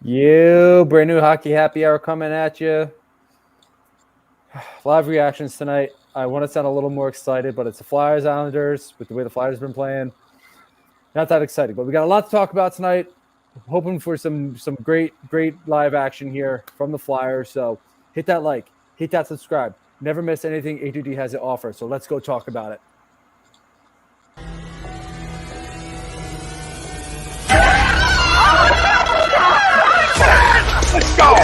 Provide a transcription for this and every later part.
Brand new hockey happy hour coming at you. Live reactions tonight. I want to sound a little more excited, but it's the Flyers Islanders with the way the Flyers have been playing. Not that exciting, but we got a lot to talk about tonight. Hoping for some great live action here from the Flyers. So hit that like, hit that subscribe. Never miss anything A2D has to offer. So let's go talk about it. Let's go!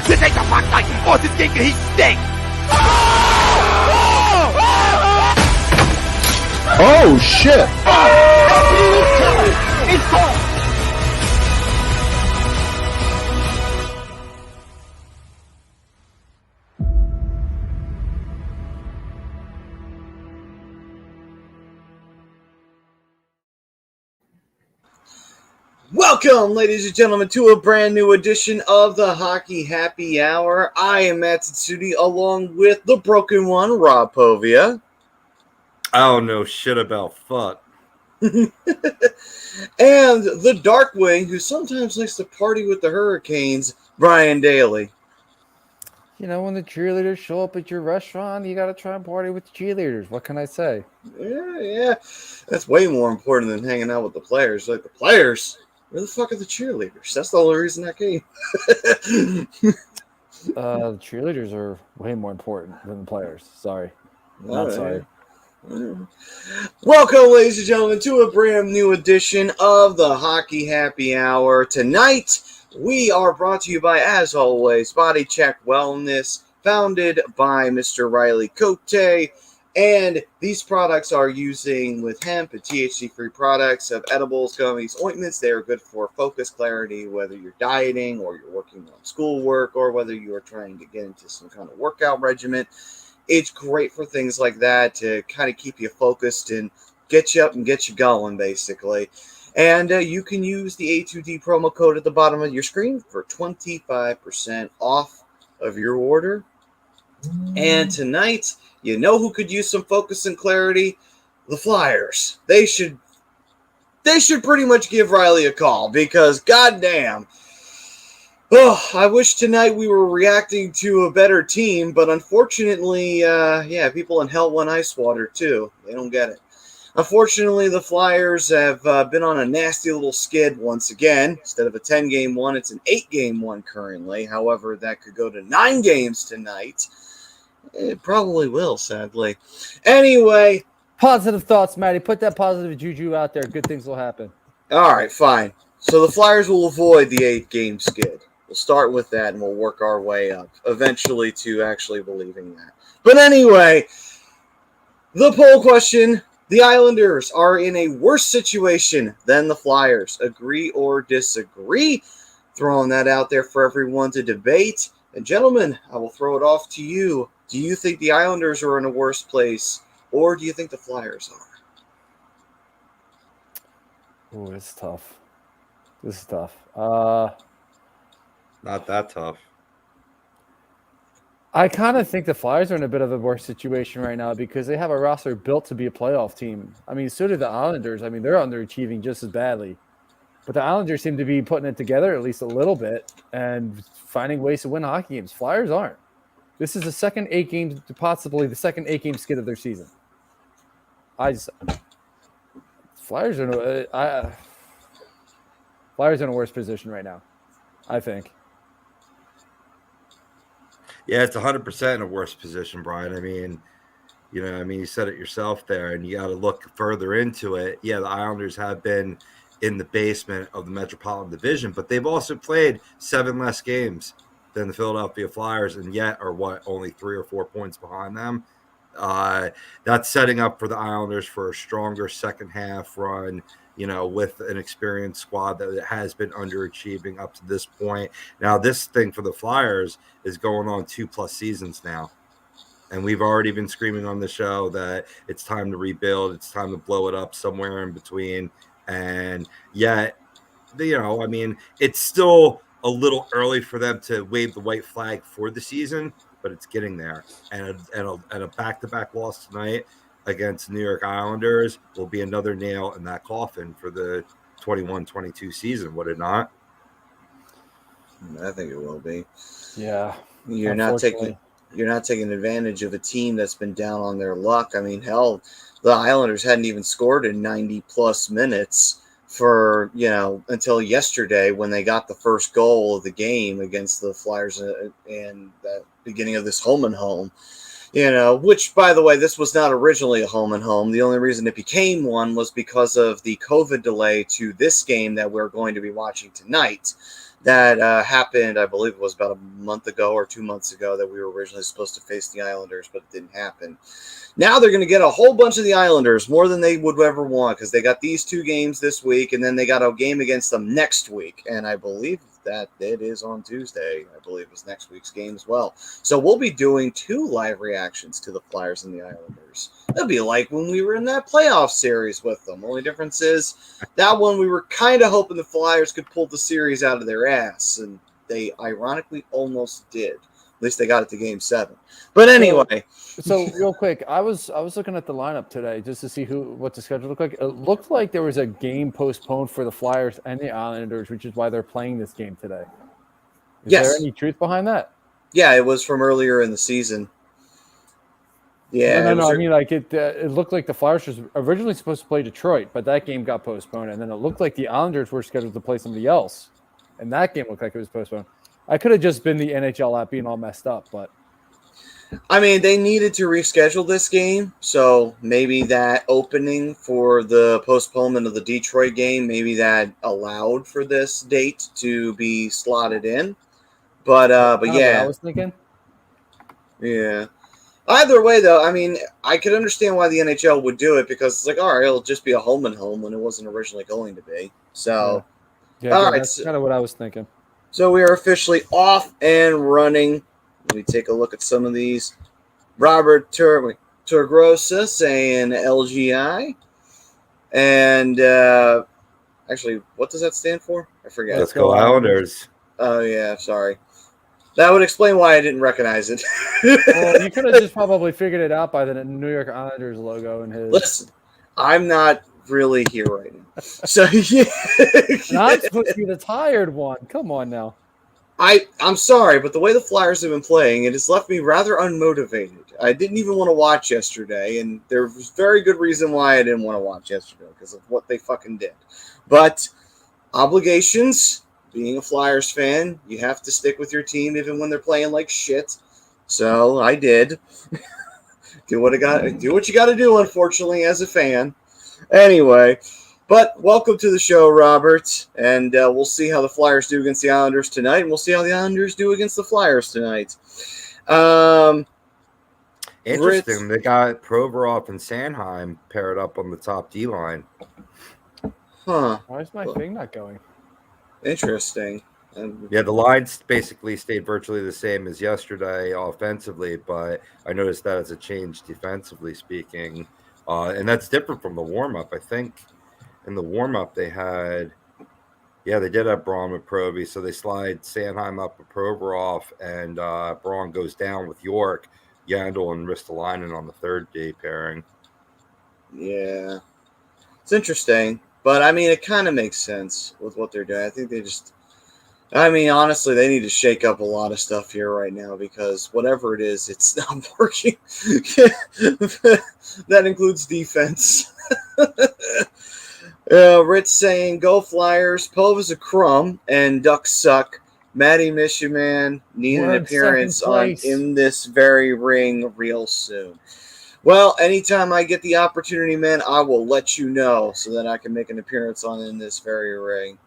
This ain't the fuck like oh, this game he stink! Oh shit! It's gone! Welcome, ladies and gentlemen, to a brand new edition of the Hockey Happy Hour. I am Matt Tsutsuti, along with the broken one, Rob Povia. I don't know shit about fuck. And the Darkwing, who sometimes likes to party with the Hurricanes, Brian Daly. You know, when the cheerleaders show up at your restaurant, you got to try and party with the cheerleaders. What can I say? Yeah. That's way more important than hanging out with the players. Like, the players? Where the fuck are the cheerleaders? That's the only reason I came. The cheerleaders are way more important than the players. Sorry. Not sorry. Welcome, ladies and gentlemen, to a brand new edition of the Hockey Happy Hour. Tonight, we are brought to you by, as always, Body Check Wellness, founded by Mr. Riley Cote. And these products are using with hemp and THC-free products of edibles, gummies, ointments. They are good for focus, clarity, whether you're dieting or you're working on schoolwork or whether you are trying to get into some kind of workout regimen. It's great for things like that to kind of keep you focused and get you up and get you going, basically. And you can use the A2D promo code at the bottom of your screen for 25% off of your order. And tonight, you know who could use some focus and clarity? The Flyers. They should pretty much give Riley a call because, goddamn, I wish tonight we were reacting to a better team, but unfortunately, people in hell want ice water too. They don't get it. Unfortunately, the Flyers have been on a nasty little skid once again. Instead of a 10-game one, it's an 8-game one currently. However, that could go to 9 games tonight. It probably will, sadly. Anyway. Positive thoughts, Matty. Put that positive juju out there. Good things will happen. All right, fine. So the Flyers will avoid the 8-game skid. We'll start with that, and we'll work our way up, eventually to actually believing that. But anyway, the poll question, the Islanders are in a worse situation than the Flyers. Agree or disagree? Throwing that out there for everyone to debate. And gentlemen, I will throw it off to you. Do you think the Islanders are in a worse place, or do you think the Flyers are? Oh, it's tough. This is tough. Not that tough. I kind of think the Flyers are in a bit of a worse situation right now because they have a roster built to be a playoff team. I mean, so do the Islanders. I mean, they're underachieving just as badly. But the Islanders seem to be putting it together at least a little bit and finding ways to win hockey games. Flyers aren't. This is the second 8 games, possibly the second 8-game skid of their season. Flyers are Flyers are in a worse position right now, I think. Yeah, it's 100% in a worse position, Brian. I mean, you said it yourself there, and you got to look further into it. Yeah, the Islanders have been in the basement of the Metropolitan Division, but they've also played 7 less games than the Philadelphia Flyers, and yet are only 3 or 4 points behind them. That's setting up for the Islanders for a stronger second half run, with an experienced squad that has been underachieving up to this point. Now, this thing for the Flyers is going on 2+ seasons now. And we've already been screaming on the show that it's time to rebuild. It's time to blow it up somewhere in between. And yet, it's still a little early for them to wave the white flag for the season. but it's getting there. And a back-to-back loss tonight against New York Islanders will be another nail in that coffin for the 21-22 season, would it not? I think it will be. Yeah. You're not taking advantage of a team that's been down on their luck. I mean, hell, the Islanders hadn't even scored in 90 plus minutes for, until yesterday when they got the first goal of the game against the Flyers in the beginning of this home and home. Which, by the way, this was not originally a home and home. The only reason it became one was because of the COVID delay to this game that we're going to be watching tonight. That happened, I believe it was about a month ago or 2 months ago that we were originally supposed to face the Islanders, but it didn't happen. Now they're going to get a whole bunch of the Islanders, more than they would ever want, because they got these 2 games this week, and then they got a game against them next week. And I believe that it is on Tuesday. I believe it's next week's game as well. So we'll be doing 2 live reactions to the Flyers and the Islanders. It'll be like when we were in that playoff series with them. Only difference is that one we were kind of hoping the Flyers could pull the series out of their ass, and they ironically almost did. At least they got it to Game 7. But anyway. So real quick, I was looking at the lineup today just to see what the schedule looked like. It looked like there was a game postponed for the Flyers and the Islanders, which is why they're playing this game today. Is there any truth behind that? Yeah, it was from earlier in the season. Yeah, no. I mean, like it looked like the Flyers was originally supposed to play Detroit, but that game got postponed, and then it looked like the Islanders were scheduled to play somebody else, and that game looked like it was postponed. I could have just been the NHL app being all messed up, but I mean, they needed to reschedule this game, so maybe that opening for the postponement of the Detroit game, maybe that allowed for this date to be slotted in. But yeah, I was thinking. Yeah. Either way, though, I mean, I could understand why the NHL would do it because it's like, all right, it'll just be a home and home when it wasn't originally going to be. So, all right, that's kind of what I was thinking. So we are officially off and running. Let me take a look at some of these. Robert Torgrosa saying LGI. And actually, what does that stand for? I forget. Let's go Islanders. Oh, yeah, sorry. That would explain why I didn't recognize it. Well, you could have just probably figured it out by the New York Islanders logo in his. Listen, I'm not really here right now. So, yeah. And I'm supposed to be the tired one. Come on now. I'm sorry, but the way the Flyers have been playing, it has left me rather unmotivated. I didn't even want to watch yesterday, and there was very good reason why I didn't want to watch yesterday, because of what they fucking did. But obligations, being a Flyers fan, you have to stick with your team even when they're playing like shit. So I did. Do what you got to do, unfortunately, as a fan. Anyway. But welcome to the show, Robert, and we'll see how the Flyers do against the Islanders tonight, and we'll see how the Islanders do against the Flyers tonight. Interesting. They got Provorov and Sanheim paired up on the top D line. Huh. Why is my thing not going? Interesting. Yeah, the lines basically stayed virtually the same as yesterday offensively, but I noticed that as a change defensively speaking, and that's different from the warm-up, I think. In the warm-up, they did have Braun with Proby, so they slide Sanheim up with Provorov, and Braun goes down with York, Yandel, and Ristolainen on the third D pairing. Yeah. It's interesting, but, I mean, it kind of makes sense with what they're doing. I think honestly, they need to shake up a lot of stuff here right now because whatever it is, it's not working. That includes defense. Rich saying, go Flyers, Pove is a crumb, and Ducks suck. Matty Mishaman need an appearance in this very ring real soon. Well, anytime I get the opportunity, man, I will let you know so that I can make an appearance in this very ring.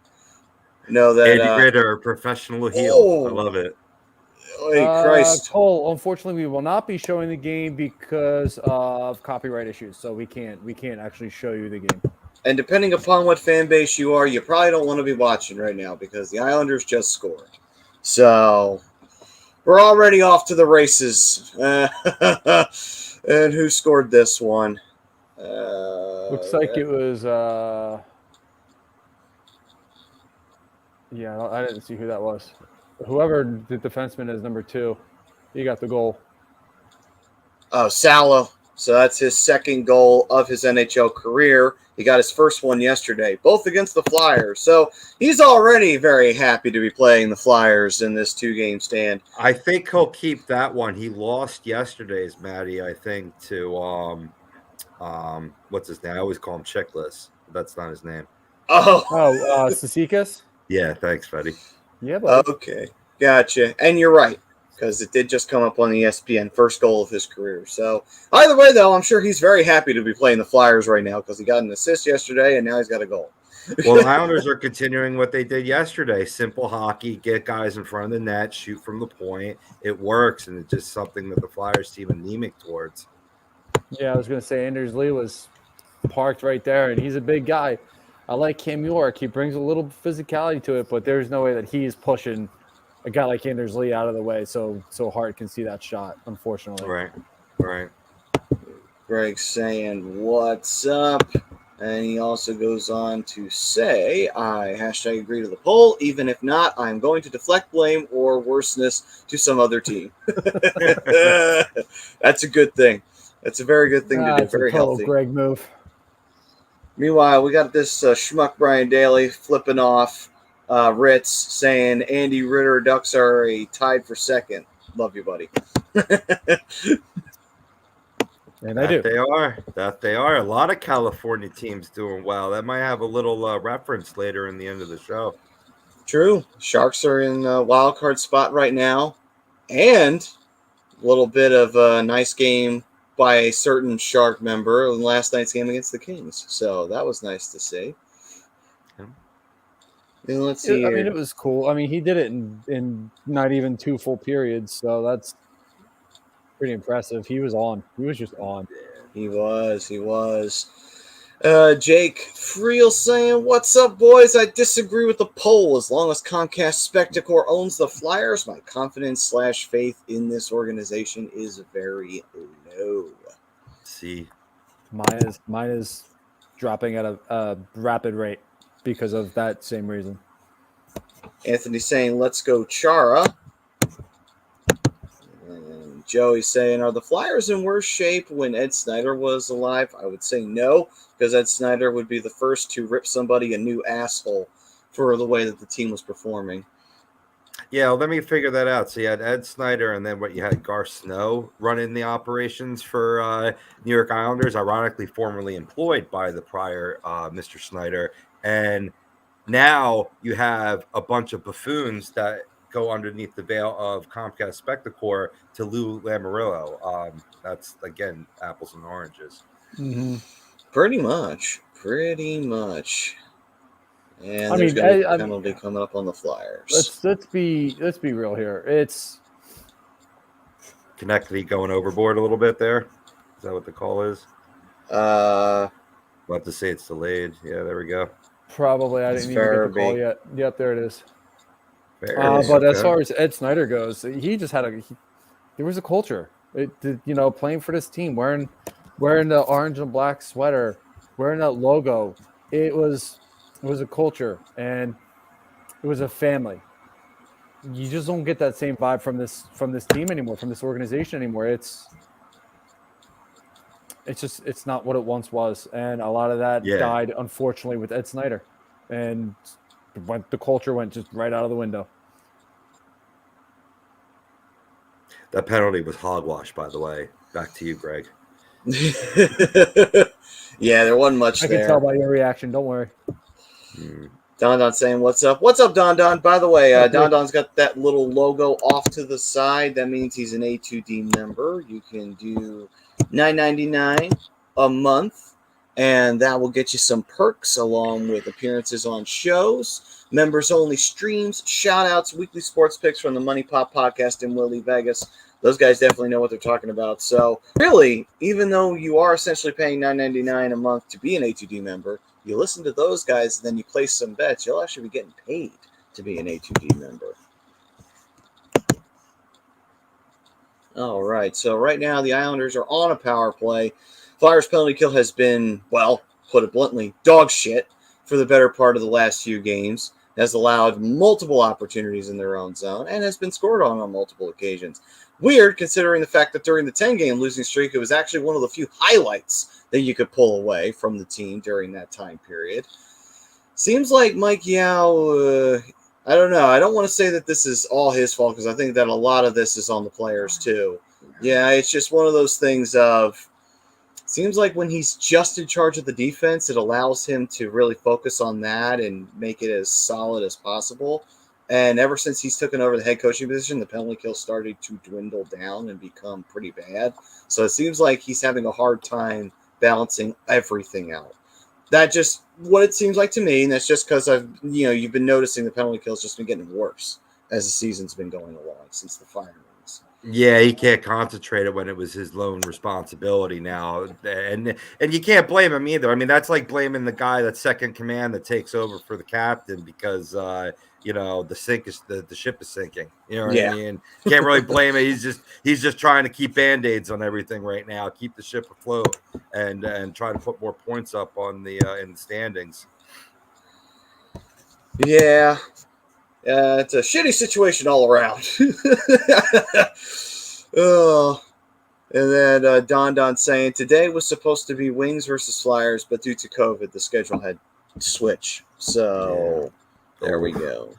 Know that Andy Ritter, professional heel. I love it. Hey, Christ. Cole, unfortunately, we will not be showing the game because of copyright issues, so we can't actually show you the game. And depending upon what fan base you are, you probably don't want to be watching right now because the Islanders just scored. So we're already off to the races. And who scored this one? Looks like it was. Yeah, I didn't see who that was. Whoever the defenseman is number 2. He got the goal. Oh, Salah. So that's his second goal of his NHL career. He got his first one yesterday, both against the Flyers. So he's already very happy to be playing the Flyers in this 2-game stand. I think he'll keep that one. He lost yesterday's, Maddie, I think, to what's his name? I always call him Chickless. That's not his name. Oh, Cizikas? Yeah, thanks, Freddie. Yeah, buddy. Okay. Gotcha. And you're right, because it did just come up on the ESPN, first goal of his career. So either way, though, I'm sure he's very happy to be playing the Flyers right now because he got an assist yesterday and now he's got a goal. Well, the Islanders are continuing what they did yesterday. Simple hockey, get guys in front of the net, shoot from the point. It works, and it's just something that the Flyers seem anemic towards. Yeah, I was going to say Anders Lee was parked right there, and he's a big guy. I like Cam York. He brings a little physicality to it, but there's no way that he's pushing a guy like Anders Lee out of the way so Hart can see that shot, unfortunately. Right. Greg saying, what's up? And he also goes on to say, I hashtag agree to the poll. Even if not, I'm going to deflect blame or worseness to some other team. That's a good thing. That's a very good thing to do. It's Very a total healthy. Greg move. Meanwhile, we got this schmuck Brian Daly flipping off Ritz saying Andy Ritter Ducks are tied for second. Love you, buddy. And I do. That they are. A lot of California teams doing well. That might have a little reference later in the end of the show. True. Sharks are in a wild card spot right now. And a little bit of a nice game by a certain Shark member in last night's game against the Kings. So that was nice to see. And let's see. I mean, it was cool. I mean, he did it in not even 2 full periods, so that's pretty impressive. He was on. He was just on. He was. Jake Friel saying, what's up, boys? I disagree with the poll. As long as Comcast Spectacor owns the Flyers, my confidence / faith in this organization is very low. See, Mine is dropping at a rapid rate because of that same reason. Anthony saying, let's go Chara. And Joey saying, are the Flyers in worse shape when Ed Snyder was alive? I would say no, because Ed Snyder would be the first to rip somebody a new asshole for the way that the team was performing. yeah, well, let me figure that out. So you had Ed Snyder, and then you had Gar Snow running the operations for New York Islanders, ironically formerly employed by the prior Mr. Snyder. And now you have a bunch of buffoons that go underneath the veil of Comcast Spectacor to Lou Lamoriello. That's, again, apples and oranges. Mm-hmm. Pretty much. And I there's mean, going to be a penalty coming up on the Flyers. Let's be real here. It's Konecny going overboard a little bit there. Is that what the call is? Uh, We'll have to say it's delayed. Yeah, there we go. probably I It's didn't even get the call Farabee. yet. Yep, there it is. Fair. But as Okay. far as Ed Snyder goes, he just had there was a culture. Playing for this team, wearing the orange and black sweater, wearing that logo. It was a culture, and it was a family. You just don't get that same vibe from this team anymore, from this organization anymore. It's not what it once was, and a lot of that died, unfortunately, with Ed Snyder, and the culture went just right out of the window. That penalty was hogwash, by the way. Back to you, Greg. yeah, there wasn't much I there. can tell by your reaction. Don't worry. Don Don saying, what's up? What's up, Don Don? By the way, Okay. Don Don's got that little logo off to the side. That means he's an A2D member. You can do $9.99 a month, and that will get you some perks along with appearances on shows, members-only streams, shout-outs, weekly sports picks from the Money Pop podcast in Willie Vegas. Those guys definitely know what they're talking about. So, really, even though you are essentially paying $9.99 a month to be an A2D member, you listen to those guys, and then you place some bets, you'll actually be getting paid to be an A2D member. All right, so right now the Islanders are on a power play. Flyers penalty kill has been, well, put it bluntly, dog shit for the better part of the last few games. has allowed multiple opportunities in their own zone and has been scored on multiple occasions. Weird, considering the fact that during the 10-game losing streak, it was actually one of the few highlights that you could pull away from the team during that time period. Seems like Mike Yao, I don't know. I don't want to say that this is all his fault because I think that a lot of this is on the players too. Yeah, it's just one of those things of, seems like when he's just in charge of the defense, it allows him to really focus on that and make it as solid as possible. And ever since he's taken over the head coaching position, the penalty kill started to dwindle down and become pretty bad. So it seems like he's having a hard time balancing everything out. That's just what it seems like to me, and that's just because you've been noticing the penalty kills just been getting worse as the season's been going along since the firings. Yeah, he can't concentrate it when it was his lone responsibility now, and you can't blame him either. I mean, that's like blaming the guy that's second command that takes over for the captain because the ship is sinking. You know what I mean? Can't really blame it. He's just trying to keep band-aids on everything right now, keep the ship afloat, and try to put more points up on the in the standings. Yeah. It's a shitty situation all around. Oh, and then Don saying today was supposed to be Wings versus Flyers, but due to COVID, the schedule had switched. So there we go.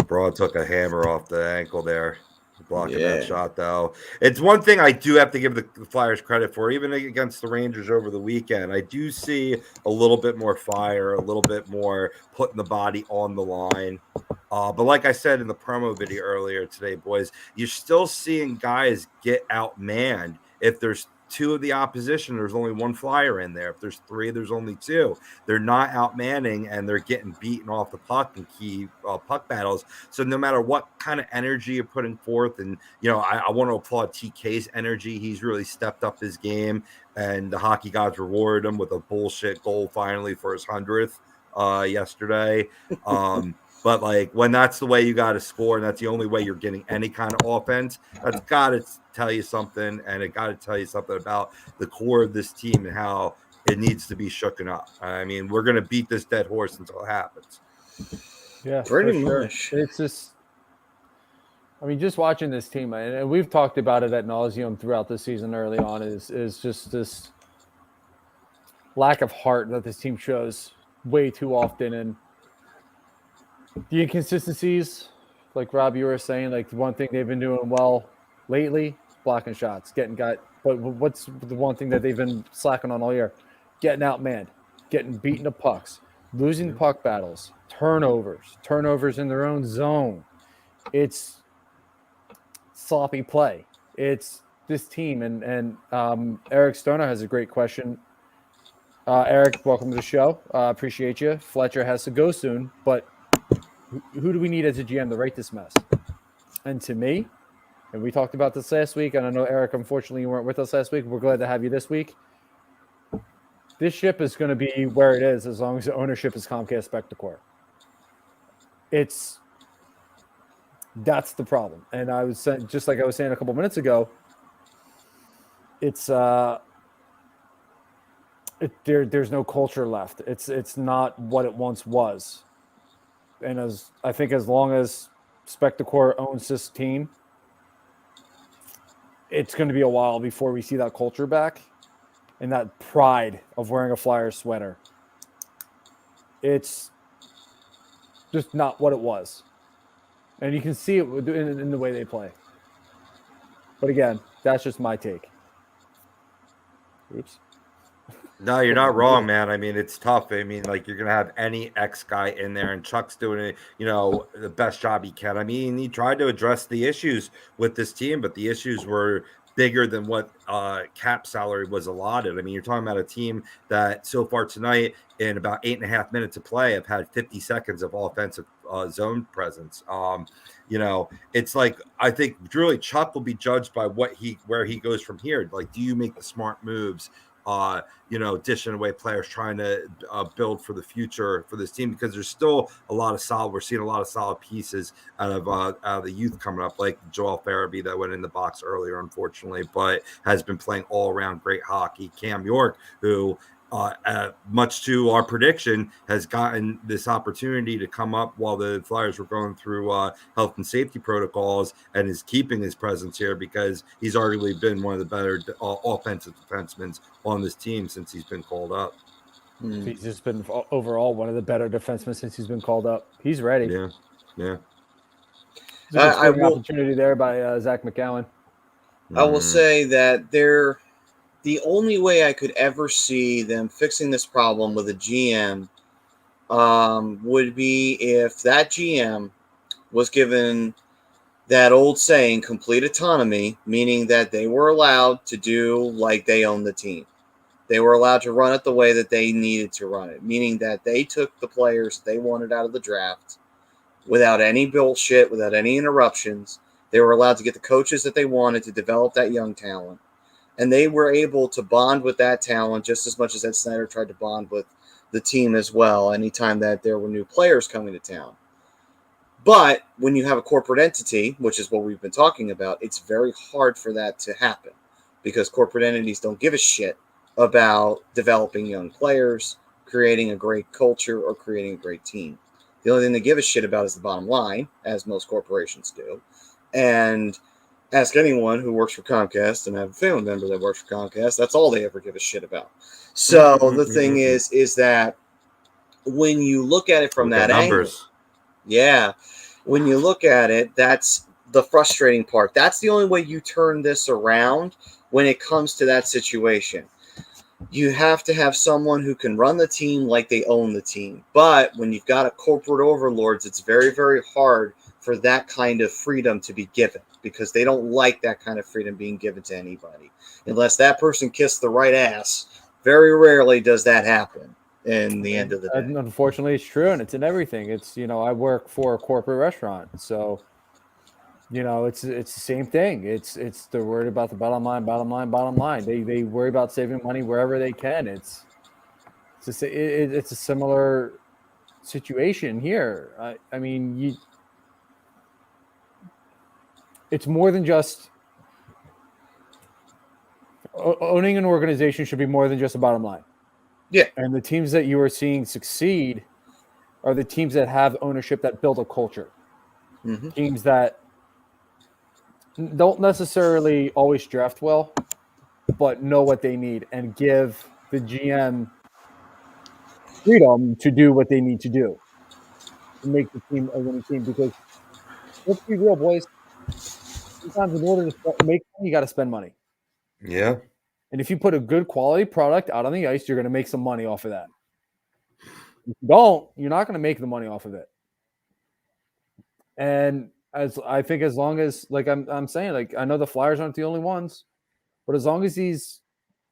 Braun took a hammer off the ankle there, blocking that shot, though. It's one thing I do have to give the Flyers credit for, even against the Rangers over the weekend. I do see a little bit more fire, a little bit more putting the body on the line. But like I said in the promo video earlier today, boys, you're still seeing guys get outmanned. If there's two of the opposition, there's only one Flyer in there. If there's three, there's only two. They're not outmanning, and they're getting beaten off the puck in key puck battles. So no matter what kind of energy you're putting forth, and I want to applaud TK's energy. He's really stepped up his game, and the hockey gods rewarded him with a bullshit goal finally for his 100th yesterday. But like when that's the way you got to score, and that's the only way you're getting any kind of offense, that's got to tell you something, and it got to tell you something about the core of this team and how it needs to be shooken up. I mean, we're going to beat this dead horse until it happens. Yeah, pretty much. It's just, I mean, just watching this team, and we've talked about it ad nauseum throughout the season early on, is just this lack of heart that this team shows way too often, and the inconsistencies, like Rob, you were saying, like the one thing they've been doing well lately, blocking shots, but what's the one thing that they've been slacking on all year? Getting outmanned, getting beaten to pucks, losing puck battles, turnovers in their own zone. It's sloppy play. It's this team, and Eric Stoner has a great question. Eric, welcome to the show. Appreciate you. Fletcher has to go soon, but who do we need as a GM to right this mess? And to me, and we talked about this last week, and I know, Eric, unfortunately, you weren't with us last week. We're glad to have you this week. This ship is going to be where it is as long as the ownership is Comcast Spectacor. That's the problem. And I was saying, just like I was saying a couple minutes ago, there's no culture left. It's not what it once was. And I think as long as Spectacor owns this team, it's going to be a while before we see that culture back and that pride of wearing a Flyers sweater. It's just not what it was. And you can see it in the way they play. But again, that's just my take. Oops. No, you're not wrong, man. I mean, it's tough. I mean, like, you're going to have any X guy in there, and Chuck's doing it, the best job he can. I mean, he tried to address the issues with this team, but the issues were bigger than what cap salary was allotted. I mean, you're talking about a team that so far tonight, in about 8.5 minutes of play, have had 50 seconds of offensive zone presence. It's like, I think really Chuck will be judged by where he goes from here. Like, do you make the smart moves? Dishing away players, trying to build for the future for this team, because there's still we're seeing a lot of solid pieces out of the youth coming up, like Joel Farabee that went in the box earlier, unfortunately, but has been playing all around great hockey. Cam York, who much to our prediction, has gotten this opportunity to come up while the Flyers were going through health and safety protocols, and is keeping his presence here because he's arguably been one of the better offensive defensemen on this team since he's been called up. He's just been overall one of the better defensemen since he's been called up. He's ready. Yeah. There's a good scoring opportunity there by Zach McGowan. I will say that the only way I could ever see them fixing this problem with a GM would be if that GM was given that old saying, complete autonomy, meaning that they were allowed to do like they own the team. They were allowed to run it the way that they needed to run it, meaning that they took the players they wanted out of the draft without any bullshit, without any interruptions. They were allowed to get the coaches that they wanted to develop that young talent. And they were able to bond with that talent just as much as Ed Snyder tried to bond with the team as well anytime that there were new players coming to town. But when you have a corporate entity, which is what we've been talking about, it's very hard for that to happen because corporate entities don't give a shit about developing young players, creating a great culture, or creating a great team. The only thing they give a shit about is the bottom line, as most corporations do. And ask anyone who works for Comcast, and I have a family member that works for Comcast, that's all they ever give a shit about. So the thing is that when you look at it from that angle, when you look at it, that's the frustrating part. That's the only way you turn this around when it comes to that situation. You have to have someone who can run the team like they own the team. But when you've got a corporate overlords, it's very, very hard for that kind of freedom to be given because they don't like that kind of freedom being given to anybody. Unless that person kissed the right ass, very rarely does that happen in the end of the day. Unfortunately, it's true, and it's in everything. It's, I work for a corporate restaurant, so it's the same thing. It's they're worried about the bottom line. They worry about saving money wherever they can. It's a similar situation here. I mean, it's more than just owning an organization should be more than just a bottom line. Yeah. And the teams that you are seeing succeed are the teams that have ownership, that build a culture. Mm-hmm. Teams that don't necessarily always draft well, but know what they need and give the GM freedom to do what they need to do to make the team a winning team. Because let's be real, boys. Sometimes in order to make money, you got to spend money. Yeah. And if you put a good quality product out on the ice, you're going to make some money off of that. If you don't, you're not going to make the money off of it. And as long as, like I'm saying, like I know the Flyers aren't the only ones, but as long as these,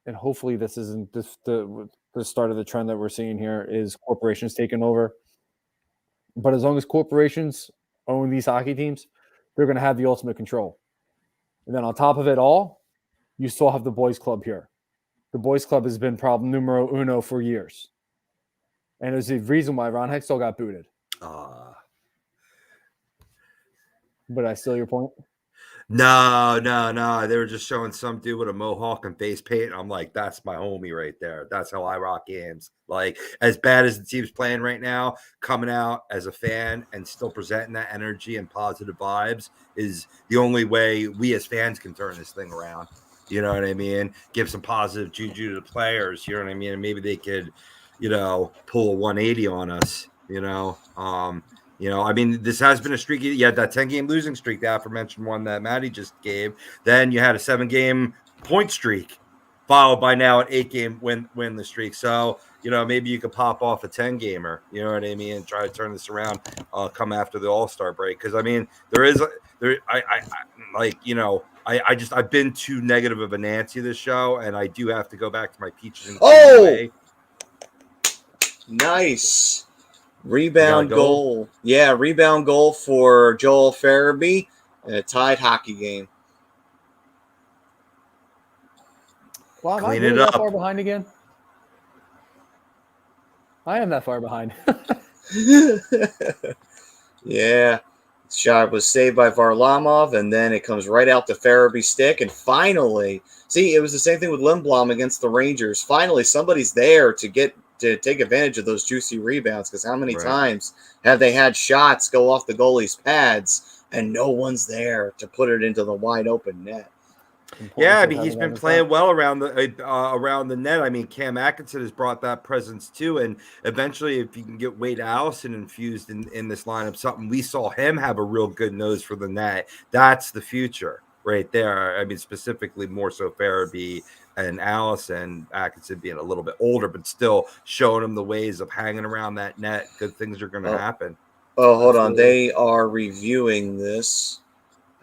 and hopefully this isn't the start of the trend that we're seeing here is corporations taking over. But as long as corporations own these hockey teams, they're going to have the ultimate control. And then on top of it all, you still have the boys club here. The boys club has been problem numero uno for years. And there's a reason why Ron Hextall got booted. But I steal your point? No. They were just showing some dude with a mohawk and face paint. I'm like, that's my homie right there. That's how I rock games. Like, as bad as the team's playing right now, coming out as a fan and still presenting that energy and positive vibes is the only way we as fans can turn this thing around. You know what I mean? Give some positive juju to the players. You know what I mean? And maybe they could, pull a 180 on us, I mean, this has been a streaky. You had that 10-game losing streak, the aforementioned one that Maddie just gave. Then you had a 7-game point streak, followed by now an 8-game win the streak. So, maybe you could pop off a 10-gamer, you know what I mean, and try to turn this around come after the All-Star break. Because, I mean, I've been too negative of a Nancy this show, and I do have to go back to my peaches and cream. Nice. Rebound goal. Yeah, rebound goal for Joel Farabee in a tied hockey game. Wow, am I really that far behind again? I am that far behind. Yeah. Shot was saved by Varlamov, and then it comes right out to Faraby's stick. And finally, see, it was the same thing with Lindblom against the Rangers. Finally, somebody's there to take advantage of those juicy rebounds, because how many times have they had shots go off the goalie's pads and no one's there to put it into the wide open net? Yeah, I mean, he's been playing well around the net. I mean, Cam Atkinson has brought that presence too, and eventually, if you can get Wade Allison infused in this lineup, something we saw him have a real good nose for the net. That's the future right there. I mean, specifically more so Farabee and Allison, Atkinson being a little bit older, but still showing him the ways of hanging around that net. Good things are going to happen. Oh, hold on. They are reviewing this,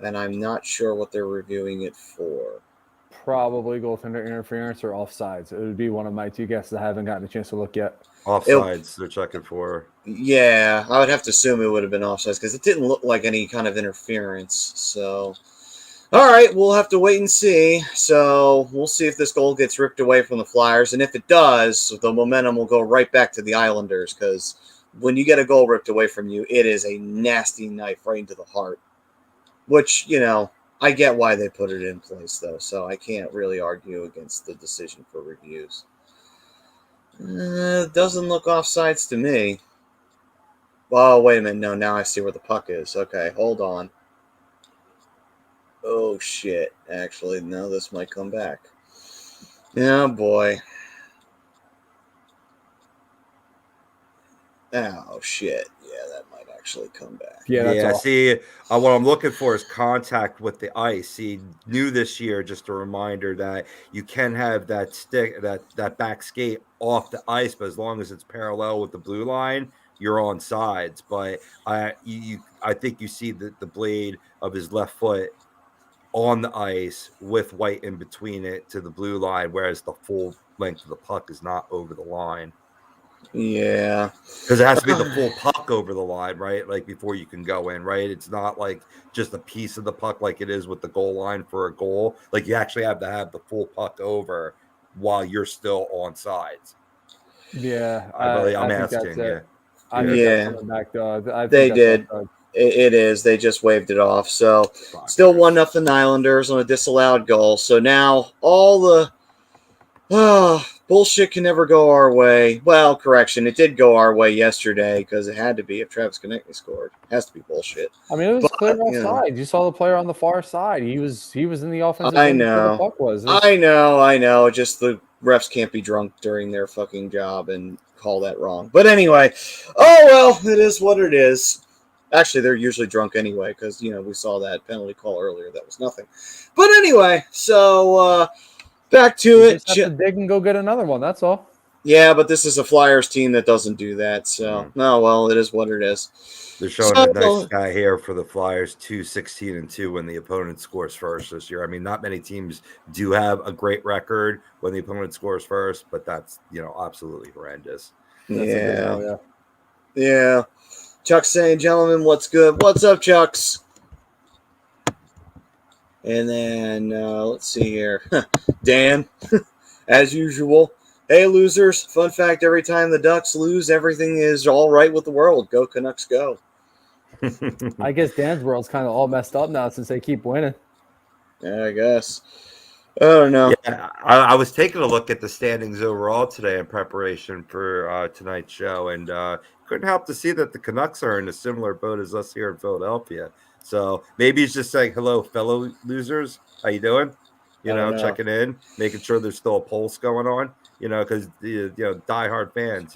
and I'm not sure what they're reviewing it for. Probably goaltender interference or offsides. It would be one of my two guesses. I haven't gotten a chance to look yet. Offsides, they're checking for. Yeah, I would have to assume it would have been offsides because it didn't look like any kind of interference. So, all right, we'll have to wait and see. So we'll see if this goal gets ripped away from the Flyers. And if it does, the momentum will go right back to the Islanders, because when you get a goal ripped away from you, it is a nasty knife right into the heart. Which, I get why they put it in place, though, so I can't really argue against the decision for reviews. It doesn't look offsides to me. Oh, wait a minute. No, now I see where the puck is. Okay, hold on. Oh, shit. Actually, no, this might come back. Oh, boy. Oh, shit. Yeah, that might actually come back. Yeah, see, what I'm looking for is contact with the ice. See, new this year, just a reminder that you can have that stick, that back skate off the ice, but as long as it's parallel with the blue line, you're on sides. But I think you see the blade of his left foot on the ice with white in between it to the blue line, whereas the full length of the puck is not over the line. Yeah, because it has to be the full puck over the line, right? Like before you can go in, right? It's not like just a piece of the puck like it is with the goal line for a goal. Like you actually have to have the full puck over while you're still on sides. Yeah, I'm think asking. that's it. Yeah, I think that's coming back, though. They did. It is. They just waved it off. So still 1-0 Islanders on a disallowed goal. So now all the bullshit can never go our way. Well, correction, it did go our way yesterday because it had to be if Travis Konecny scored. It has to be bullshit. I mean, it was clear offside. You saw the player on the far side. He was in the offensive I end where the know. puck was. I know. Just the refs can't be drunk during their fucking job and call that wrong. But anyway, oh well, it is what it is. Actually, they're usually drunk anyway because, we saw that penalty call earlier. That was nothing. But anyway, so back to it. Just have to dig and go get another one. That's all. Yeah, but this is a Flyers team that doesn't do that. So, well, it is what it is. They're showing a nice guy here for the Flyers, 2-16-2 when the opponent scores first this year. I mean, not many teams do have a great record when the opponent scores first, but that's, absolutely horrendous. Yeah. Chuck's saying, gentlemen, what's good? What's up, Chucks? And then, let's see here. Dan, as usual. Hey, losers. Fun fact, every time the Ducks lose, everything is all right with the world. Go Canucks, go. I guess Dan's world's kind of all messed up now since they keep winning. Yeah, I guess. I don't know. Yeah, I was taking a look at the standings overall today in preparation for tonight's show, and couldn't help to see that the Canucks are in a similar boat as us here in Philadelphia. So maybe he's just saying, hello, fellow losers. How you doing? Checking in, making sure there's still a pulse going on, because, diehard fans,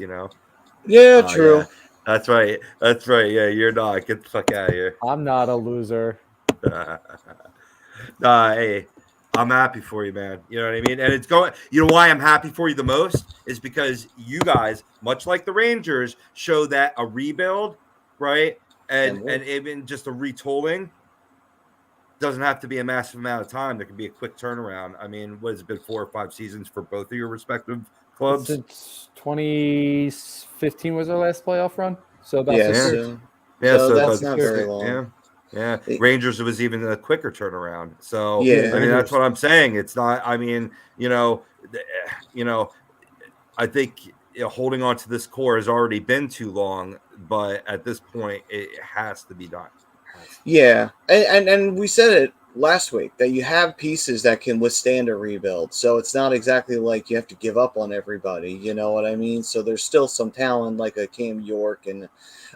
Yeah, true. Yeah. That's right. Yeah, you're not. Get the fuck out of here. I'm not a loser. Hey, I'm happy for you, man. You know what I mean? And it's going, why I'm happy for you the most is because you guys, much like the Rangers, show that a rebuild, right? And even just a retooling doesn't have to be a massive amount of time. There can be a quick turnaround. I mean, what has it been, 4 or 5 seasons for both of your respective clubs? Since 2015 was our last playoff run. So about 6 years. So that's not very long. Yeah. Rangers, it was even a quicker turnaround. So, yeah. I mean, that's what I'm saying. It's not, I mean, I think holding on to this core has already been too long, but at this point, it has to be done. Yeah, and we said it last week that you have pieces that can withstand a rebuild. So it's not exactly like you have to give up on everybody. You know what I mean? So there's still some talent like a Cam York and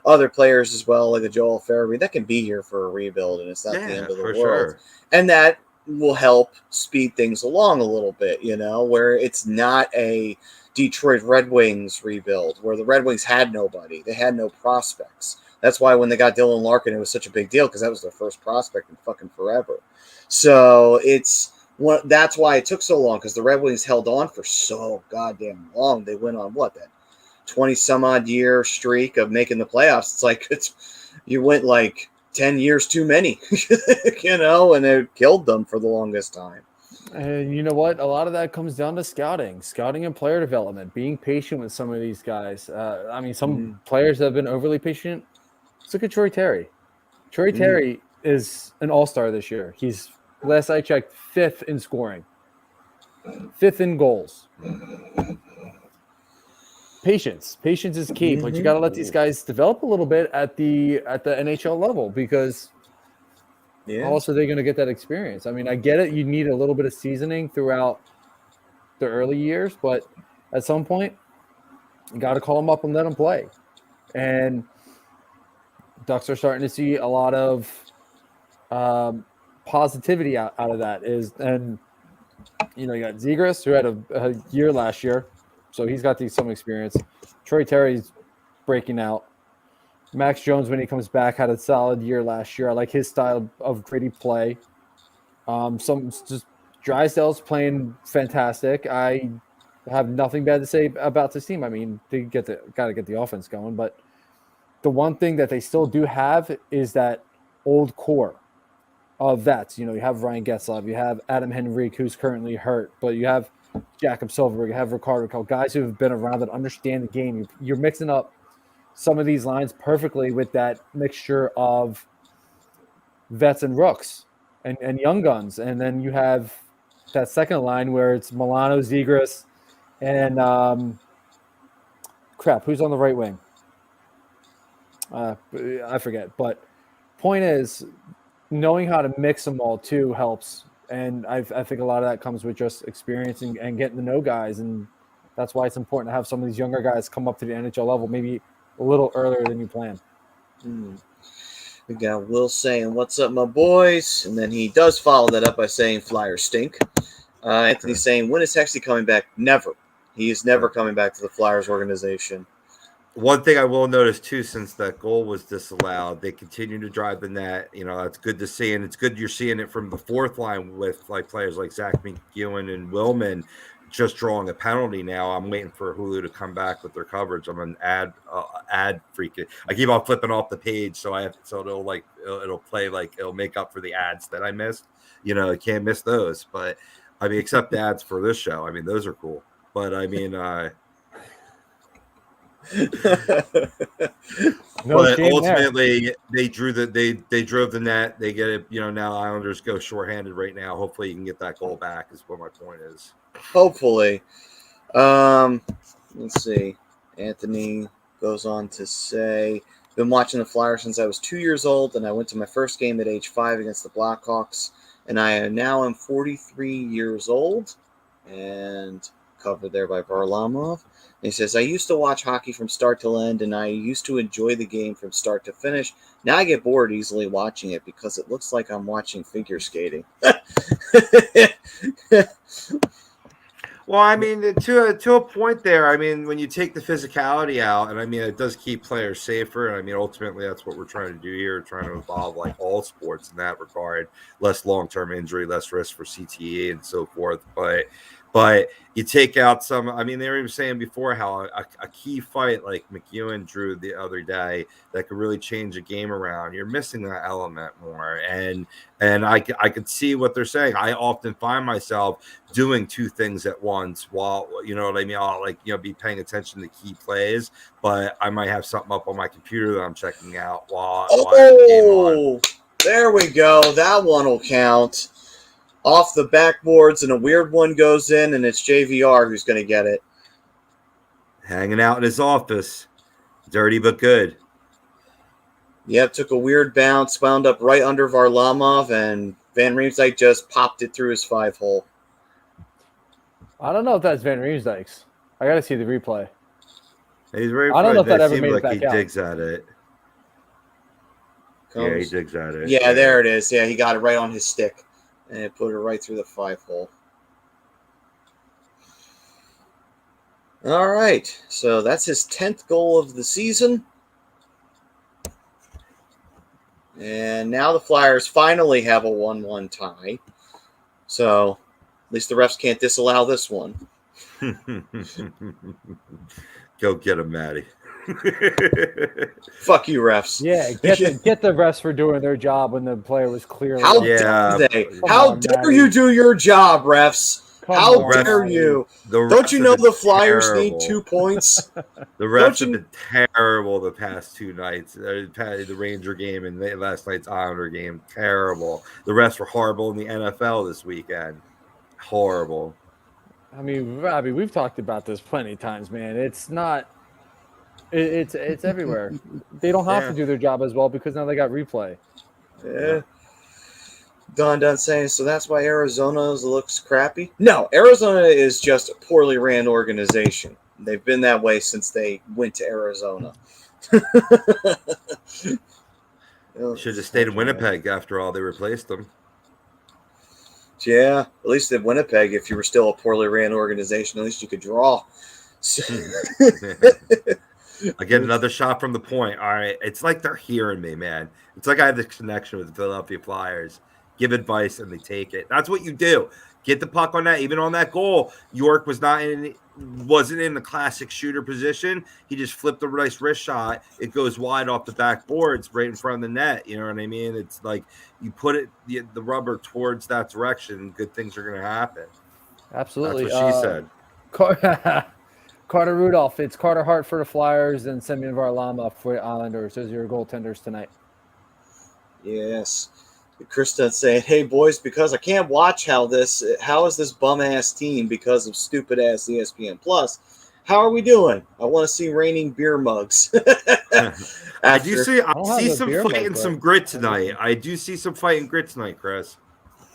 other players as well, like a Joel Farabee, that can be here for a rebuild, and it's not the Yeah, end of the for world. sure. And that will help speed things along a little bit. You know, where it's not a Detroit Red Wings rebuild where the Red Wings had nobody, they had no prospects. That's why when they got Dylan Larkin, it was such a big deal because that was their first prospect in fucking forever. So that's why it took so long because the Red Wings held on for so goddamn long. They went on that 20 some odd year streak of making the playoffs. It's like you went like 10 years too many, and it killed them for the longest time. And you know what? A lot of that comes down to scouting and player development, being patient with some of these guys. I mean, some players that have been overly patient. Let's look at Troy Terry. Troy Terry is an all-star this year. He's, last I checked, 5th in scoring, 5th in goals. Patience is key, but you got to let these guys develop a little bit at the NHL level because also they're going to get that experience. I mean, I get it. You need a little bit of seasoning throughout the early years, but at some point, you got to call them up and let them play. And Ducks are starting to see a lot of positivity out of that. And you got Cizikas, who had a year last year, so he's got some experience. Troy Terry's breaking out. Max Jones, when he comes back, had a solid year last year. I like his style of gritty play. Drysdale's playing fantastic. I have nothing bad to say about this team. I mean, they got to get the offense going, but the one thing that they still do have is that old core of vets. You have Ryan Getzlaf, you have Adam Henrique, who's currently hurt, but you have Jakob Silverberg, you have Ricardo Cole, guys who have been around that understand the game. You're mixing up some of these lines perfectly with that mixture of vets and rooks and young guns. And then you have that second line where it's Milano, Zegras, and who's on the right wing? I forget. But point is, knowing how to mix them all too helps. And I think a lot of that comes with just experiencing and getting to know guys. And that's why it's important to have some of these younger guys come up to the NHL level maybe a little earlier than you plan. We got Will saying, "What's up, my boys?" And then he does follow that up by saying, "Flyers stink." Anthony's saying, "When is Hexy coming back?" Never. He is never coming back to the Flyers organization. One thing I will notice too, since that goal was disallowed, they continue to drive the net. That's good to see, and it's good you're seeing it from the fourth line with like players like Zach McEwen and Willman just drawing a penalty now. I'm waiting for Hulu to come back with their coverage. I'm an ad freak. I keep on flipping off the page, so it'll play, like it'll make up for the ads that I missed. I can't miss those. But I mean, except the ads for this show. I mean, those are cool. But I mean, but ultimately they drove the net. They get it. Now Islanders go shorthanded right now. Hopefully you can get that goal back is what my point is. Hopefully. Let's see. Anthony goes on to say, "Been watching the Flyers since I was 2 years old, and I went to my first game at age 5 against the Blackhawks, and I am 43 years old." And covered there by Varlamov. And he says, "I used to watch hockey from start to end, and I used to enjoy the game from start to finish. Now I get bored easily watching it because it looks like I'm watching figure skating." Well, I mean, to a point there, I mean, when you take the physicality out, and I mean, it does keep players safer. And I mean, ultimately, that's what we're trying to do here, trying to evolve like all sports in that regard, less long-term injury, less risk for CTE and so forth. But you take out some. I mean, they were even saying before how a key fight like McEwen drew the other day that could really change a game around. You're missing that element more, and I could see what they're saying. I often find myself doing two things at once while, you know what I mean? I'll be paying attention to key plays, but I might have something up on my computer that I'm checking out while I have the game on. There we go. That one will count. Off the backboards, and a weird one goes in, and it's JVR who's going to get it. Hanging out in his office. Dirty but good. Yep, took a weird bounce, wound up right under Varlamov, and Van Riemsdyk just popped it through his 5-hole. I don't know if that's Van Riemsdyk's. I got to see the replay. He's very. I don't know if that It ever seems made it like back he out. digs at it. Yeah, he digs at it. Yeah, there it is. Yeah, he got it right on his stick, and it put it right through the 5-hole. All right, so that's his 10th goal of the season. And now the Flyers finally have a 1-1 tie. So at least the refs can't disallow this one. Go get him, Matty. Fuck you, refs. Yeah, get the refs for doing their job when the player was clearly. How off. dare they? Come How on, dare Matty. you do your job, refs? Come How on, dare Matty. you? The Don't refs you have know been the Flyers terrible. need 2 points? The refs have been terrible the past 2 nights. The Ranger game and last night's Islander game, terrible. The refs were horrible in the NFL this weekend. Horrible. I mean, Robbie, we've talked about this plenty of times, man. It's not. It's everywhere. They don't have to do their job as well because now they got replay. Yeah. Don saying, so that's why Arizona looks crappy? No, Arizona is just a poorly ran organization. They've been that way since they went to Arizona. Should have stayed in Winnipeg after all. They replaced them. Yeah, at least in Winnipeg, if you were still a poorly ran organization, at least you could draw. I get another shot from the point. All right. It's like they're hearing me, man. It's like I have this connection with the Philadelphia Flyers. Give advice and they take it. That's what you do. Get the puck on that. Even on that goal, York wasn't in the classic shooter position. He just flipped a nice wrist shot. It goes wide off the backboards right in front of the net. You know what I mean? It's like you put it the rubber towards that direction, good things are going to happen. Absolutely. That's what she said. Carter Rudolph. It's Carter Hart for the Flyers and Semyon Varlamov for the Islanders. Those are your goaltenders tonight. Yes. Krista saying, hey, boys, because I can't watch how is this bum-ass team because of stupid-ass ESPN Plus, how are we doing? I want to see raining beer mugs. I see some beer fight mug, and some grit tonight. I do see some fight and grit tonight, Chris.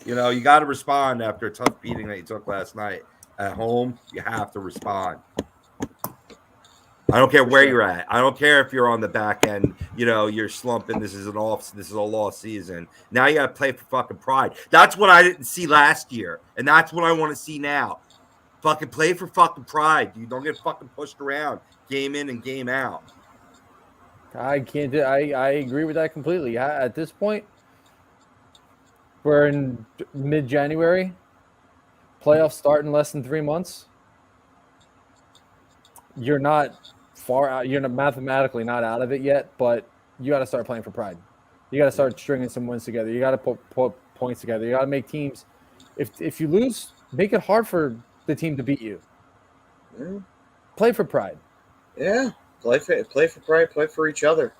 You know, you got to respond after a tough beating that you took last night. At home, you have to respond. I don't care where you're at. I don't care if you're on the back end. You know, you're slumping. This is a lost season. Now you got to play for fucking pride. That's what I didn't see last year, and that's what I want to see now. Fucking play for fucking pride. You don't get fucking pushed around, game in and game out. I can't. I agree with that completely. At this point, we're in mid-January. Playoffs start in less than 3 months. You're not far out. You're mathematically not out of it yet, but you got to start playing for pride. You got to start stringing some wins together. You got to put points together. You got to make teams. If you lose, make it hard for the team to beat you. Yeah. Play for pride. Yeah, play for pride. Play for each other.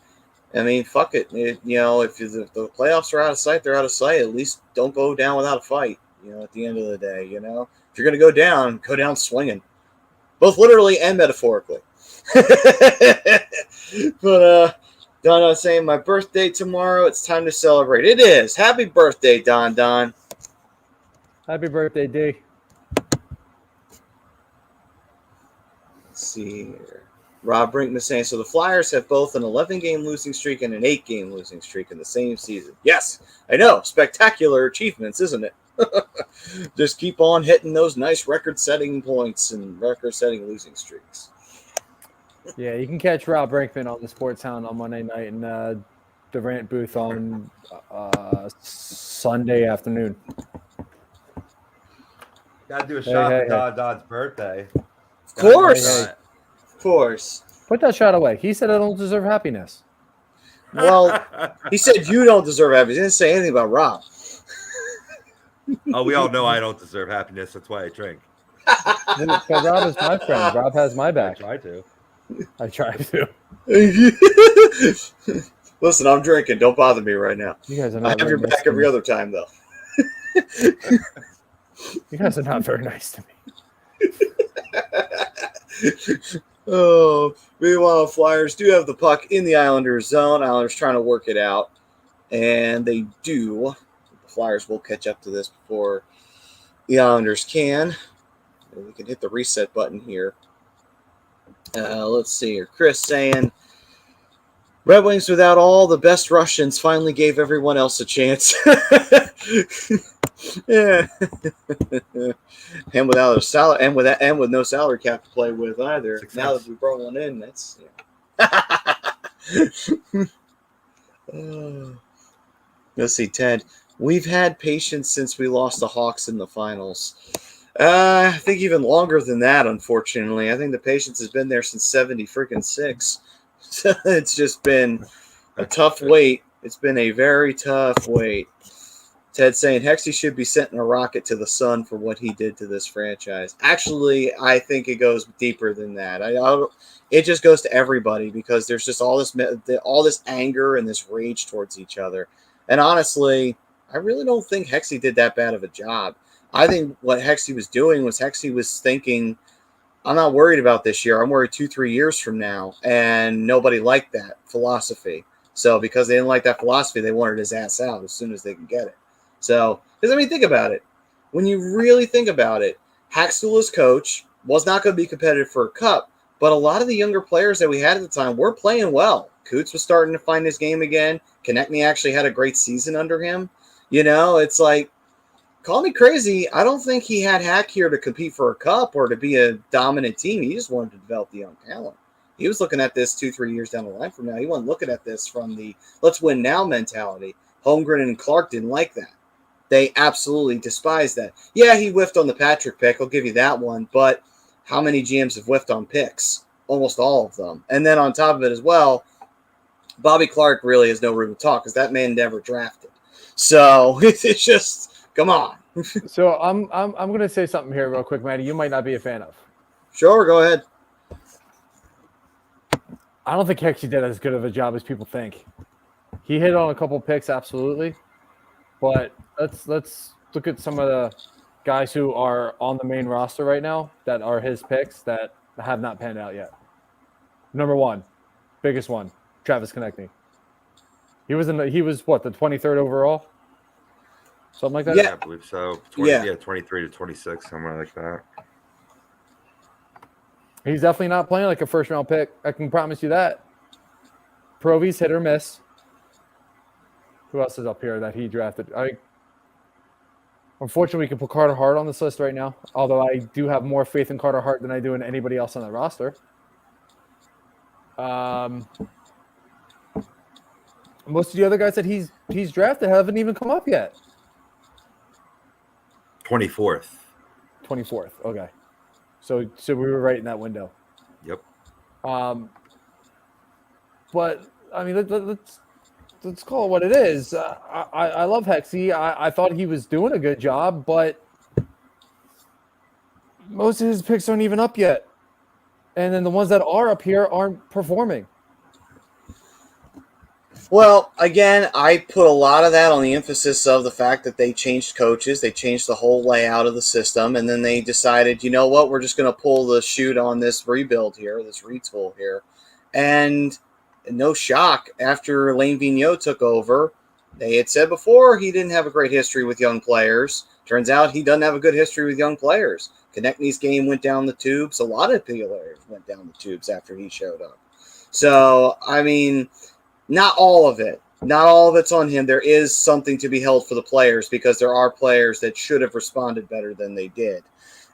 I mean, fuck it. If the playoffs are out of sight, they're out of sight. At least don't go down without a fight. You know, at the end of the day, if you're going to go down swinging. Both literally and metaphorically. But Don saying, my birthday tomorrow. It's time to celebrate. It is. Happy birthday, Don. Happy birthday, D. Let's see here. Rob Brinkman saying, so the Flyers have both an 11-game losing streak and an 8-game losing streak in the same season. Yes, I know. Spectacular achievements, isn't it? Just keep on hitting those nice record-setting points and record-setting losing streaks. Yeah, you can catch Rob Brinkman on the Sports Hound on Monday night and the Rant booth on Sunday afternoon. Got to do a shot for Don's birthday. Of course. Of course. Put that shot away. He said I don't deserve happiness. Well, he said you don't deserve happiness. He didn't say anything about Rob. Oh, we all know I don't deserve happiness. That's why I drink. But Rob is my friend. Rob has my back. I try to. I try to. Listen, I'm drinking. Don't bother me right now. You guys are I not have your very back nice to every me. other time, though. You guys are not very nice to me. Oh, meanwhile, Flyers do have the puck in the Islanders zone. Islanders trying to work it out, and they do. The Flyers will catch up to this before the Islanders can. And we can hit the reset button here. Let's see here. Chris saying, Red Wings without all the best Russians finally gave everyone else a chance. Yeah. And without a salary, and with no salary cap to play with either. Success. Now that we brought one in, that's Let's see, Ted. We've had patience since we lost the Hawks in the finals. I think even longer than that, unfortunately. I think the patience has been there since 70 freaking 6. It's just been a tough wait. It's been a very tough wait. Ted saying Hexy should be sent in a rocket to the sun for what he did to this franchise. Actually, I think it goes deeper than that. It just goes to everybody because there's just all this anger and this rage towards each other. And honestly, I really don't think Hexy did that bad of a job. I think what Hexy was doing was Hexy was thinking, I'm not worried about this year. I'm worried 2-3 years from now. And nobody liked that philosophy. So because they didn't like that philosophy, they wanted his ass out as soon as they could get it. So, because I mean, think about it. When you really think about it, Hackstool as coach was not going to be competitive for a cup, but a lot of the younger players that we had at the time were playing well. Coots was starting to find his game again. Konecny actually had a great season under him. You know, it's like, call me crazy. I don't think he had Hack here to compete for a cup or to be a dominant team. He just wanted to develop the young talent. He was looking at this 2-3 years down the line from now. He wasn't looking at this from the let's win now mentality. Holmgren and Clark didn't like that. They absolutely despise that. Yeah, he whiffed on the Patrick pick. I'll give you that one. But how many GMs have whiffed on picks? Almost all of them. And then on top of it as well, Bobby Clark really has no room to talk because that man never drafted. So it's just, come on. So I'm going to say something here real quick, Matty. You might not be a fan of. Sure, go ahead. I don't think Hexy did as good of a job as people think. He hit on a couple picks, absolutely. But let's look at some of the guys who are on the main roster right now that are his picks that have not panned out yet. Number one, biggest one, Travis Konecny. He was what, the 23rd overall? Something like that? Yeah, I believe so. 23 to 26, somewhere like that. He's definitely not playing like a first-round pick. I can promise you that. Provy's hit or miss. Who else is up here that he drafted? Unfortunately, we can put Carter Hart on this list right now, although I do have more faith in Carter Hart than I do in anybody else on the roster. Most of the other guys that he's drafted haven't even come up yet. 24th. 24th. Okay. So we were right in that window. Yep. But I mean, let's call it what it is. I love Hexy. I thought he was doing a good job, but most of his picks aren't even up yet. And then the ones that are up here aren't performing. Well, again, I put a lot of that on the emphasis of the fact that they changed coaches. They changed the whole layout of the system. And then they decided, you know what, we're just going to pull the chute on this rebuild here, this retool here. And no shock, after Lane Vigneault took over, they had said before he didn't have a great history with young players. Turns out he doesn't have a good history with young players. Konechny's game went down the tubes. A lot of players went down the tubes after he showed up. So, I mean, not all of it. Not all of it's on him. There is something to be held for the players because there are players that should have responded better than they did.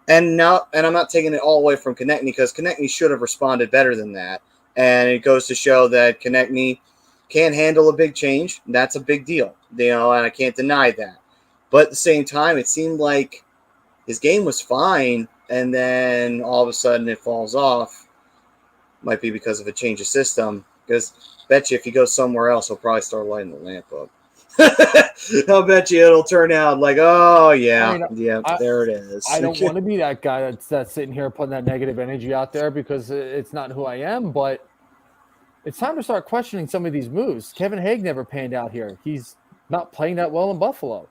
And I'm not taking it all away from Konechny because Konechny should have responded better than that. And it goes to show that Konechny can handle a big change. That's a big deal, and I can't deny that. But at the same time, it seemed like his game was fine, and then all of a sudden it falls off. Might be because of a change of system. Because I bet you if he goes somewhere else, he'll probably start lighting the lamp up. I'll bet you it'll turn out like, oh, yeah, there it is. I don't want to be that guy that's sitting here putting that negative energy out there because it's not who I am, but it's time to start questioning some of these moves. Kevin Haig never panned out here. He's not playing that well in Buffalo.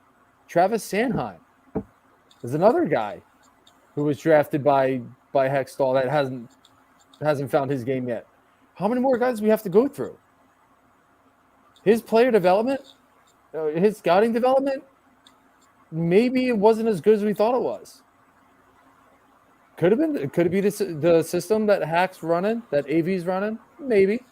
Travis Sanheim is another guy who was drafted by Hextall that hasn't hasn't found his game yet. How many more guys do we have to go through? His player development, his scouting development, maybe it wasn't as good as we thought it was. Could have been. Could it be the system that Hack's running, that AV's running? Maybe.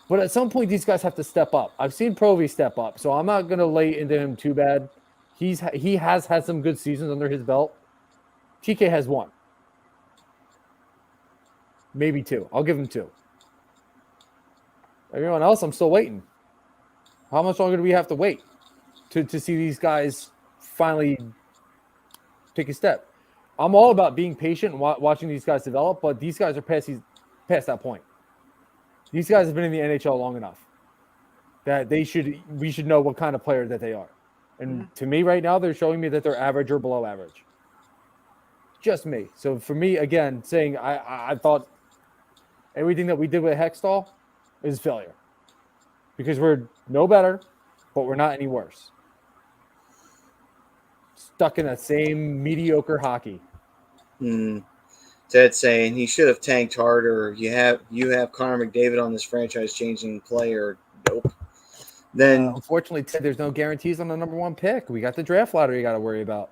But at some point, these guys have to step up. I've seen Provy step up, so I'm not going to lay into him too bad. He has had some good seasons under his belt. TK has one. Maybe two. I'll give him two. Everyone else, I'm still waiting. How much longer do we have to wait to see these guys finally take a step? I'm all about being patient and watching these guys develop, but these guys are past that point. These guys have been in the NHL long enough that we should know what kind of player that they are. And to me right now, they're showing me that they're average or below average. Just me. So for me, again, saying I thought everything that we did with Hextall is failure. Because we're no better, but we're not any worse. Stuck in that same mediocre hockey. Ted saying he should have tanked harder. You have Connor McDavid on this franchise-changing player. Nope. Then unfortunately, Ted, there's no guarantees on the number one pick. We got the draft lottery you got to worry about.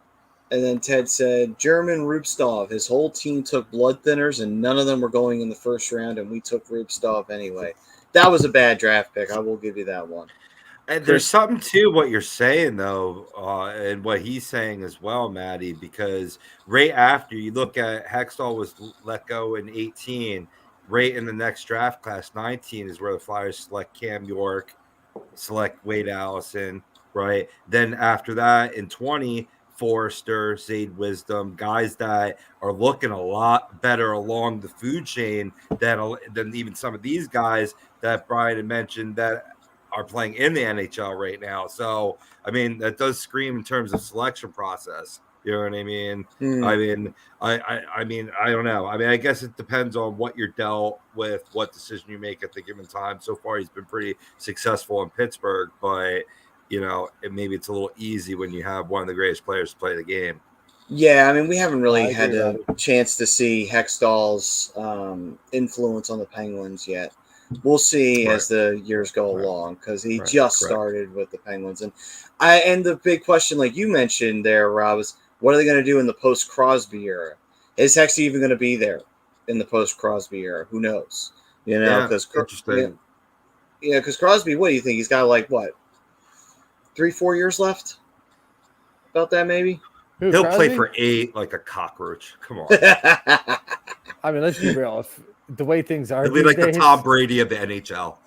And then Ted said, German Rupstov, his whole team took blood thinners, and none of them were going in the first round, and we took Rupstov anyway. That was a bad draft pick. I will give you that one. And there's something to what you're saying, though, and what he's saying as well, Maddie, because right after you look at Hextall was let go in 18, right in the next draft class, 19 is where the Flyers select Cam York, select Wade Allison, right? Then after that, in 20, Forrester, Zayd Wisdom, guys that are looking a lot better along the food chain than even some of these guys that Brian had mentioned that are playing in the NHL right now. So, I mean, that does scream in terms of selection process. You know what I mean? I mean, I mean, I don't know. I mean, I guess it depends on what you're dealt with, what decision you make at the given time. So far, he's been pretty successful in Pittsburgh, but you know, maybe it's a little easy when you have one of the greatest players to play the game. Yeah, I mean, we haven't really had a chance to see Hextall's influence on the Penguins yet. We'll see as the years go along because he just started with the Penguins. And the big question, like you mentioned there, Rob, is what are they going to do in the post-Crosby era? Is Hex even going to be there in the post-Crosby era? Who knows? You know, because because Crosby, what do you think? He's got like what? 3-4 years left? About that, maybe? He'll play for 8 like a cockroach. Come on. I mean, let's be real. If the way things are, he'll be like the Tom Brady of the NHL.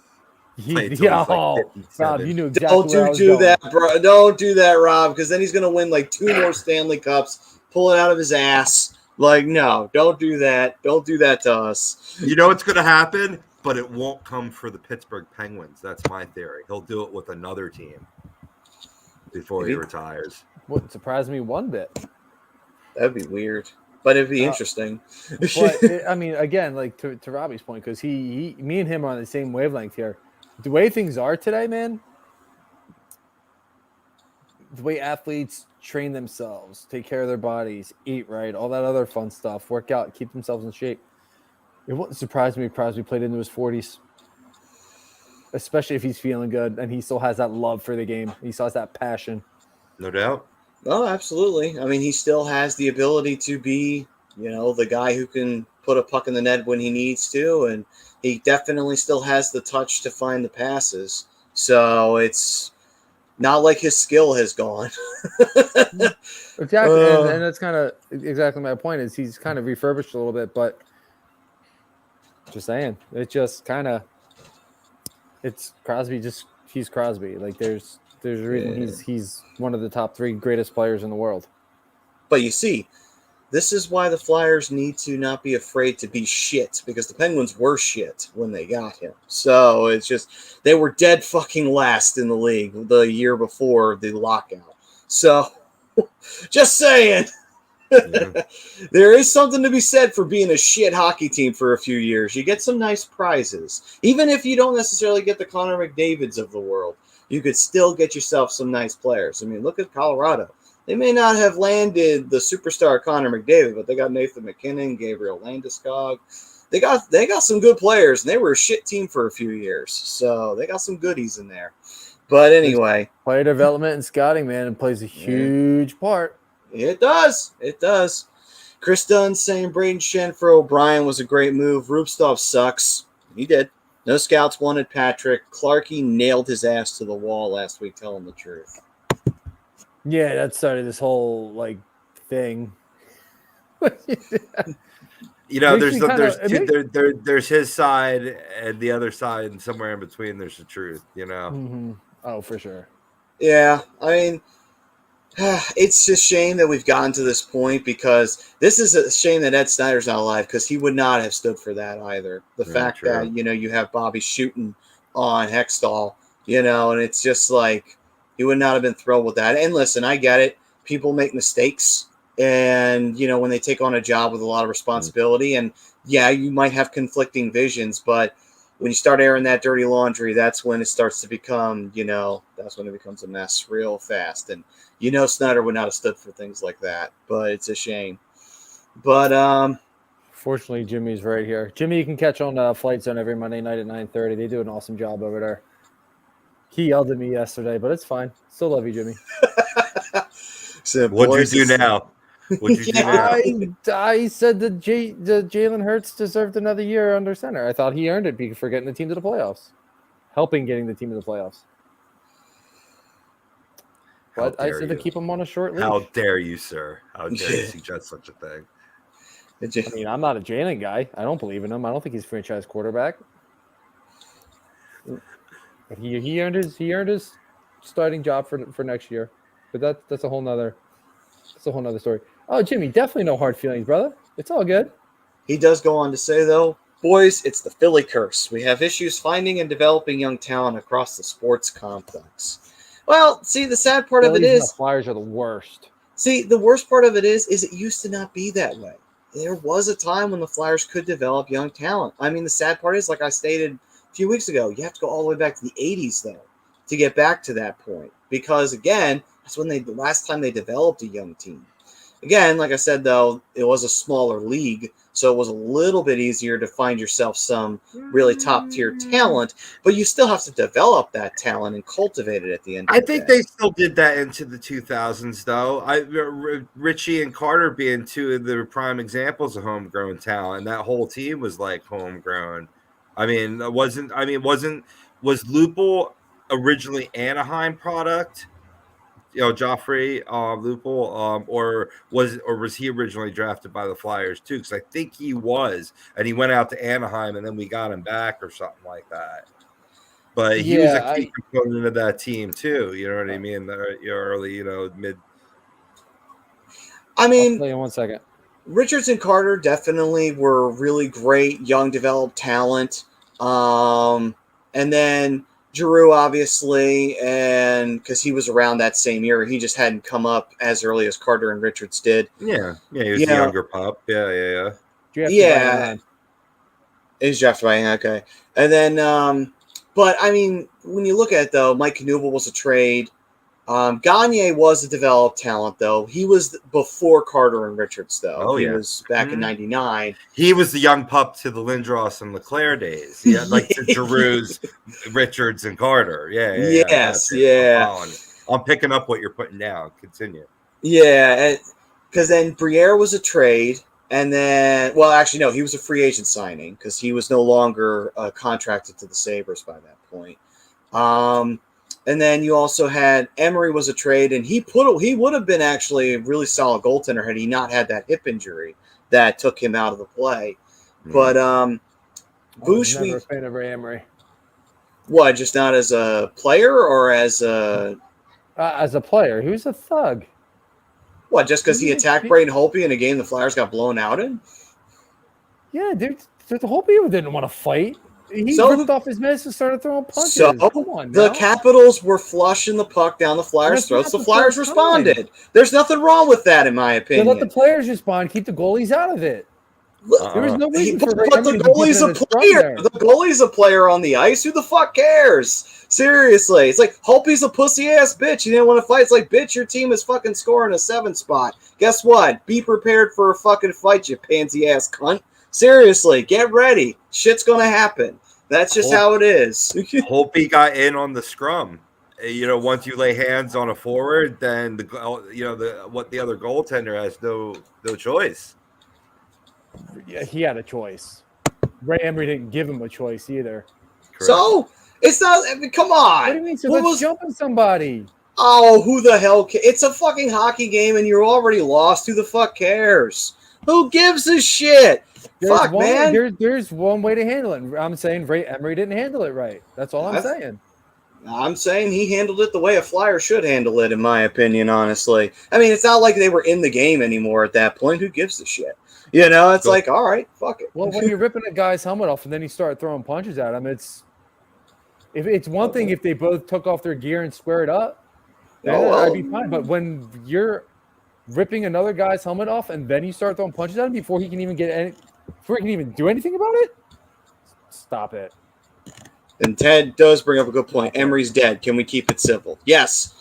Rob, you knew exactly Don't do that, bro. Don't do that, Rob, because then he's going to win like 2 more Stanley Cups, pull it out of his ass. Like, no, don't do that. Don't do that to us. You know what's going to happen? But it won't come for the Pittsburgh Penguins. That's my theory. He'll do it with another team before he retires. Wouldn't surprise me one bit. That'd be weird, but it'd be interesting. But I mean, again, like to Robbie's point, because me and him are on the same wavelength here. The way things are today, man, the way athletes train themselves, take care of their bodies, eat right, all that other fun stuff, work out, keep themselves in shape. It wouldn't surprise me if Crosby played into his 40s, especially if he's feeling good and he still has that love for the game. He still has that passion. No doubt. Oh, absolutely. I mean, he still has the ability to be, you know, the guy who can put a puck in the net when he needs to, and he definitely still has the touch to find the passes. So it's not like his skill has gone. Exactly, and that's kind of exactly my point. Is he's kind of refurbished a little bit, but just saying, it's just kind of it's Crosby. Just he's Crosby. Like there's a reason he's one of the top 3 greatest players in the world. But you see, this is why the Flyers need to not be afraid to be shit, because the Penguins were shit when they got him. So it's just they were dead fucking last in the league the year before the lockout. So just saying. Yeah. There is something to be said for being a shit hockey team for a few years. You get some nice prizes. Even if you don't necessarily get the Connor McDavids of the world, you could still get yourself some nice players. I mean, look at Colorado. They may not have landed the superstar Connor McDavid, but they got Nathan McKinnon, Gabriel Landeskog. they got some good players, and they were a shit team for a few years. So they got some goodies in there. But anyway, player development and scouting, man, it plays a huge part. It does. It does. Chris Dunn saying Braden Shen for O'Brien was a great move. Rupstov sucks. He did. No scouts wanted Patrick. Clarkey nailed his ass to the wall last week, telling the truth. Yeah, that started this whole thing. You know, there's his side and the other side, and somewhere in between there's the truth, you know. Mm-hmm. Oh, for sure. Yeah, I mean, it's a shame that we've gotten to this point, because this is a shame that Ed Snyder's not alive, because he would not have stood for that either. The fact that, you have Bobby shooting on Hextall, and it's just like he would not have been thrilled with that. And listen, I get it. People make mistakes, and, when they take on a job with a lot of responsibility, and yeah, you might have conflicting visions, but when you start airing that dirty laundry, that's when it starts to become, that's when it becomes a mess real fast. And, Snyder would not have stood for things like that, but it's a shame. But, fortunately, Jimmy's right here. Jimmy, you can catch on Flight Zone every Monday night at 9:30. They do an awesome job over there. He yelled at me yesterday, but it's fine. Still love you, Jimmy. So, what'd you do now? What'd you do now? I said that Jalen Hurts deserved another year under center. I thought he earned it for getting the team to the playoffs, helping getting the team to the playoffs. But I said to keep him on a short leash. How dare you, sir? How dare you suggest such a thing? I mean, I'm not a Jalen guy. I don't believe in him. I don't think he's a franchise quarterback. But he earned his starting job for next year. But that's a whole nother story. Oh, Jimmy, definitely no hard feelings, brother. It's all good. He does go on to say, though, boys, it's the Philly curse. We have issues finding and developing young talent across the sports complex. Well, see, the sad part of it is the Flyers are the worst. See, the worst part of it is it used to not be that way. There was a time when the Flyers could develop young talent. I mean, the sad part is, like I stated a few weeks ago, you have to go all the way back to the 80s, though, to get back to that point. Because, again, that's when the last time they developed a young team. Again, like I said, though, it was a smaller league, so it was a little bit easier to find yourself some really top-tier talent, but you still have to develop that talent and cultivate it at the end of the day. I think they still did that into the 2000s, though. Richie and Carter being two of the prime examples of homegrown talent, and that whole team was like homegrown. Was Lupul originally Anaheim product? Joffrey Lupul, or was he originally drafted by the Flyers too? Because I think he was, and he went out to Anaheim, and then we got him back or something like that. But he was a key component of that team too. You know what I mean? The early, mid. I'll play in 1 second. Richards and Carter definitely were really great young developed talent, and then Giroux, obviously, and because he was around that same year, he just hadn't come up as early as Carter and Richards did. Yeah, he was a younger pup. Yeah. He's drafted by okay. And then, but I mean, when you look at it, though, Mike Knuble was a trade. Gagne was a developed talent, though. He was before Carter and Richards, though. He was back in '99. He was the young pup to the Lindros and LeClaire days. Yeah, like to Giroux's, Richards, and Carter. Yeah. I'm picking up what you're putting down. Continue. Yeah, because then Briere was a trade, and then, well, actually, no, he was a free agent signing because he was no longer contracted to the Sabres by that point. And then you also had Emery was a trade, and he would have been actually a really solid goaltender had he not had that hip injury that took him out of the play. But Bush, never a fan of Ray Emery. What? Just not as a player or as a player? He was a thug. What? Just because he attacked Braden Holtby in a game the Flyers got blown out in? Yeah, dude. The Holtby didn't want to fight. He ripped off his mask and started throwing punches. So the Capitals were flushing the puck down the Flyers' throats. The Flyers responded. There's nothing wrong with that, in my opinion. They let the players respond. Keep the goalies out of it. There was no reason for the goalie's a player. The goalie's a player on the ice. Who the fuck cares? Seriously. It's like, Holtby's a pussy-ass bitch. You didn't want to fight. It's like, bitch, your team is fucking scoring a 7 spot. Guess what? Be prepared for a fucking fight, you pansy-ass cunt. Seriously, get ready. Shit's gonna happen. That's just how it is. Hope he got in on the scrum. Once you lay hands on a forward, then the other goaltender has no choice. Yeah, he had a choice. Ray Emery didn't give him a choice either. Correct. So it's not. I mean, come on. What do you mean? So let's jump on somebody. Oh, who the hell? It's a fucking hockey game, and you're already lost. Who the fuck cares? Who gives a shit? Man. There's one way to handle it. I'm saying Ray Emery didn't handle it right. That's all I'm saying. I'm saying he handled it the way a Flyer should handle it, in my opinion, honestly. I mean, it's not like they were in the game anymore at that point. Who gives a shit? It's like, all right, fuck it. Well, when you're ripping a guy's helmet off and then you start throwing punches at him, it's one thing if they both took off their gear and squared up, then I'd be fine. But when you're ripping another guy's helmet off and then you start throwing punches at him before he can even do anything about it, stop it. And Ted does bring up a good point. Emery's dead. Can we keep it civil? Yes.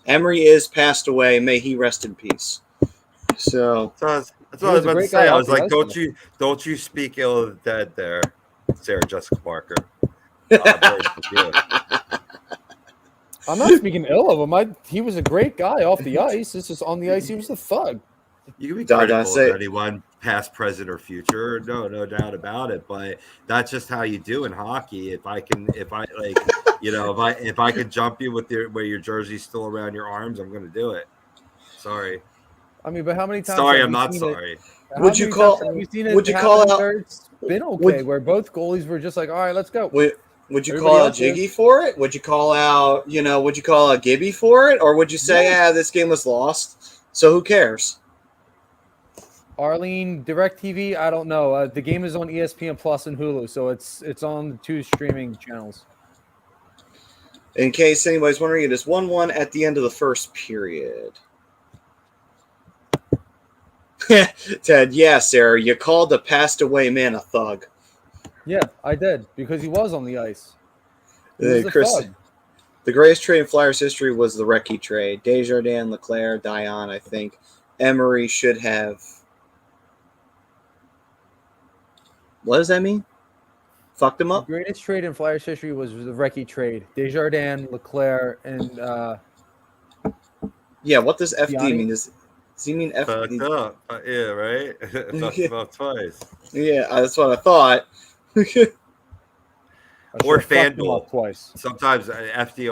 Emery is passed away. May he rest in peace. So that's what I was about to say. I was like, don't you speak ill of the dead there, Sarah Jessica Parker. I'm not speaking ill of him. He was a great guy off the ice. It's just on the ice, he was a thug. You can be critical of anyone, past, present, or future. No doubt about it. But that's just how you do in hockey. If I can jump you where your jersey's still around your arms, I'm going to do it. Sorry. I mean, but how many times? Sorry, I'm not sorry. Would you call out? It's been okay. Where both goalies were just like, all right, let's go. Would you call out Jiggy for it? Would you call out, would you call out Gibby for it? Or would you say, this game was lost, so who cares? Arlene, DirecTV, I don't know. The game is on ESPN Plus and Hulu, so it's on the 2 streaming channels. In case anybody's wondering, it is 1-1 at the end of the first period. Ted, Sarah, you called the passed away man a thug. Yeah, I did, because he was on the ice. Chris, the greatest trade in Flyers history was the Recchi trade. Desjardins, Leclerc, Dion, I think. Emery should have... What does that mean? Fucked him up? The greatest trade in Flyers history was the Recchi trade. Desjardins, Leclerc, and... what does FD mean? Does he mean FD? Fucked up. Yeah, right? Fucked him up twice. Yeah, that's what I thought. Or FanDuel. Twice. Sometimes FD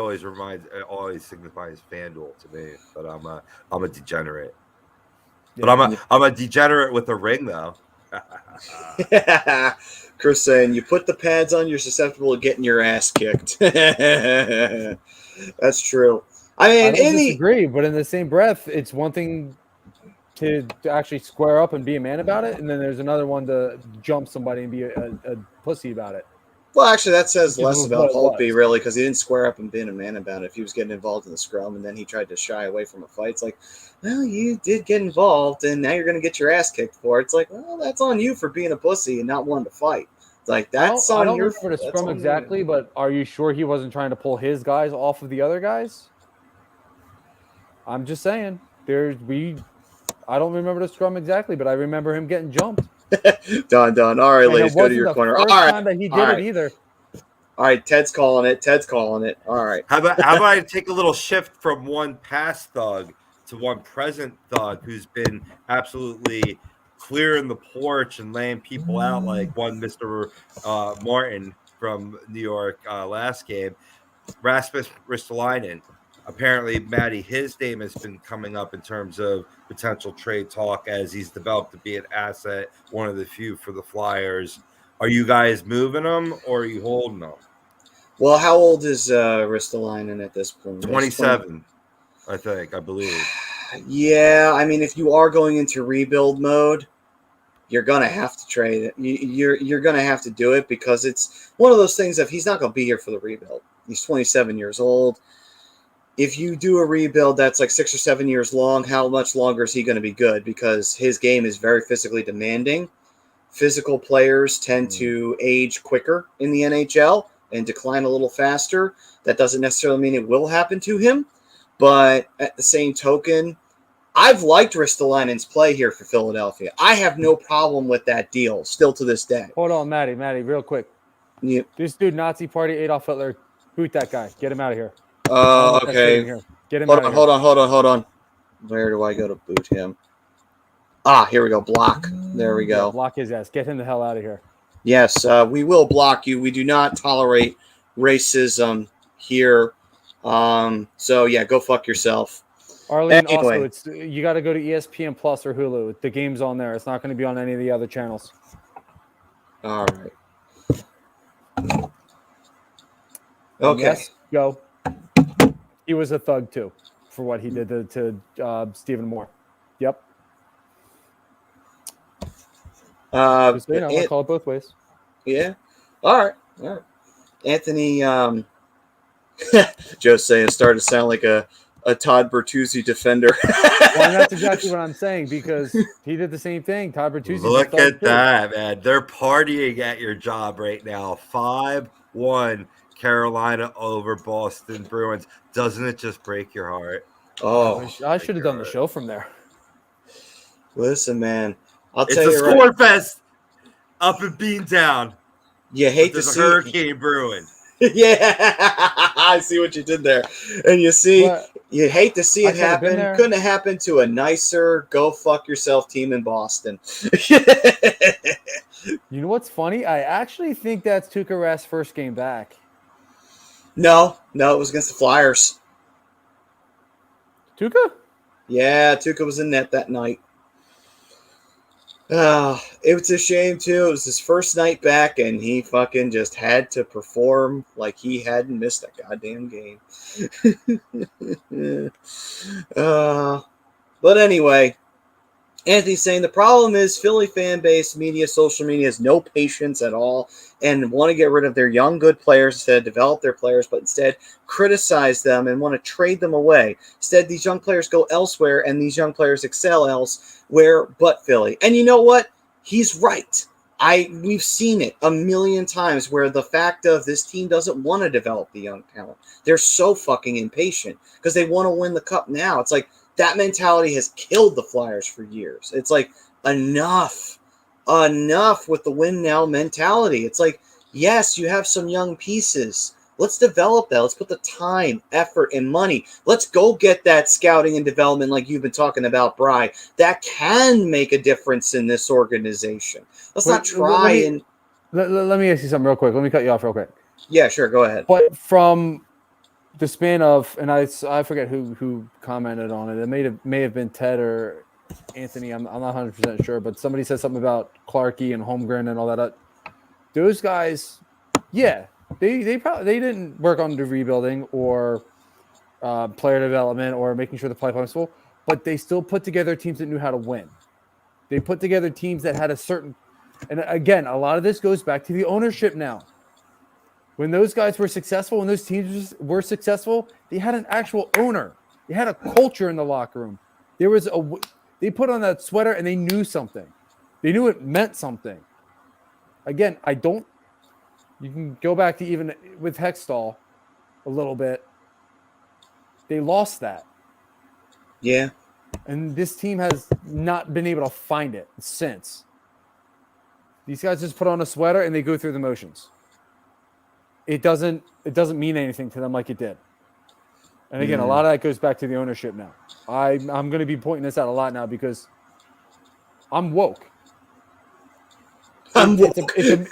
always signifies FanDuel to me, but I'm a degenerate. Yeah, but I'm a degenerate with a ring though. Chris saying you put the pads on, you're susceptible to getting your ass kicked. That's true. I don't disagree, but in the same breath, it's one thing to actually square up and be a man about it, and then there's another one to jump somebody and be a pussy about it. Well, actually, that says less about Holtby, really, because he didn't square up and be a man about it. If he was getting involved in the scrum and then he tried to shy away from a fight, it's like, well, you did get involved, and now you're going to get your ass kicked for it. It's like, well, that's on you for being a pussy and not wanting to fight. It's like, that's on your... I don't remember the scrum exactly, but are you sure he wasn't trying to pull his guys off of the other guys? I'm just saying. I don't remember the scrum exactly, but I remember him getting jumped. Done. All right, ladies, go to your corner. All right. Time that he did it either. All right, Ted's calling it. All right. How about I take a little shift from one past thug to one present thug who's been absolutely clearing the porch and laying people out like one Mr. Martin from New York last game, Rasmus Ristolainen. Apparently, Maddie, his name has been coming up in terms of potential trade talk as he's developed to be an asset, one of the few for the Flyers. Are you guys moving him or are you holding him? Well, how old is Ristolainen at this point? 27, I believe. Yeah, I mean, if you are going into rebuild mode, you're going to have to trade it. You're going to have to do it because it's one of those things of he's not going to be here for the rebuild. He's 27 years old. If you do a rebuild that's like 6 or 7 years long, how much longer is he going to be good? Because his game is very physically demanding. Physical players tend to age quicker in the NHL and decline a little faster. That doesn't necessarily mean it will happen to him. But at the same token, I've liked Ristolainen's play here for Philadelphia. I have no problem with that deal still to this day. Hold on, Maddie, real quick. Yeah. This dude, Nazi Party, Adolf Hitler, boot that guy. Get him out of here. I don't want that spirit in Okay. here. Get him Hold out on, of here. hold on. Where do I go to boot him? Ah, here we go. Block. There we go. Yeah, block his ass. Get him the hell out of here. Yes, we will block you. We do not tolerate racism here. So yeah, go fuck yourself. Arlene, Anyway. also, you got to go to ESPN Plus or Hulu. The game's on there. It's not going to be on any of the other channels. All right. Okay. Yes, go. He was a thug too, for what he did to Stephen Moore. Yep. Just so you know, I call it both ways. Yeah. All right. Anthony, Joe saying started to sound like a Todd Bertuzzi defender. Well, that's exactly what I'm saying, because he did the same thing. Todd Bertuzzi. Look at that, man. They're partying at your job right now. 5-1 Carolina over Boston Bruins. Doesn't it just break your heart? Oh, I should have done the show from there. Listen, man. I'll It's tell a you score right. fest up in Beantown. You hate to There's see a hurricane brewing. Yeah, I see what you did there. And you see, you hate to see it happen. Couldn't have happened to a nicer go fuck yourself team in Boston. You know what's funny? I actually think that's Tuukka Rask's first game back. No, it was against the Flyers. Tuukka? Yeah, Tuukka was in net that night. It was a shame, too. It was his first night back, and he fucking just had to perform like he hadn't missed a goddamn game. But anyway, Anthony's saying the problem is Philly fan base, media, social media has no patience at all and want to get rid of their young, good players instead of develop their players, but instead criticize them and want to trade them away. Instead, these young players go elsewhere and these young players excel elsewhere but Philly. And you know what? He's right. We've seen it a million times where the fact of this team doesn't want to develop the young talent. They're so fucking impatient because they want to win the cup now. It's like, that mentality has killed the Flyers for years. It's like, enough with the win now mentality. It's like, yes, you have some young pieces. Let's develop that. Let's put the time, effort, and money. Let's go get that scouting and development like you've been talking about, Bri. That can make a difference in this organization. Let's not try and... Let me ask you something real quick. Let me cut you off real quick. Yeah, sure. Go ahead. But from the span of, and I forget who commented on it. It may have been Ted or Anthony. I'm not 100% sure, but somebody said something about Clarkey and Holmgren and all that. Those guys, yeah, they didn't work on the rebuilding or player development or making sure the pipeline was full, but they still put together teams that knew how to win. They put together teams that had a certain, and again, a lot of this goes back to the ownership now. When those guys were successful, when those teams were successful, they had an actual owner. They had a culture in the locker room. They put on that sweater and they knew something. They knew it meant something. Again, you can go back to even with Hextall a little bit. They lost that. Yeah. And this team has not been able to find it since. These guys just put on a sweater and they go through the motions. It doesn't mean anything to them like it did. And again, a lot of that goes back to the ownership now. I'm going to be pointing this out a lot now because I'm woke. It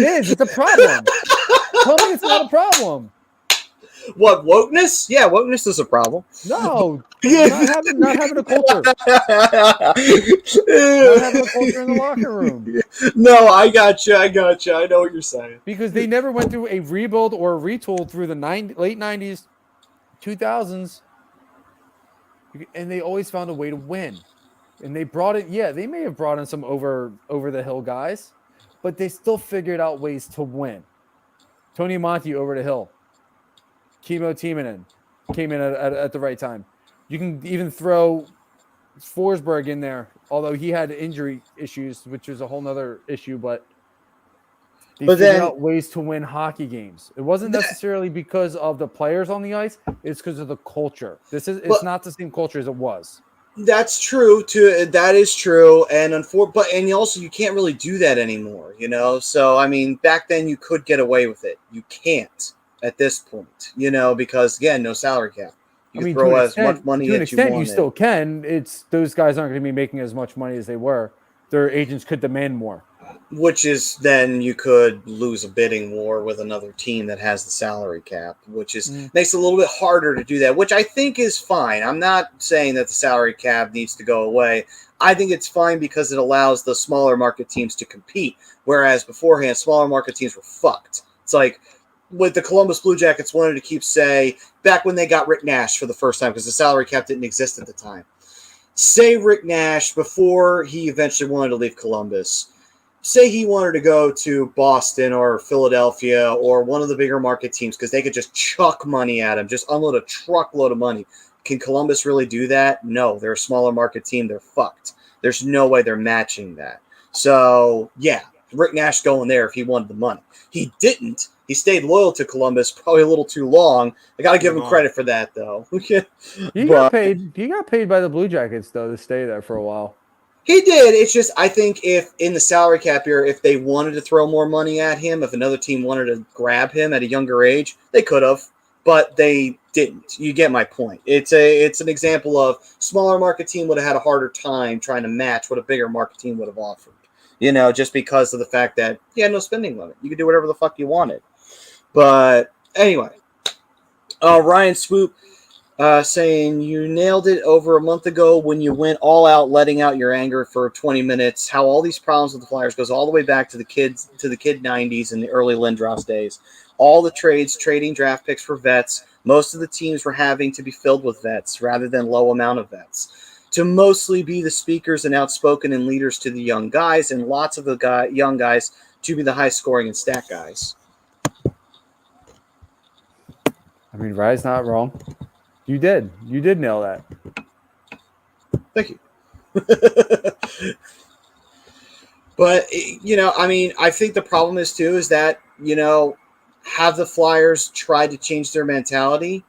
is. It's a problem. Tell me it's not a problem. What, wokeness? Yeah, wokeness is a problem. No, not having a culture. Not having a culture in the locker room. No, I got you. I know what you're saying. Because they never went through a rebuild or a retool through the late 90s, 2000s, and they always found a way to win. And they brought it. Yeah, they may have brought in some over the hill guys, but they still figured out ways to win. Tony Monty over the hill. Kimmo Timonen came in at the right time. You can even throw Forsberg in there, although he had injury issues, which is a whole nother issue. But They But figured then- out ways to win hockey games. It wasn't necessarily because of the players on the ice. It's because of the culture. It's not the same culture as it was. That's true too. That is true, and also you can't really do that anymore. So I mean, back then you could get away with it. You can't at this point. Because again, no salary cap. You can throw as much money as you want. You still can. It's those guys aren't going to be making as much money as they were. Their agents could demand more. Which is then you could lose a bidding war with another team that has the salary cap, which makes it a little bit harder to do that, which I think is fine. I'm not saying that the salary cap needs to go away. I think it's fine because it allows the smaller market teams to compete, whereas beforehand, smaller market teams were fucked. It's like with the Columbus Blue Jackets wanted to keep, say, back when they got Rick Nash for the first time because the salary cap didn't exist at the time. Say Rick Nash, before he eventually wanted to leave Columbus, say he wanted to go to Boston or Philadelphia or one of the bigger market teams because they could just chuck money at him, just unload a truckload of money. Can Columbus really do that? No, they're a smaller market team. They're fucked. There's no way they're matching that. So, yeah, Rick Nash going there if he wanted the money. He didn't. He stayed loyal to Columbus probably a little too long. I got to give him credit for that, though. He got paid. He got paid by the Blue Jackets, though, to stay there for a while. He did. It's just, I think if in the salary cap era, if they wanted to throw more money at him, if another team wanted to grab him at a younger age, they could have, but they didn't. You get my point. It's an example of smaller market team would have had a harder time trying to match what a bigger market team would have offered. Just because of the fact that you had no spending limit. You could do whatever the fuck you wanted. But anyway, Ryan Swoop saying you nailed it over a month ago when you went all out, letting out your anger for 20 minutes. How all these problems with the Flyers goes all the way back to the kid 90s and the early Lindros days. All the trades, trading draft picks for vets. Most of the teams were having to be filled with vets rather than low amount of vets. To mostly be the speakers and outspoken and leaders to the young guys, and lots of the young guys to be the high scoring and stat guys. I mean, Rye's not wrong. You did nail that. Thank you. But, I mean, I think the problem is, too, is that, have the Flyers tried to change their mentality?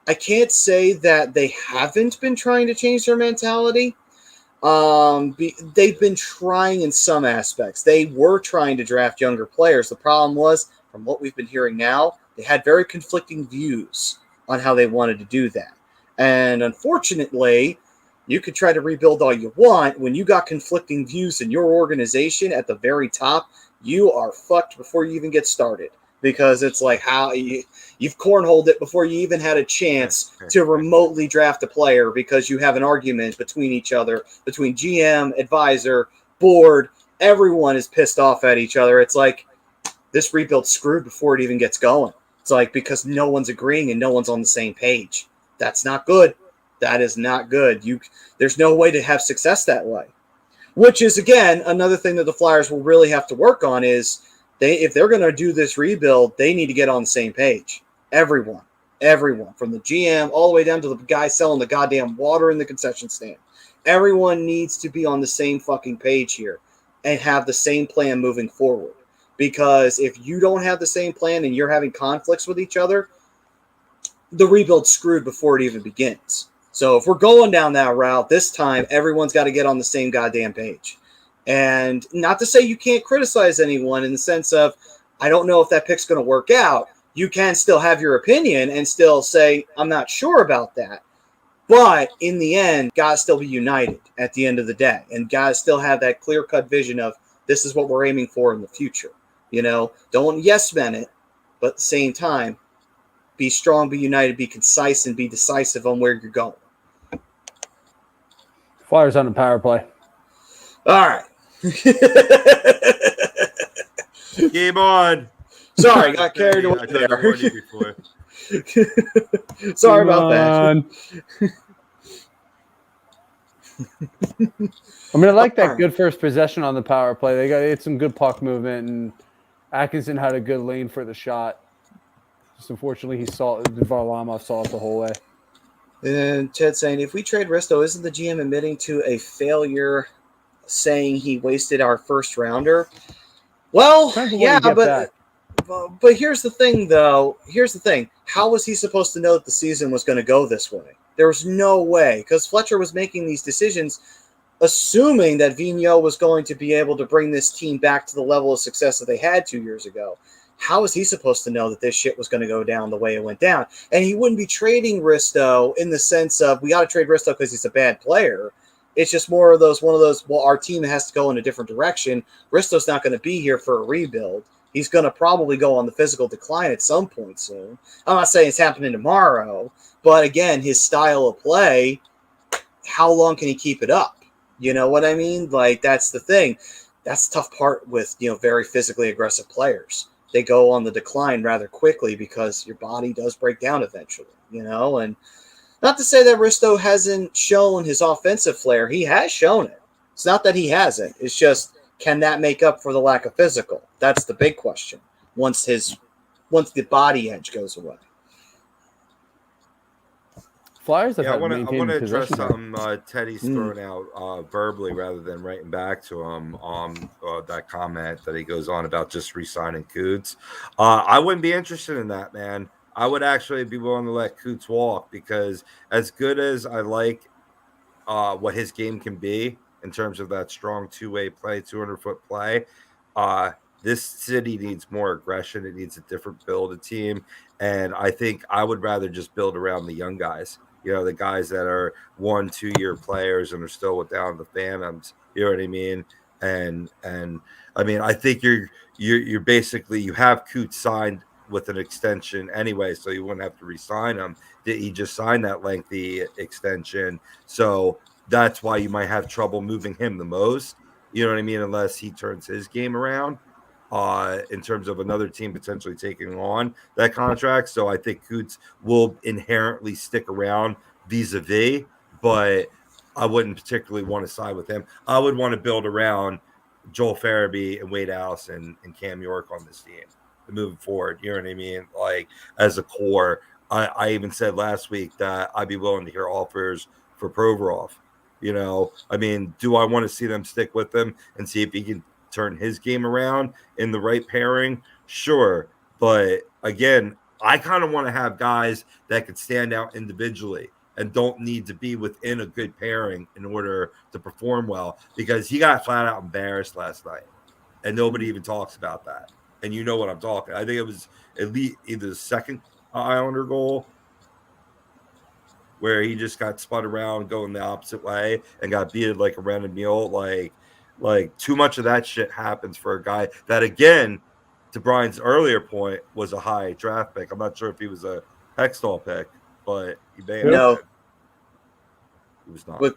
I can't say that they haven't been trying to change their mentality. They've been trying in some aspects. They were trying to draft younger players. The problem was, from what we've been hearing now, they had very conflicting views on how they wanted to do that. And unfortunately, you could try to rebuild all you want. When you got conflicting views in your organization at the very top, you are fucked before you even get started. Because it's like how you've cornholed it before you even had a chance to remotely draft a player because you have an argument between each other, between GM, advisor, board. Everyone is pissed off at each other. It's like this rebuild's screwed before it even gets going. It's like because no one's agreeing and no one's on the same page. That's not good. That is not good. There's no way to have success that way. Which is, again, another thing that the Flyers will really have to work on is if they're going to do this rebuild, they need to get on the same page. Everyone, from the GM all the way down to the guy selling the goddamn water in the concession stand. Everyone needs to be on the same fucking page here and have the same plan moving forward. Because if you don't have the same plan and you're having conflicts with each other, the rebuild's screwed before it even begins. So if we're going down that route, this time everyone's got to get on the same goddamn page. And not to say you can't criticize anyone in the sense of, I don't know if that pick's going to work out. You can still have your opinion and still say, I'm not sure about that. But in the end, guys still be united at the end of the day. And guys still have that clear-cut vision of, this is what we're aiming for in the future. Don't yes-men it, but at the same time, be strong, be united, be concise, and be decisive on where you're going. Flyers on the power play. All right. Game on. Sorry, got carried away there. Sorry about that. I mean, I like that good first possession on the power play. They had some good puck movement, and Atkinson had a good lane for the shot. Just unfortunately, Varlamov saw it the whole way. And Ted saying, if we trade Risto, isn't the GM admitting to a failure, saying he wasted our first rounder? Depends on what you yeah, get back. but here's the thing, though. Here's the thing. How was he supposed to know that the season was going to go this way? There was no way, because Fletcher was making these decisions assuming that Vigneault was going to be able to bring this team back to the level of success that they had 2 years ago. How was he supposed to know that this shit was going to go down the way it went down? And he wouldn't be trading Risto in the sense of, we got to trade Risto because he's a bad player. It's just more of one of those, well, our team has to go in a different direction. Risto's not going to be here for a rebuild. He's going to probably go on the physical decline at some point soon. I'm not saying it's happening tomorrow, but again, his style of play, how long can he keep it up? You know what I mean? Like, that's the thing. That's the tough part with, very physically aggressive players. They go on the decline rather quickly because your body does break down eventually, and not to say that Risto hasn't shown his offensive flair. He has shown it. It's not that he hasn't. It's just, can that make up for the lack of physical? That's the big question. Once the body edge goes away. Flyers have Yeah, I had want maintained to address possession. something Teddy's thrown out verbally rather than writing back to him on that comment that he goes on about just re-signing Coots. I wouldn't be interested in that, man. I would actually be willing to let Coots walk because as good as I like what his game can be in terms of that strong two-way play, 200-foot play, this city needs more aggression. It needs a different build of team. And I think I would rather just build around the young guys. The guys that are 1-2 year players and are still down the Phantoms. You know what I mean? And I mean, I think you're basically, you have Coots signed with an extension anyway, so you wouldn't have to re-sign him. He just signed that lengthy extension, so that's why you might have trouble moving him the most. You know what I mean? Unless he turns his game around. In terms of another team potentially taking on that contract. So I think Coots will inherently stick around vis-a-vis, but I wouldn't particularly want to side with him. I would want to build around Joel Farabee and Wade Allison and Cam York on this team moving forward. You know what I mean? Like, as a core, I even said last week that I'd be willing to hear offers for Provorov. I mean, do I want to see them stick with him and see if he can turn his game around in the right pairing? Sure. But again, I kind of want to have guys that could stand out individually and don't need to be within a good pairing in order to perform well, because he got flat out embarrassed last night and nobody even talks about that. And you know what I'm talking. I think it was at least either the second Islander goal where he just got spun around going the opposite way and got beat like a random mule. Like too much of that shit happens for a guy that, again, to Brian's earlier point, was a high draft pick. I'm not sure if he was a Hextall pick, but he may have No. been. He was not. With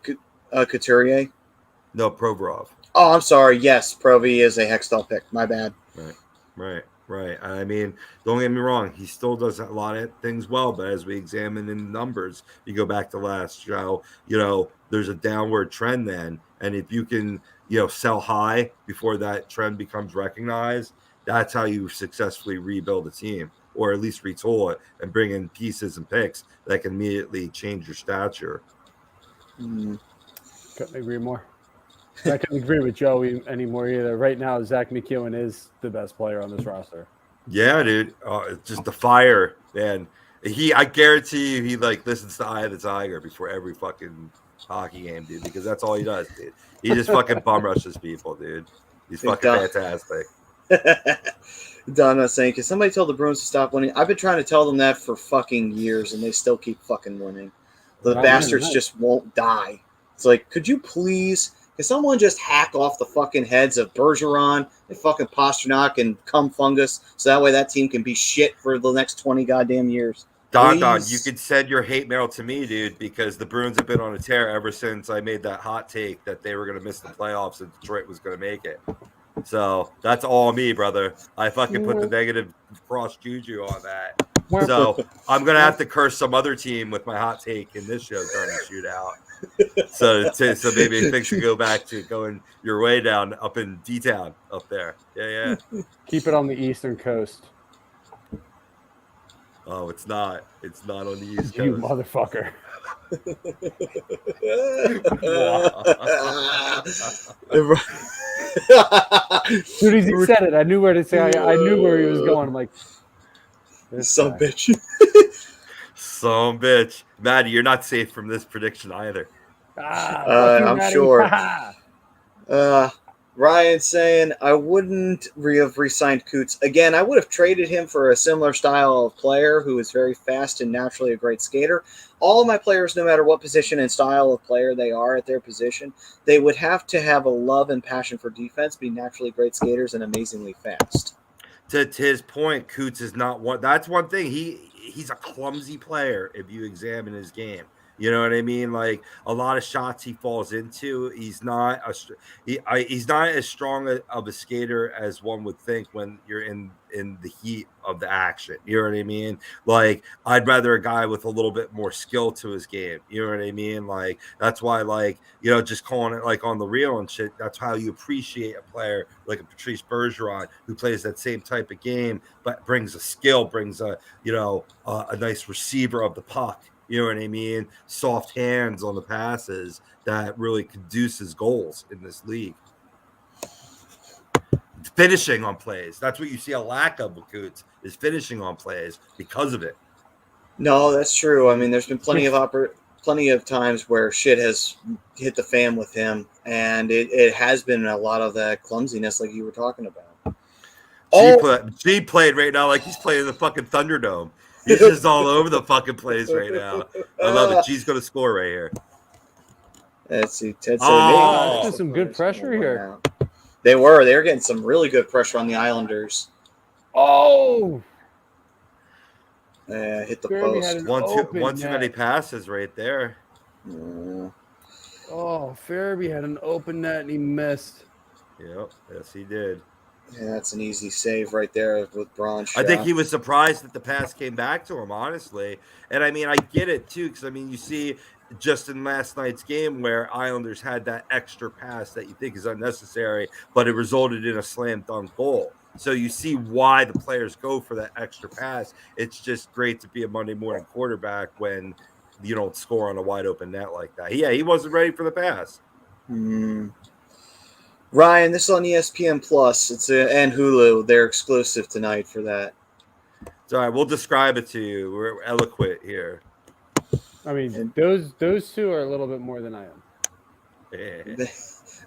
Couturier? No, Provorov. Oh, I'm sorry. Yes, Provy is a Hextall pick. My bad. Right. I mean, don't get me wrong. He still does a lot of things well, but as we examine in the numbers, you go back to last show, there's a downward trend then. And if you can, sell high before that trend becomes recognized, that's how you successfully rebuild a team, or at least retool it and bring in pieces and picks that can immediately change your stature. Couldn't agree more. I couldn't agree with Joey anymore either. Right now, Zach McEwen is the best player on this roster. Yeah, dude. It's just the fire, man. I guarantee you, he listens to Eye of the Tiger before every fucking hockey game, dude, because that's all he does, dude. He just fucking bum rushes people, dude. He's fucking fantastic. Donna saying, can somebody tell the Bruins to stop winning? I've been trying to tell them that for fucking years, and they still keep fucking winning. The bastards just won't die. It's like, could you please, can someone just hack off the fucking heads of Bergeron and fucking Pasternak and cum fungus so that way that team can be shit for the next 20 goddamn years? Don, you could send your hate mail to me, dude, because the Bruins have been on a tear ever since I made that hot take that they were going to miss the playoffs and Detroit was going to make it. So that's all me, brother. I fucking put the negative cross juju on that. So I'm going to have to curse some other team with my hot take in this show during the shootout. So maybe things should go back to going your way down up in D-Town up there. Yeah. Keep it on the Eastern Coast. Oh, it's not. It's not on the East Coast. You motherfucker. soon as he said it, I knew where to say. I knew where he was going. I'm like, Some bitch. Some bitch. Maddie, you're not safe from this prediction either. Fuck you, I'm Maddie. sure. Ryan saying, I wouldn't have re-signed Coots. Again, I would have traded him for a similar style of player who is very fast and naturally a great skater. All of my players, no matter what position and style of player they are at their position, they would have to have a love and passion for defense, be naturally great skaters, and amazingly fast. To his point, Coots is not one. That's one thing. He's a clumsy player if you examine his game. You know what I mean? Like a lot of shots he falls into. He's not he's not as strong of a skater as one would think when you're in the heat of the action. You know what I mean? Like I'd rather a guy with a little bit more skill to his game. You know what I mean? Like that's why, like, you know, just calling it like on the reel and shit. That's how you appreciate a player like a Patrice Bergeron who plays that same type of game, but brings a skill, brings a a nice receiver of the puck. You know what I mean? Soft hands on the passes that really conduces goals in this league. Finishing on plays. That's what you see a lack of with Coots, is finishing on plays because of it. No, that's true. I mean, there's been plenty of times where shit has hit the fan with him, and it has been a lot of that clumsiness like you were talking about. G played right now like he's playing in the fucking Thunderdome. He's just all over the fucking place right now. I love it. G's going to score right here. Let's see. Ted said, some good pressure here. They were getting some really good pressure on the Islanders. Oh, hit the post. One too many passes right there. Oh, Farabee had an open net and he missed. Yep, yes he did. Yeah, that's an easy save right there with Braun. I think he was surprised that the pass came back to him, honestly. And, I mean, I get it, too, because, I mean, you see just in last night's game where Islanders had that extra pass that you think is unnecessary, but it resulted in a slam dunk goal. So you see why the players go for that extra pass. It's just great to be a Monday morning quarterback when you don't score on a wide open net like that. Yeah, he wasn't ready for the pass. Ryan, this is on ESPN Plus. And Hulu. They're exclusive tonight for that. It's all right. We'll describe it to you. We're eloquent here. I mean, those two are a little bit more than I am. Yeah.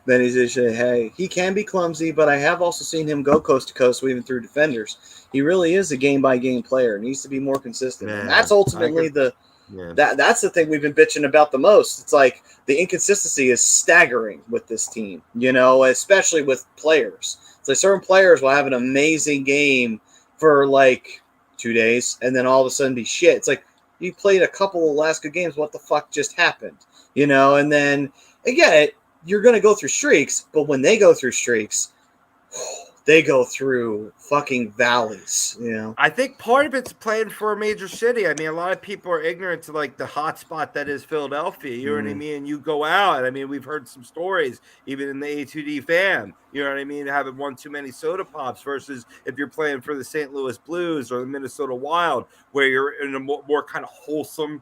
Then he's just say, hey, he can be clumsy, but I have also seen him go coast to coast, weaving through defenders. He really is a game-by-game player. Needs to be more consistent. Man, and that's ultimately that's the thing we've been bitching about the most. It's like the inconsistency is staggering with this team, you know, especially with players. It's like certain players will have an amazing game for like 2 days and then all of a sudden be shit. It's like you played a couple of last good games. What the fuck just happened? You know, and then again, you're going to go through streaks, but when they go through streaks, they go through fucking valleys, you know. I think part of it's playing for a major city. I mean, a lot of people are ignorant to like the hot spot that is Philadelphia. You know what I mean? You go out. I mean, we've heard some stories, even in the A2D fam. You know what I mean? Having one too many soda pops versus if you're playing for the St. Louis Blues or the Minnesota Wild, where you're in a more kind of wholesome,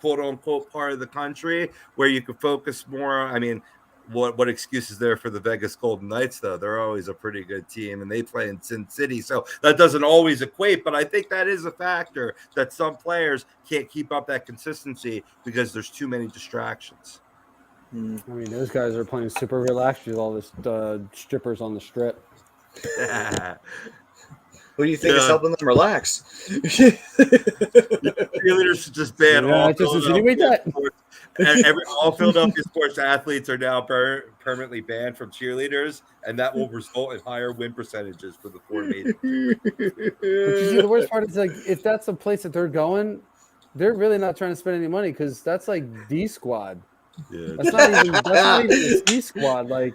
quote unquote, part of the country where you could focus more. I mean, what excuse is there for the Vegas Golden Knights, though? They're always a pretty good team, and they play in Sin City, so that doesn't always equate, but I think that is a factor that some players can't keep up that consistency because there's too many distractions. I mean, those guys are playing super relaxed with all this strippers on the strip. Who do you think is helping them relax? Cheerleaders should just ban all just insinuate that. All Philadelphia sports athletes are now permanently banned from cheerleaders, and that will result in higher win percentages for the four majors. But you see, the worst part is like if that's a place that they're going, they're really not trying to spend any money because that's like D squad. Yeah. That's not even the C squad. Like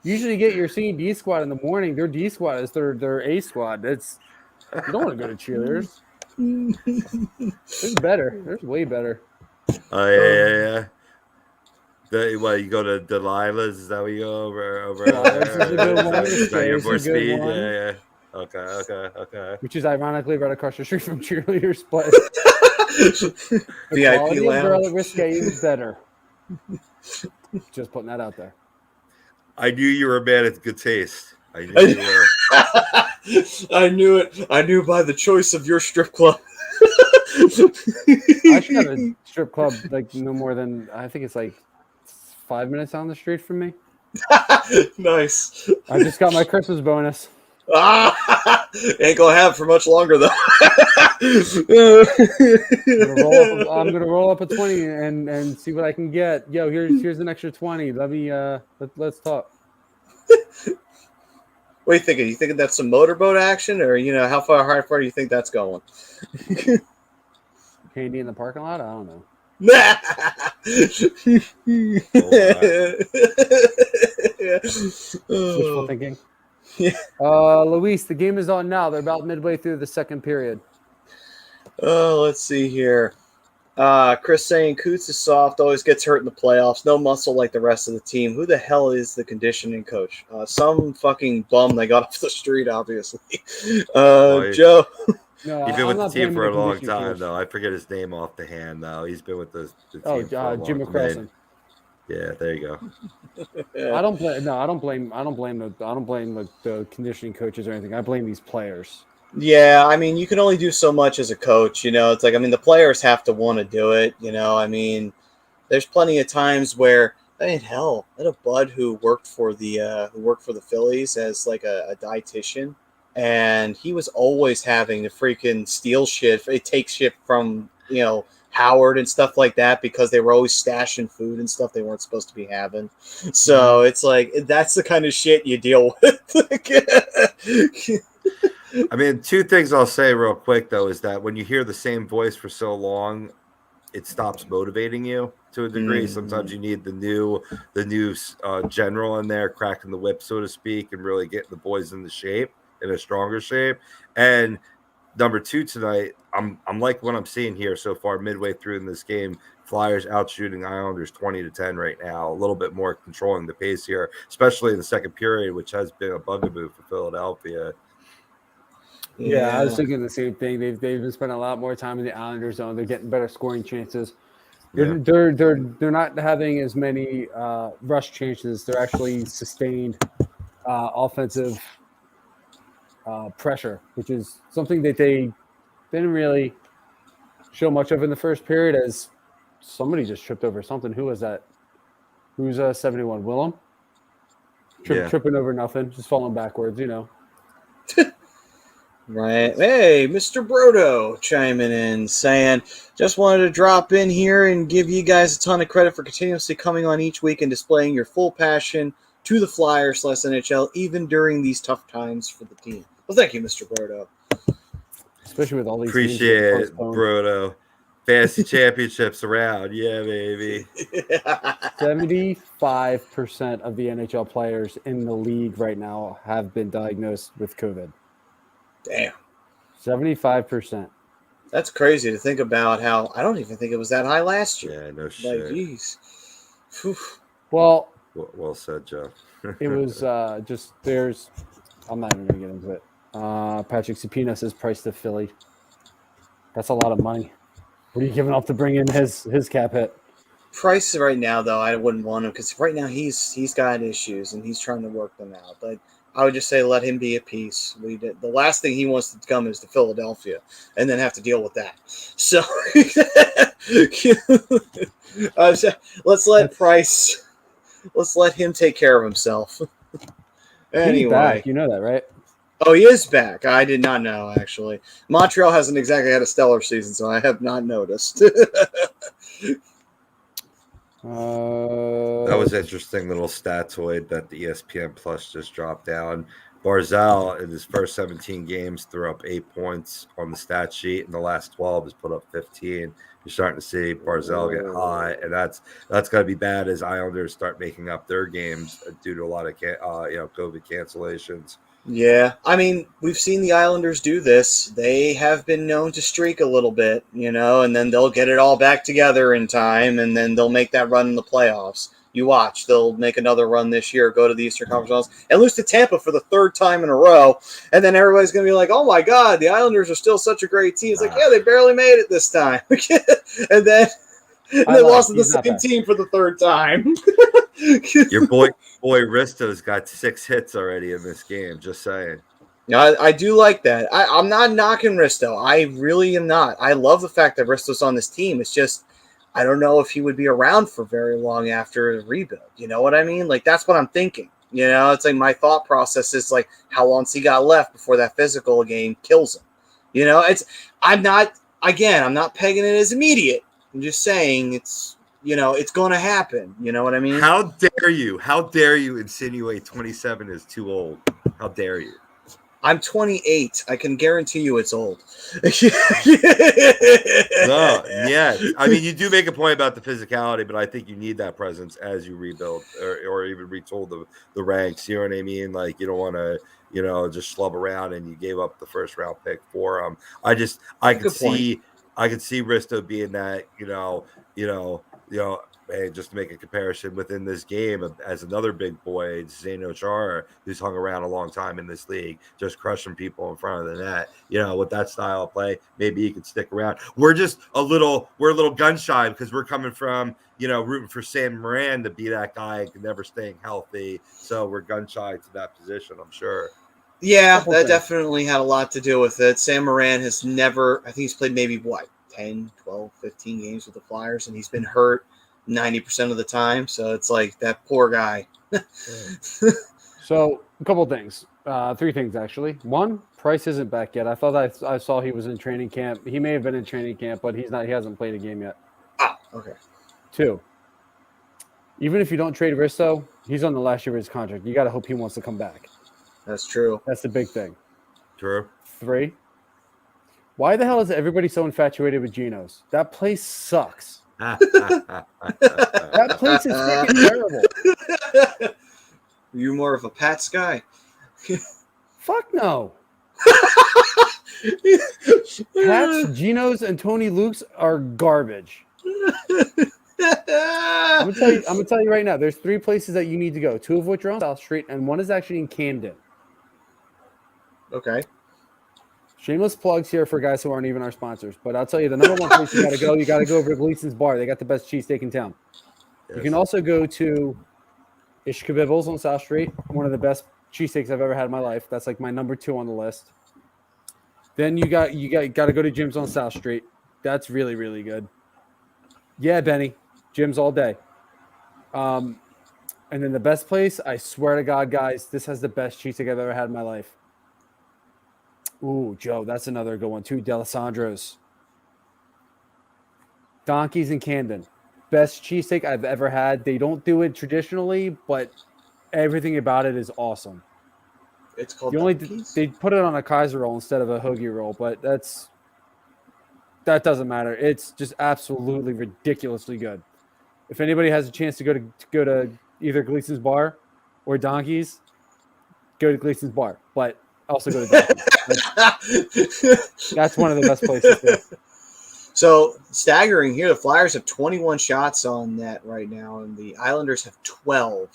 usually you get your C and D squad in the morning. Their D squad is their A squad. You don't want to go to cheerleaders. There's better. There's way better. Oh yeah. You go to Delilah's? Is that where you go over? Is that your more speed? Yeah. Okay. Which is ironically right across the street from cheerleaders, but VIP quality lounge. of risque is better. Just putting that out there. I knew you were a man with good taste. I knew you were. I knew it. I knew by the choice of your strip club. I should have a strip club like no more than I think it's like 5 minutes down the street from me. Nice. I just got my Christmas bonus. Ain't gonna have for much longer though. I'm gonna roll up a 20 and see what I can get. Yo, here's an extra 20. Let me let's talk. What are you thinking? You thinking that's some motorboat action, or how far do you think that's going? Candy in the parking lot? I don't know. Wishful thinking. Yeah. Luis, the game is on now. They're about midway through the second period. Oh, let's see here. Chris saying Coots is soft, always gets hurt in the playoffs. No muscle like the rest of the team. Who the hell is the conditioning coach? Some fucking bum they got off the street, obviously. Joe. No, He's been I'm with the not team blaming for a long conditioning time, coach. though. I forget his name off the hand, though. He's been with the team for a Jim long McCrossan. time. Yeah, there you go. I don't blame the conditioning coaches or anything. I blame these players. Yeah, I mean, you can only do so much as a coach. It's like, the players have to want to do it. There's plenty of times where, hell, I had a bud who worked for the Phillies as like a dietitian, and he was always having to freaking steal shit. Take shit from Howard and stuff like that because they were always stashing food and stuff they weren't supposed to be having. So it's like that's the kind of shit you deal with. I mean, two things I'll say real quick, though, is that when you hear the same voice for so long, it stops motivating you to a degree. Sometimes you need the new general in there cracking the whip, so to speak, and really getting the boys in a stronger shape. And number two tonight, I'm like what I'm seeing here so far midway through in this game. Flyers out shooting Islanders 20-10 right now. A little bit more controlling the pace here, especially in the second period, which has been a bugaboo for Philadelphia. Yeah, I was thinking the same thing. They've been spending a lot more time in the Islanders zone. They're getting better scoring chances. They're not having as many rush chances. They're actually sustained offensive pressure, which is something that they didn't really show much of in the first period. As somebody just tripped over something. Who was that? Who's 71? Willem? Tripping over nothing, just falling backwards. Right. Hey, Mr. Brodo chiming in saying, just wanted to drop in here and give you guys a ton of credit for continuously coming on each week and displaying your full passion to the Flyers/NHL, even during these tough times for the team. Well, thank you, Mr. Brodo. Especially with all these Appreciate it, Brodo. Fantasy championships around. Yeah, baby. 75% of the NHL players in the league right now have been diagnosed with COVID. Damn. 75%. That's crazy to think about how I don't even think it was that high last year. Yeah, no shit. Like, geez. Well said, Joe. It was I'm not even going to get into it. Patrick Supina says price to Philly. That's a lot of money. What are you giving up to bring in his cap hit? Price right now, though, I wouldn't want him because right now he's got issues and he's trying to work them out. But I would just say let him be at peace. The last thing he wants to come is to Philadelphia and then have to deal with that. So let's let him take care of himself. Anyway, he's back. You know that, right? Oh, he is back. I did not know, actually. Montreal hasn't exactly had a stellar season, so I have not noticed. That was interesting little statoid that the ESPN Plus just dropped down. Barzal, in his first 17 games, threw up 8 points on the stat sheet. In the last 12, has put up 15. You're starting to see Barzal get high, and that's going to be bad as Islanders start making up their games due to a lot of COVID cancellations. Yeah, I mean, we've seen the Islanders do this. They have been known to streak a little bit, and then they'll get it all back together in time, and then they'll make that run in the playoffs. You watch, they'll make another run this year, go to the Eastern Conference Finals, and lose to Tampa for the third time in a row, and then everybody's going to be like, oh my God, the Islanders are still such a great team. It's like, yeah, they barely made it this time. And then And I they lied. lost to the He's not same back. team for the third time. Your boy Risto's got 6 hits already in this game. Just saying. I do like that. I'm not knocking Risto. I really am not. I love the fact that Risto's on this team. It's just I don't know if he would be around for very long after the rebuild. You know what I mean? Like that's what I'm thinking. You know, it's like my thought process is like how long's he got left before that physical game kills him. You know, I'm not pegging it as immediate. I'm just saying it's going to happen. You know what I mean? How dare you? How dare you insinuate 27 is too old? How dare you? I'm 28. I can guarantee you it's old. No, yeah. I mean, you do make a point about the physicality, but I think you need that presence as you rebuild or even retool the ranks. You know what I mean? Like you don't want to, just slub around and you gave up the first round pick for him. I could see Risto being that, and just to make a comparison within this game as another big boy, Zdeno Chara, who's hung around a long time in this league, just crushing people in front of the net. With that style of play, maybe he could stick around. We're a little gun shy because we're coming from, rooting for Sam Moran to be that guy and never staying healthy. So we're gun shy to that position, I'm sure. Yeah, that definitely had a lot to do with it. Sam Moran has never, I think he's played maybe 10, 12, 15 games with the Flyers, and he's been hurt 90% of the time. So it's like that poor guy. So a couple of things, 3 things actually. 1, Price isn't back yet. I thought I saw he was in training camp. He may have been in training camp, but he's not. He hasn't played a game yet. Ah, okay. 2, even if you don't trade Risto, he's on the last year of his contract. You got to hope he wants to come back. That's true. That's the big thing. True. 3, why the hell is everybody so infatuated with Geno's? That place sucks. That place is freaking terrible. You're more of a Pats guy. Fuck no. Pats, Geno's, and Tony Luke's are garbage. I'm gonna tell you right now. There's 3 places that you need to go. 2 of which are on South Street, and 1 is actually in Camden. Okay. Shameless plugs here for guys who aren't even our sponsors. But I'll tell you, the number 1 place you got to go over to Gleason's Bar. They got the best cheesesteak in town. Yes. You can also go to Ishkabibbles on South Street, one of the best cheesesteaks I've ever had in my life. That's like my number 2 on the list. Then you got to go to Jim's on South Street. That's really, really good. Yeah, Benny. Jim's all day. And then the best place, I swear to God, guys, this has the best cheesesteak I've ever had in my life. Ooh, Joe, that's another good one too. D'Alessandro's. Donkey's in Camden. Best cheesesteak I've ever had. They don't do it traditionally, but everything about it is awesome. It's called they put it on a Kaiser roll instead of a hoagie roll, but that doesn't matter. It's just absolutely ridiculously good. If anybody has a chance to go to either Gleason's Bar or Donkey's, go to Gleason's Bar. But also go to Donkey's. That's one of the best places there. So staggering here, the Flyers have 21 shots on net right now, and the Islanders have 12.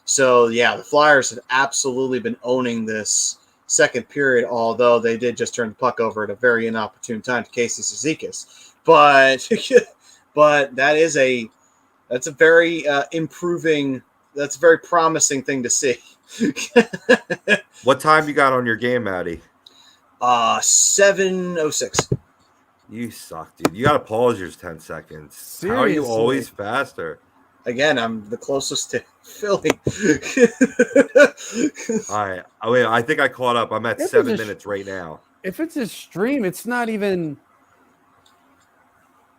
So yeah, the Flyers have absolutely been owning this second period, although they did just turn the puck over at a very inopportune time to Casey Cizikas. But that's a very that's a very promising thing to see. What time you got on your game, Maddie? 7:06. You suck, dude. You got to pause yours 10 seconds. Seriously? How are you always faster? Again, I'm the closest to Philly. All right. Wait, I think I caught up. I'm at 7 minutes right now. If it's a stream, it's not even.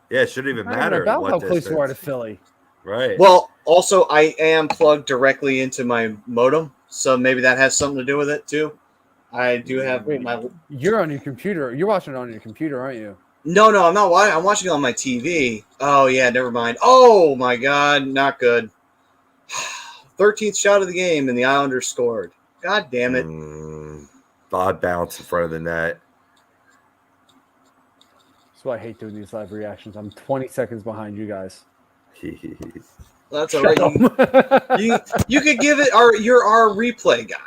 Yeah, it shouldn't even matter. About how close you are to Philly. Right. Well, also, I am plugged directly into my modem, so maybe that has something to do with it, too. I do have my... You're on your computer. You're watching it on your computer, aren't you? No, I'm not watching. I'm watching it on my TV. Oh, yeah, never mind. Oh, my God, not good. 13th shot of the game, and the Islanders scored. God damn it. Odd bounce in front of the net. That's why I hate doing these live reactions. I'm 20 seconds behind you guys. That's all right. You could give it you're our replay guy.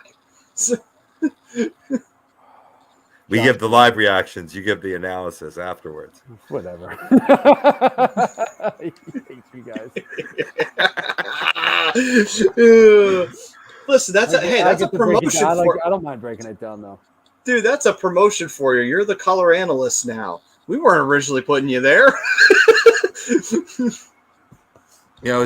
We give the live reactions. You give the analysis afterwards. Whatever. I hate you guys. Listen, that's a promotion for. I don't mind breaking it down though. Dude, that's a promotion for you. You're the color analyst now. We weren't originally putting you there. It's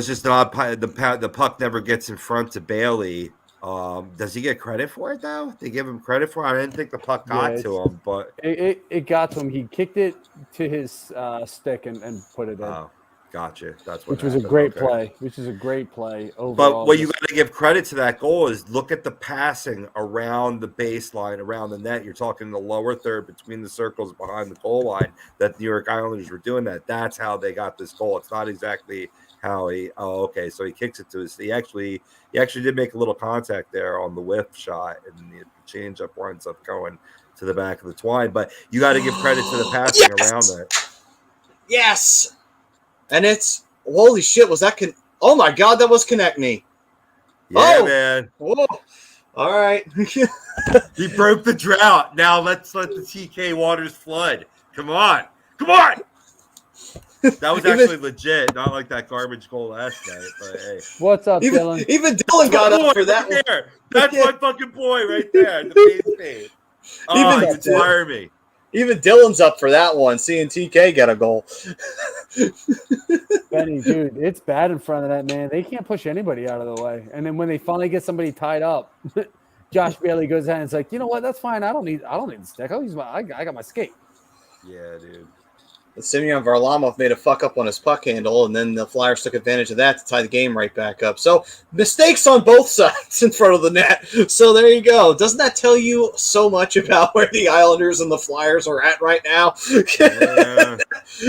just an odd. The puck never gets in front to Bailey. Does he get credit for it though? They give him credit for it. I didn't think the puck got to him, but it got to him. He kicked it to his stick and put it in. Oh, gotcha. That's what. Which was a great play. Which is a great play overall. But what you got to give credit to that goal is look at the passing around the baseline, around the net. You're talking the lower third between the circles behind the goal line. That the New York Islanders were doing that. That's how they got this goal. It's not exactly how he. Oh, okay. So he kicks it to his. He actually did make a little contact there on the whiff shot, and the change up winds up going to the back of the twine. But you got to give credit to the passing around that. Yes, and it's holy shit. Was that? Oh my god, that was Konecny. Yeah, man. Whoa. All right. He broke the drought. Now let's let the TK waters flood. Come on. That was actually legit, not like that garbage goal last night. But hey, what's up, Dylan? Even Dylan got up for that right there. That's my fucking boy right there. The face. Oh, you inspire me. Even Dylan's up for that one. Seeing TK get a goal. Benny, dude, it's bad in front of that man. They can't push anybody out of the way. And then when they finally get somebody tied up, Josh Bailey goes ahead and it's like, you know what? That's fine. I don't need the stick. I got my skate. Yeah, dude. Semyon Varlamov made a fuck up on his puck handle, and then the Flyers took advantage of that to tie the game right back up. So mistakes on both sides in front of the net. So there you go. Doesn't that tell you so much about where the Islanders and the Flyers are at right now? Yeah.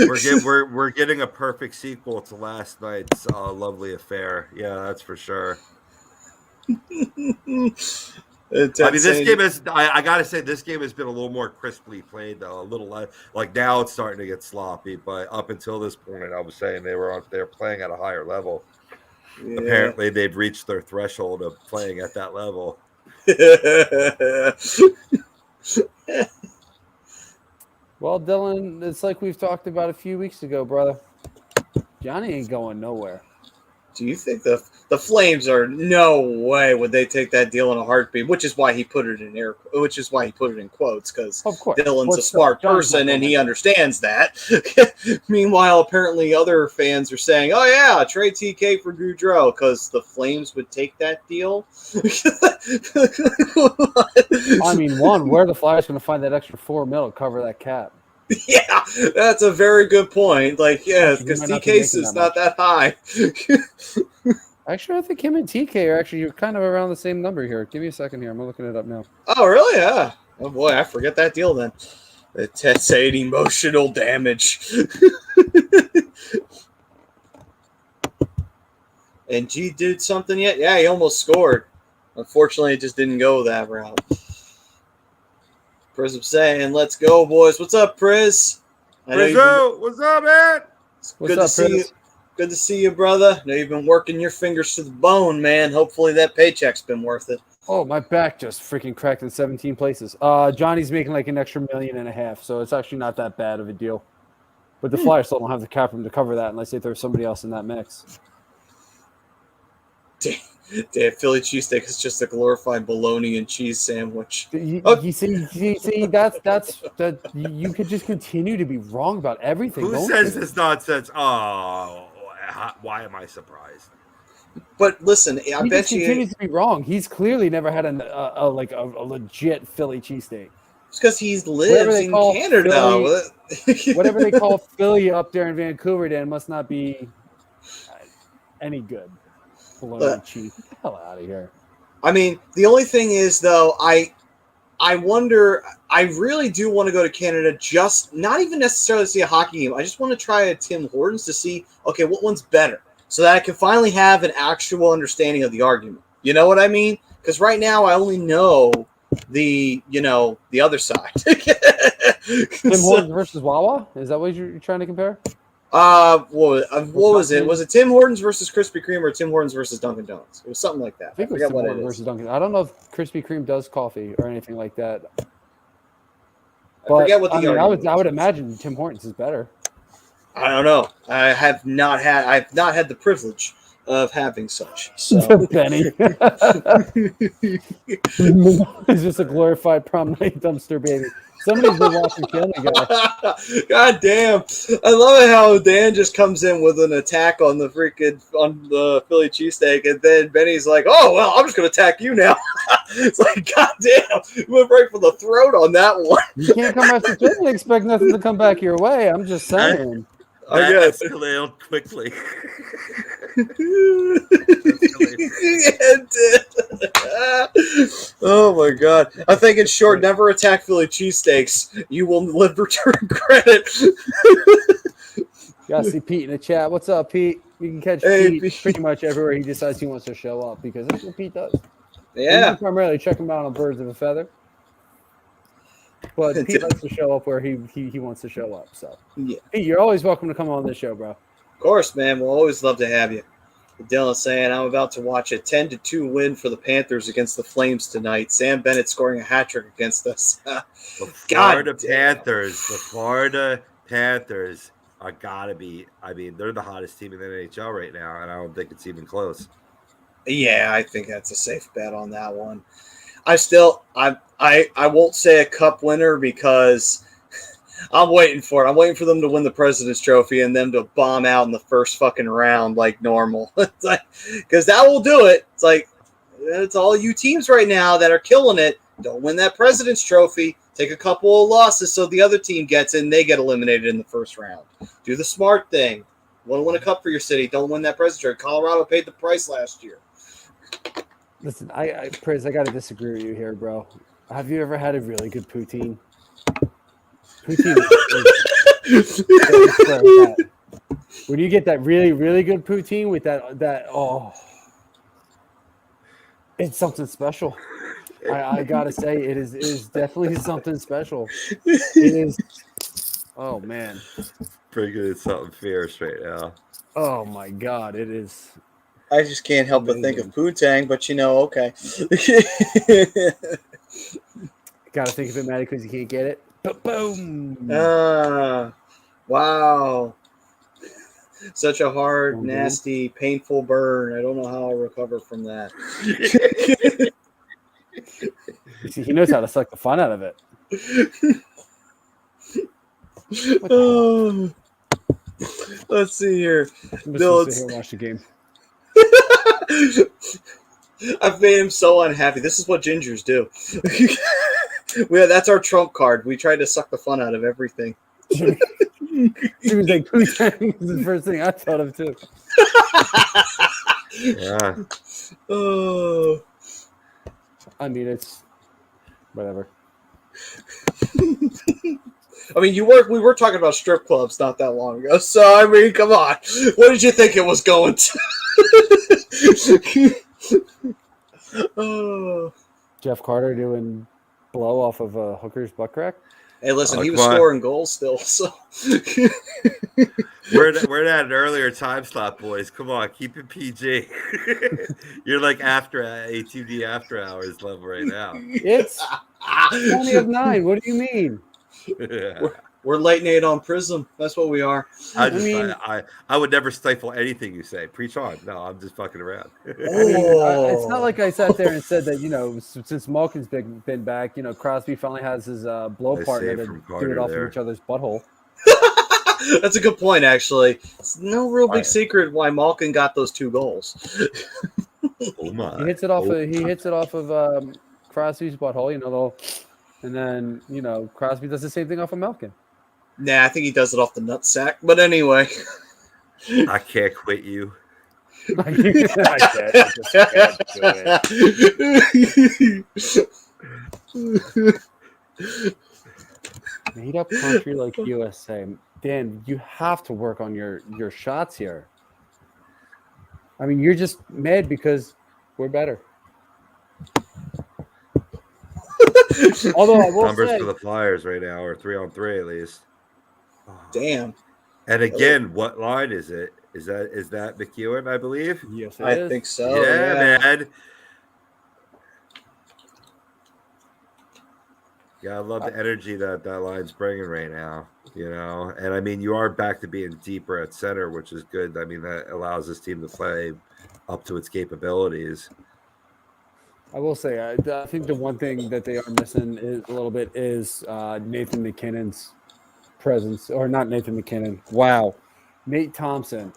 We're getting a perfect sequel to last night's lovely affair. Yeah, that's for sure. This game is. I gotta say, this game has been a little more crisply played, though. A little less. Like now, it's starting to get sloppy. But up until this point, I was saying they're playing at a higher level. Yeah. Apparently, they've reached their threshold of playing at that level. Well, Dylan, it's like we've talked about a few weeks ago, brother. Johnny ain't going nowhere. Do you think the Flames are no way would they take that deal in a heartbeat? Which is why he put it in quotes, because Dylan's a smart person and he understands that. Meanwhile, apparently other fans are saying, "Oh yeah, trade TK for Gaudreau," because the Flames would take that deal. I mean, where are the Flyers going to find that extra $4 million to cover that cap? Yeah, that's a very good point. Like, yeah, because TK's is not that high. Actually, I think him and TK are you're kind of around the same number here. Give me a second here. I'm looking it up now. Oh, really? Yeah. Oh, boy, I forget that deal then. It's saying emotional damage. And G did something yet? Yeah, he almost scored. Unfortunately, it just didn't go that route. Prism saying, "Let's go, boys." What's up, Priz? What's up, man? Good to see you. Good to see you, brother. I know you've been working your fingers to the bone, man. Hopefully that paycheck's been worth it. Oh, my back just freaking cracked in 17 places. Johnny's making like an extra $1.5 million, so it's actually not that bad of a deal. But the Flyers still don't have the cap room to cover that unless they throw somebody else in that mix. Damn, Philly cheesesteak is just a glorified bologna and cheese sandwich. You see, that's you could just continue to be wrong about everything. Who says this nonsense? Oh, why am I surprised? But listen, I bet you continues to be wrong. He's clearly never had a legit Philly cheesesteak. It's because he lives in Canada. Philly, whatever they call Philly up there in Vancouver, then must not be any good. Cheese. Get the hell out of here. I mean, the only thing is, though, I wonder. I really do want to go to Canada. Just not even necessarily to see a hockey game. I just want to try a Tim Hortons to see, okay, what one's better, so that I can finally have an actual understanding of the argument. You know what I mean? Because right now I only know the other side. Tim Hortons versus Wawa? Is that what you're trying to compare? What was it? Was it Tim Hortons versus Krispy Kreme or Tim Hortons versus Dunkin' Donuts? It was something like that. I think it was Tim Hortons versus Dunkin'. I don't know if Krispy Kreme does coffee or anything like that. But forget what the I mean, argument I would was. imagine Tim Hortons is better. I don't know. I've not had the privilege of having such. So Benny. He's just a glorified prom night dumpster baby. Somebody's been watching Family Guy. God damn. I love it how Dan just comes in with an attack on the Philly cheesesteak, and then Benny's like, oh, well, I'm just going to attack you now. It's like, God damn. You went right for the throat on that one. You can't come after Philly and expect nothing to come back your way. I'm just saying. That guess. escalated quickly. It did. Oh my god. I think in short, never attack Philly cheesesteaks. You will live return credit. Gotta see Pete in the chat. What's up, Pete? You can catch Hey, Pete pretty much everywhere he decides he wants to show up because that's what Pete does. Yeah. You primarily check him out on Birds of a Feather. But Pete likes to show up where he wants to show up. So, Yeah. Pete, you're always welcome to come on this show, bro. Of course, man. We'll always love to have you. Dylan saying, I'm about to watch a 10-2 win for the Panthers against the Flames tonight. Sam Bennett scoring a hat trick against us. The God Florida Panthers are gotta be. I mean, they're the hottest team in the NHL right now, and I don't think it's even close. Yeah, I think that's a safe bet on that one. I won't say a cup winner because I'm waiting for it. I'm waiting for them to win the President's Trophy and them to bomb out in the first fucking round like normal. It's like, because that will do it. It's like, it's all you teams right now that are killing it. Don't win that President's Trophy. Take a couple of losses so the other team gets in and they get eliminated in the first round. Do the smart thing. Want to win a cup for your city. Don't win that President's Trophy. Colorado paid the price last year. Listen, Priz, I got to disagree with you here, bro. Have you ever had a really good poutine? Poutine is when you get that really, really good poutine with that it's something special. I gotta say, it is definitely something special. It is. Oh man, Bringing in something fierce right now. oh my god, it is. I just can't help but think of Poontang, but okay. Gotta think of it, Maddie, because you can't get it. Boom! Wow. Such a hard, nasty, painful burn. I don't know how I'll recover from that. See, he knows how to suck the fun out of it. Let's see here. I'm just gonna sit here and watch the game. I've made him so unhappy. This is what gingers do. That's our trump card. We try to suck the fun out of everything. He was like, "Poutang" is the first thing I thought of too. Yeah. Oh. I mean, it's whatever. I mean, we were talking about strip clubs not that long ago. So I mean, come on. What did you think it was going to? Oh. Jeff Carter doing blow off of a hooker's butt crack. Hey, listen, he was scoring goals still. So we're at an earlier time slot, boys. Come on, keep it PG. You're like after ATD after hours level right now. It's 20 of 9. What do you mean? Yeah. We're late night on Prism. That's what we are. I would never stifle anything you say. Preach on. No, I'm just fucking around. It's not like I sat there and said that, since Malkin's been back, Crosby finally has his blow partner to do it off of each other's butthole. That's a good point, actually. It's no real big secret why Malkin got those 2 goals. Oh my! He hits it off of Crosby's butthole, and then Crosby does the same thing off of Malkin. Nah, I think he does it off the nutsack. But anyway, I can't quit you. I just can't do it. Made up country like USA. Dan, you have to work on your shots here. I mean, you're just mad because we're better. Although I will Numbers say, for the Flyers right now are 3-on-3 at least. damn. And again, what line is it? Is that McEwen, I believe? yes, I think so. Yeah, man. Yeah, I love the energy that line's bringing right now, And I mean, you are back to being deeper at center, which is good. I mean, that allows this team to play up to its capabilities. I will say, I think the one thing that they are missing is a little bit is Nathan McKinnon's presence, or not Nathan McKinnon. Wow, Nate Thompson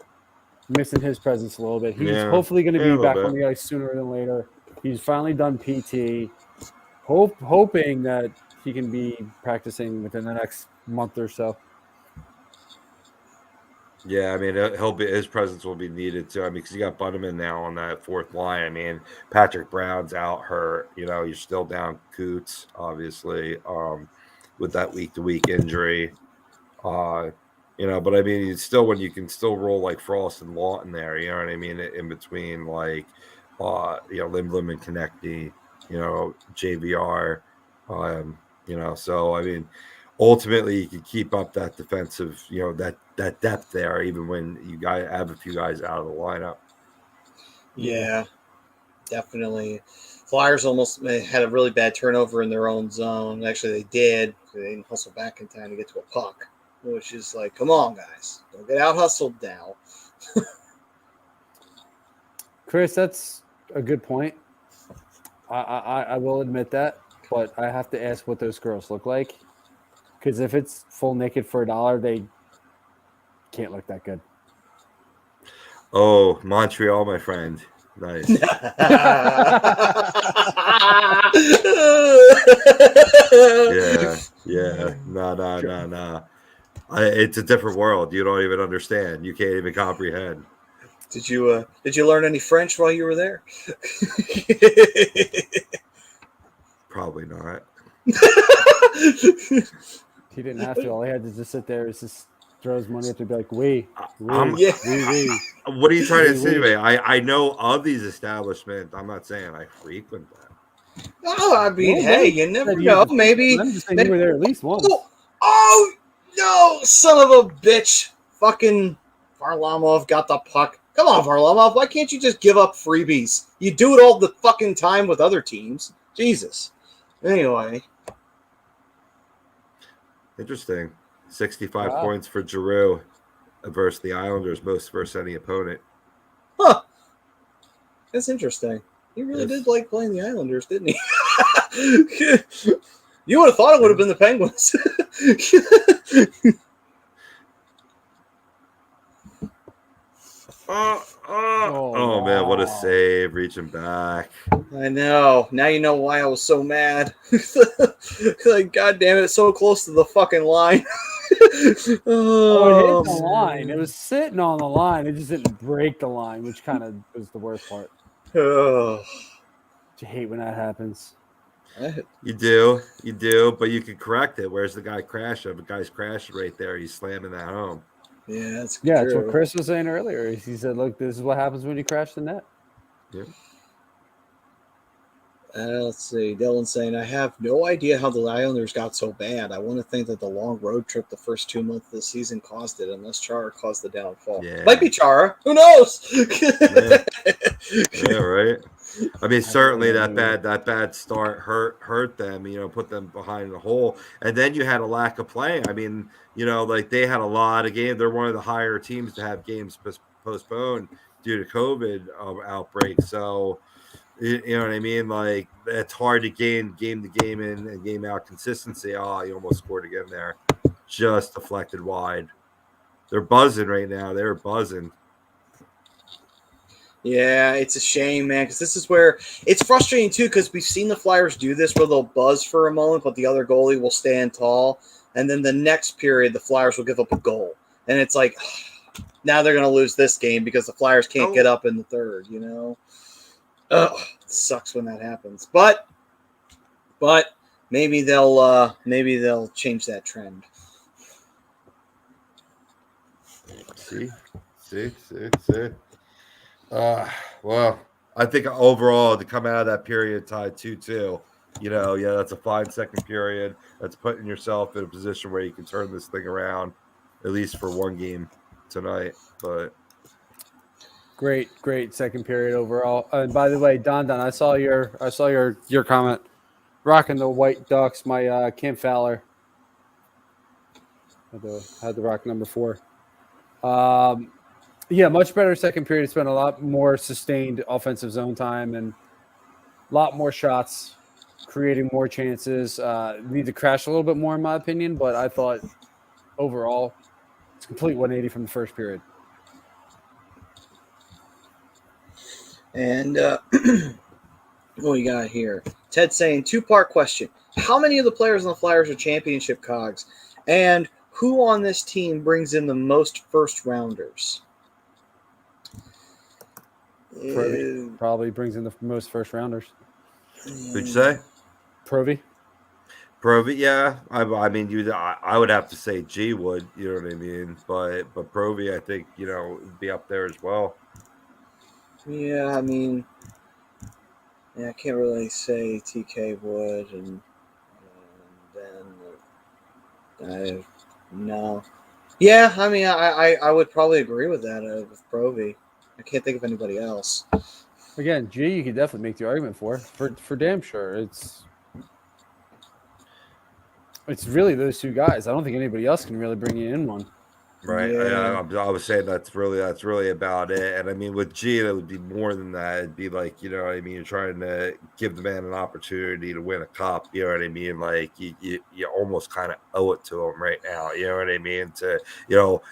missing his presence a little bit. He's Yeah, hopefully going to a be little back bit. on the ice sooner than later. He's finally done PT. Hoping that he can be practicing within the next month or so. Yeah, I mean, his presence will be needed too. I mean, because you got Bunneman now on that fourth line. I mean, Patrick Brown's out hurt. You're still down Coots, obviously, with that week-to-week injury. But I mean, it's still when you can still roll like Frost and Lawton there. You know what I mean? In between, like, Lindblom and Konecny, JVR, So I mean, ultimately, you can keep up that defensive, that depth there, even when you guys have a few guys out of the lineup. Yeah, definitely. Flyers almost had a really bad turnover in their own zone. Actually, they did. They didn't hustle back in time to get to a puck, which is like, come on, guys. Don't get out hustled now. Chris, that's a good point. I will admit that, but I have to ask what those girls look like. Because if it's full naked for $1, they can't look that good. Oh, Montreal, my friend. Nice. Yeah. No. It's a different world. You don't even understand. You can't even comprehend. Did you learn any French while you were there? Probably not. He didn't have to. All he had to just sit there is just throw his money up to be like, oui. What are you trying to insinuate? I know of these establishments. I'm not saying I frequent them. Oh, I mean, hey, you never know. Maybe. I'm just saying you were there at least once. Oh, no, son of a bitch. Fucking Varlamov got the puck. Come on, Varlamov. Why can't you just give up freebies? You do it all the fucking time with other teams. Jesus. Anyway. Interesting. 65 points for Giroux versus the Islanders, most versus any opponent. Huh. That's interesting. He really did like playing the Islanders, didn't he? You would have thought it would have been the Penguins. Oh, man, what a save, reaching back. I know. Now you know why I was so mad. Like, God damn it, it's so close to the fucking line. It hit the line. It was sitting on the line. It just didn't break the line, which kind of was the worst part. You hate when that happens. You do, but you can correct it. Where's the guy crashing? If a guy's crashing right there, he's slamming that home. Yeah, that's true. That's what Chris was saying earlier. He said, look, this is what happens when you crash the net. Yeah. Let's see. Dylan's saying, I have no idea how the Islanders got so bad. I want to think that the long road trip the first 2 months of the season caused it, unless Chara caused the downfall. Yeah. Might be Chara. Who knows? Yeah, right. I mean, certainly that bad start hurt them, put them behind the hole. And then you had a lack of playing. I mean, like they had a lot of games. They're one of the higher teams to have games postponed due to COVID outbreak. So, you know what I mean? Like, it's hard to gain game to game in and game out consistency. Oh, you almost scored again there. Just deflected wide. They're buzzing right now. They're buzzing. Yeah, it's a shame, man, because this is where it's frustrating, too, because we've seen the Flyers do this where they'll buzz for a moment, but the other goalie will stand tall. And then the next period, the Flyers will give up a goal. And it's like, now they're going to lose this game because the Flyers can't get up in the third, It sucks when that happens. But maybe they'll change that trend. See. Well, I think overall to come out of that period tied 2-2, that's a fine second period. That's putting yourself in a position where you can turn this thing around, at least for one game tonight. But great second period overall. And by the way, Don, I saw your comment. rocking the White Ducks. My Cam Fowler had the rock number 4. Yeah, much better second period. It's been a lot more sustained offensive zone time and a lot more shots, creating more chances. Need to crash a little bit more, in my opinion, but I thought overall it's a complete 180 from the first period. And what we got here? Ted saying 2-part question. How many of the players on the Flyers are championship cogs? And who on this team brings in the most first rounders? Probably brings in the most first rounders. Who'd you say? Provy. Yeah. I mean, I would have to say G would. You know what I mean? But Provy, I think would be up there as well. Yeah, I mean, I can't really say TK would, and then no. Yeah, I mean, I would probably agree with that with Provy. I can't think of anybody else. Again, G, you could definitely make the argument for damn sure. It's really those two guys. I don't think anybody else can really bring you in one. Right. Yeah. I was saying that's really about it. And I mean, with G, it would be more than that. It'd be like, what I mean? You're trying to give the man an opportunity to win a cup. You know what I mean? Like you almost kind of owe it to him right now. You know what I mean? To,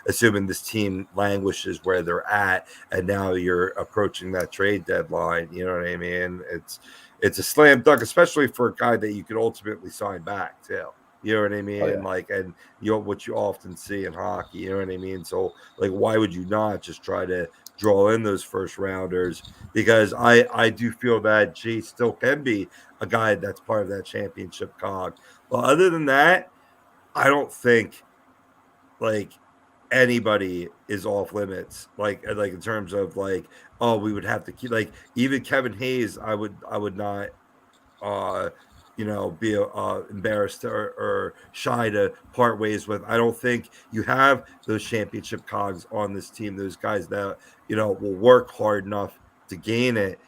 assuming this team languishes where they're at and now you're approaching that trade deadline. You know what I mean? It's a slam dunk, especially for a guy that you could ultimately sign back too. You know what I mean? Oh, yeah. Like, and what you often see in hockey, you know what I mean? So, like, why would you not just try to draw in those first rounders? Because I do feel that G still can be a guy that's part of that championship cog. But other than that, I don't think like anybody is off limits. Like in terms of like, oh, we would have to keep like even Kevin Hayes. I would not. Be embarrassed or shy to part ways with. I don't think you have those championship cogs on this team, those guys that, will work hard enough to gain it,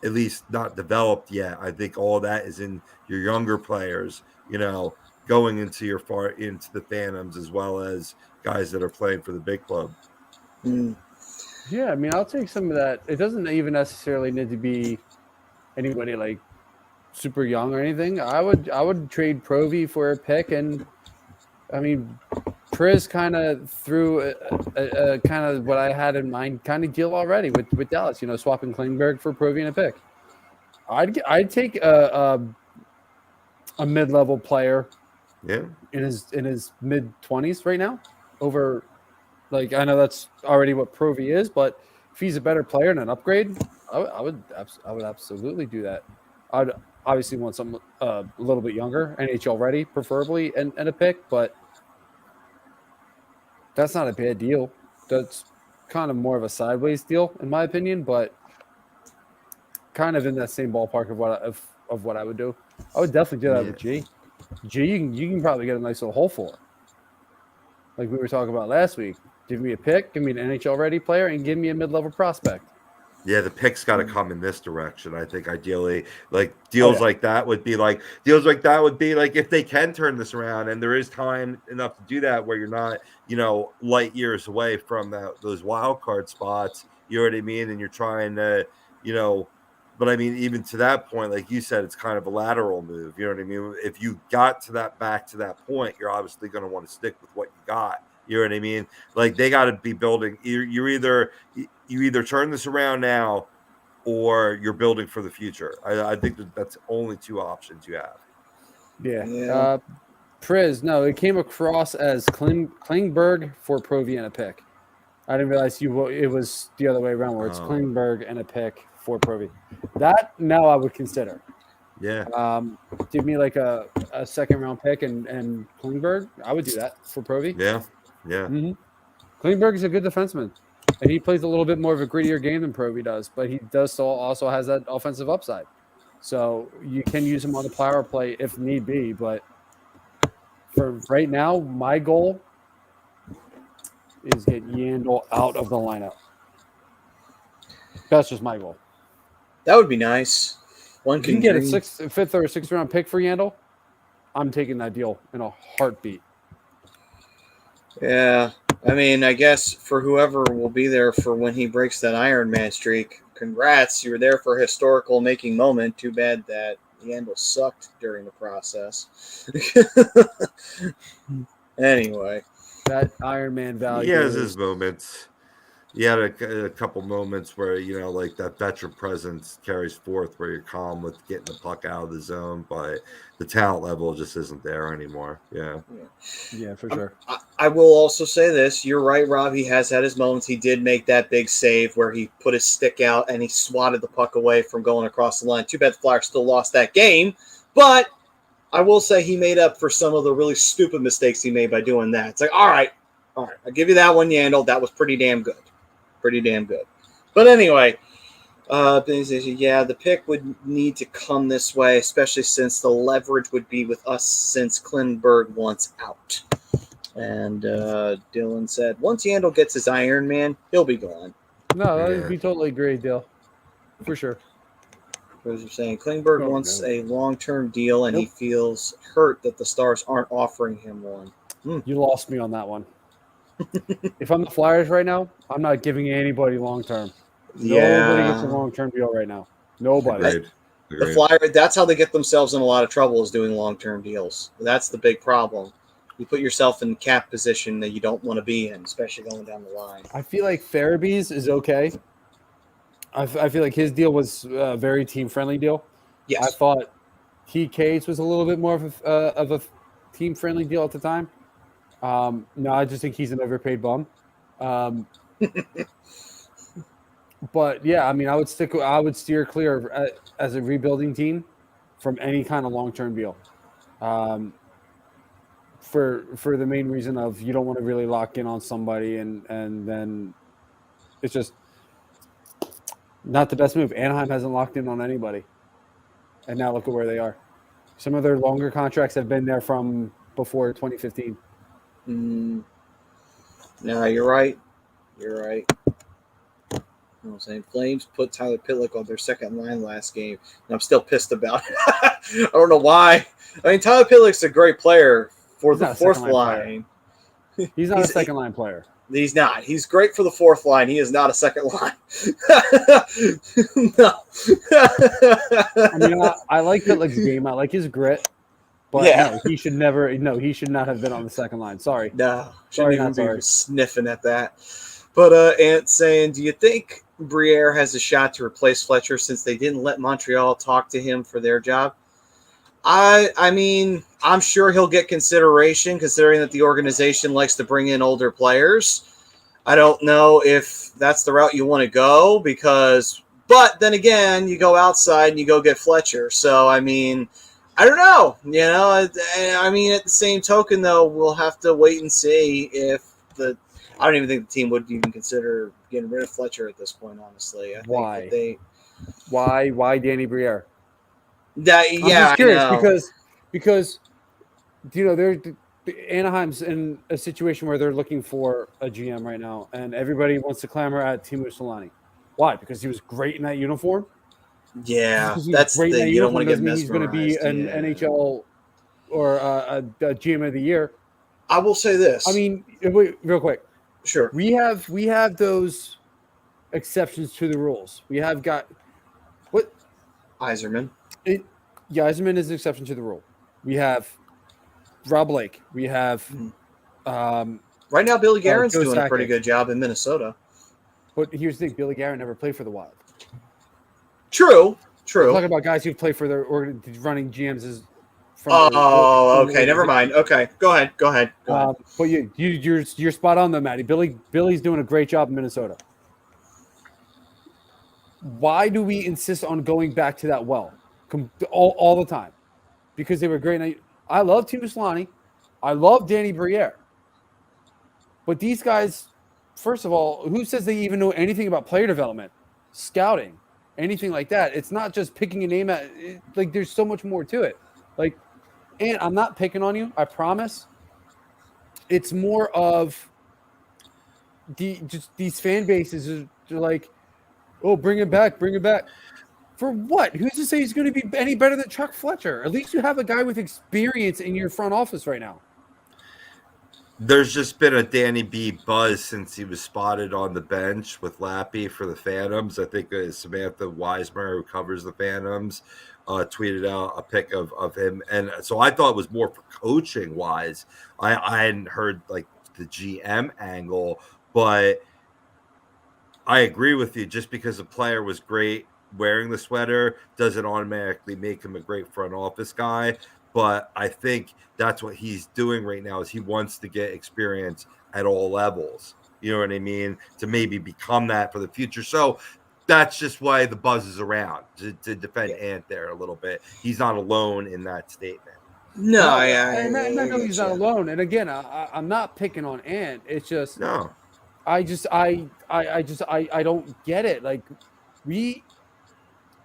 at least not developed yet. I think all that is in your younger players, going into the Phantoms as well as guys that are playing for the big club. Yeah, I mean, I'll take some of that. It doesn't even necessarily need to be anybody like super young or anything. I would trade Provy for a pick, and I mean, Priz kind of threw a kind of what I had in mind kind of deal already with Dallas. Swapping Klingberg for Provy and a pick. I'd take a mid-level player, yeah, in his mid-20s right now over. Like, I know that's already what Provy is, but if he's a better player and an upgrade, I would absolutely do that. I'd obviously want someone a little bit younger, NHL ready, preferably, and a pick, but that's not a bad deal. That's kind of more of a sideways deal, in my opinion, but kind of in that same ballpark of what I would do. I would definitely do that with G. G, you can probably get a nice little hole for. Like we were talking about last week. Give me a pick, give me an NHL ready player, and give me a mid-level prospect. Yeah, the pick's got to come in this direction. I think ideally, like deals like that would be like if they can turn this around, and there is time enough to do that, where you're not, light years away from those wild card spots. You know what I mean? And you're trying to, but I mean, even to that point, like you said, it's kind of a lateral move. You know what I mean? If you got back to that point, you're obviously going to want to stick with what you got. You know what I mean? You got to be building. You either turn this around now, or you're building for the future. I think that's only two options you have. Yeah. Priz, no, it came across as Klingberg for Provy and a pick. I didn't realize it was the other way around, where it's Klingberg and a pick for Provy. That now I would consider. Yeah. Give me like a second round pick and Klingberg. I would do that for Provy. Yeah. Yeah. Mm-hmm. Klingberg is a good defenseman, and he plays a little bit more of a grittier game than Provy does, but he also has that offensive upside. So you can use him on the power play if need be, but for right now, my goal is get Yandel out of the lineup. That's just my goal. That would be nice. One If you can can get dream. a fifth or sixth round pick for Yandel, I'm taking that deal in a heartbeat. Yeah, I mean, I guess for whoever will be there for when he breaks that Iron Man streak, congrats. You were there for a historical making moment. Too bad that Yandel sucked during the process. Anyway. That Iron Man value. He has his moments. He had a couple moments where, like that veteran presence carries forth where you're calm with getting the puck out of the zone, but the talent level just isn't there anymore. Yeah. Yeah, for sure. I will also say this. You're right, Rob. He has had his moments. He did make that big save where he put his stick out and he swatted the puck away from going across the line. Too bad the Flyers still lost that game. But I will say he made up for some of the really stupid mistakes he made by doing that. It's like, all right. I'll give you that one, Yandel. That was pretty damn good. Pretty damn good. But anyway, yeah, the pick would need to come this way, especially since the leverage would be with us since Klinberg wants out. And Dylan said, once Yandel gets his Iron Man, he'll be gone. No, that would be totally great deal. For sure. As you're saying, Klingberg wants a long-term deal, and he feels hurt that the Stars aren't offering him one. You lost me on that one. If I'm the Flyers right now, I'm not giving anybody long-term. Nobody gets a long-term deal right now. Nobody. Agreed. The Flyers, that's how they get themselves in a lot of trouble, is doing long-term deals. That's the big problem. You put yourself in cap position that you don't want to be in, especially going down the line. I feel like Farabee's is okay. I feel like his deal was a very team-friendly deal. Yes. I thought TK's was a little bit more of a team-friendly deal at the time. No, I just think he's an overpaid bum. But yeah, I mean, I would steer clear as a rebuilding team from any kind of long-term deal. For the main reason of you don't want to really lock in on somebody and then it's just not the best move. Anaheim hasn't locked in on anybody. And now look at where they are. Some of their longer contracts have been there from before 2015. No, you're right. You're right. I'm saying Flames put Tyler Pitlick on their second line last game, and I'm still pissed about it. I don't know why. I mean, Tyler Pitlick's a great player for the fourth line. He's not a second line player. He's not. He's great for the fourth line. He is not a second line. No. I mean, I like Pitlick's game. I like his grit. But no, he should never. No, he should not have been on the second line. Sorry. No, shouldn't even be sniffing at that. But Ant's saying, do you think Briere has a shot to replace Fletcher since they didn't let Montreal talk to him for their job? I mean, I'm sure he'll get consideration considering that the organization likes to bring in older players. I don't know if that's the route you want to go but then again, you go outside and you go get Fletcher. So, I mean, I don't know. I mean, at the same token, though, we'll have to wait and see if I don't even think the team would even consider getting rid of Fletcher at this point, honestly. Why Danny Briere? I'm just curious because Anaheim's in a situation where they're looking for a GM right now, and everybody wants to clamor at Teemu Selanne. Why? Because he was great in that uniform. Yeah, that's the thing. You don't want to get mesmerized. He's going to be an NHL or a GM of the year. I will say this. I mean, wait, real quick. Sure. We have those exceptions to the rules. We have got what? Yzerman. Yzerman is an exception to the rule. We have Rob Blake. We have right now Billy Guerin's doing a pretty good job in Minnesota. But here's the thing: Billy Guerin never played for the Wild. True. We're talking about guys who play for their running GMs is. Okay. Never mind. Okay, go ahead. But you're spot on though, Matty. Billy's doing a great job in Minnesota. Why do we insist on going back to that well all the time? Because they were great. I love Teemu Selanne. I love Danny Briere. But these guys, first of all, who says they even know anything about player development, scouting, anything like that? It's not just picking a name. There's so much more to it. And I'm not picking on you, I promise. It's more of these fan bases are like, oh, bring it back. For what? Who's to say he's going to be any better than Chuck Fletcher? At least you have a guy with experience in your front office right now. There's just been a Danny B buzz since he was spotted on the bench with Lappy for the Phantoms. I think Samantha Weismer, who covers the Phantoms, tweeted out a pic of him. And so I thought it was more for coaching wise. I hadn't heard like the GM angle, but I agree with you. Just because a player was great wearing the sweater doesn't automatically make him a great front office guy. But I think that's what he's doing right now is he wants to get experience at all levels. You know what I mean? To maybe become that for the future. So that's just why the buzz is around to defend Ant there a little bit. He's not alone in that statement. No, I know he's not alone. And again, I'm not picking on Ant. It's just no. I don't get it. Like we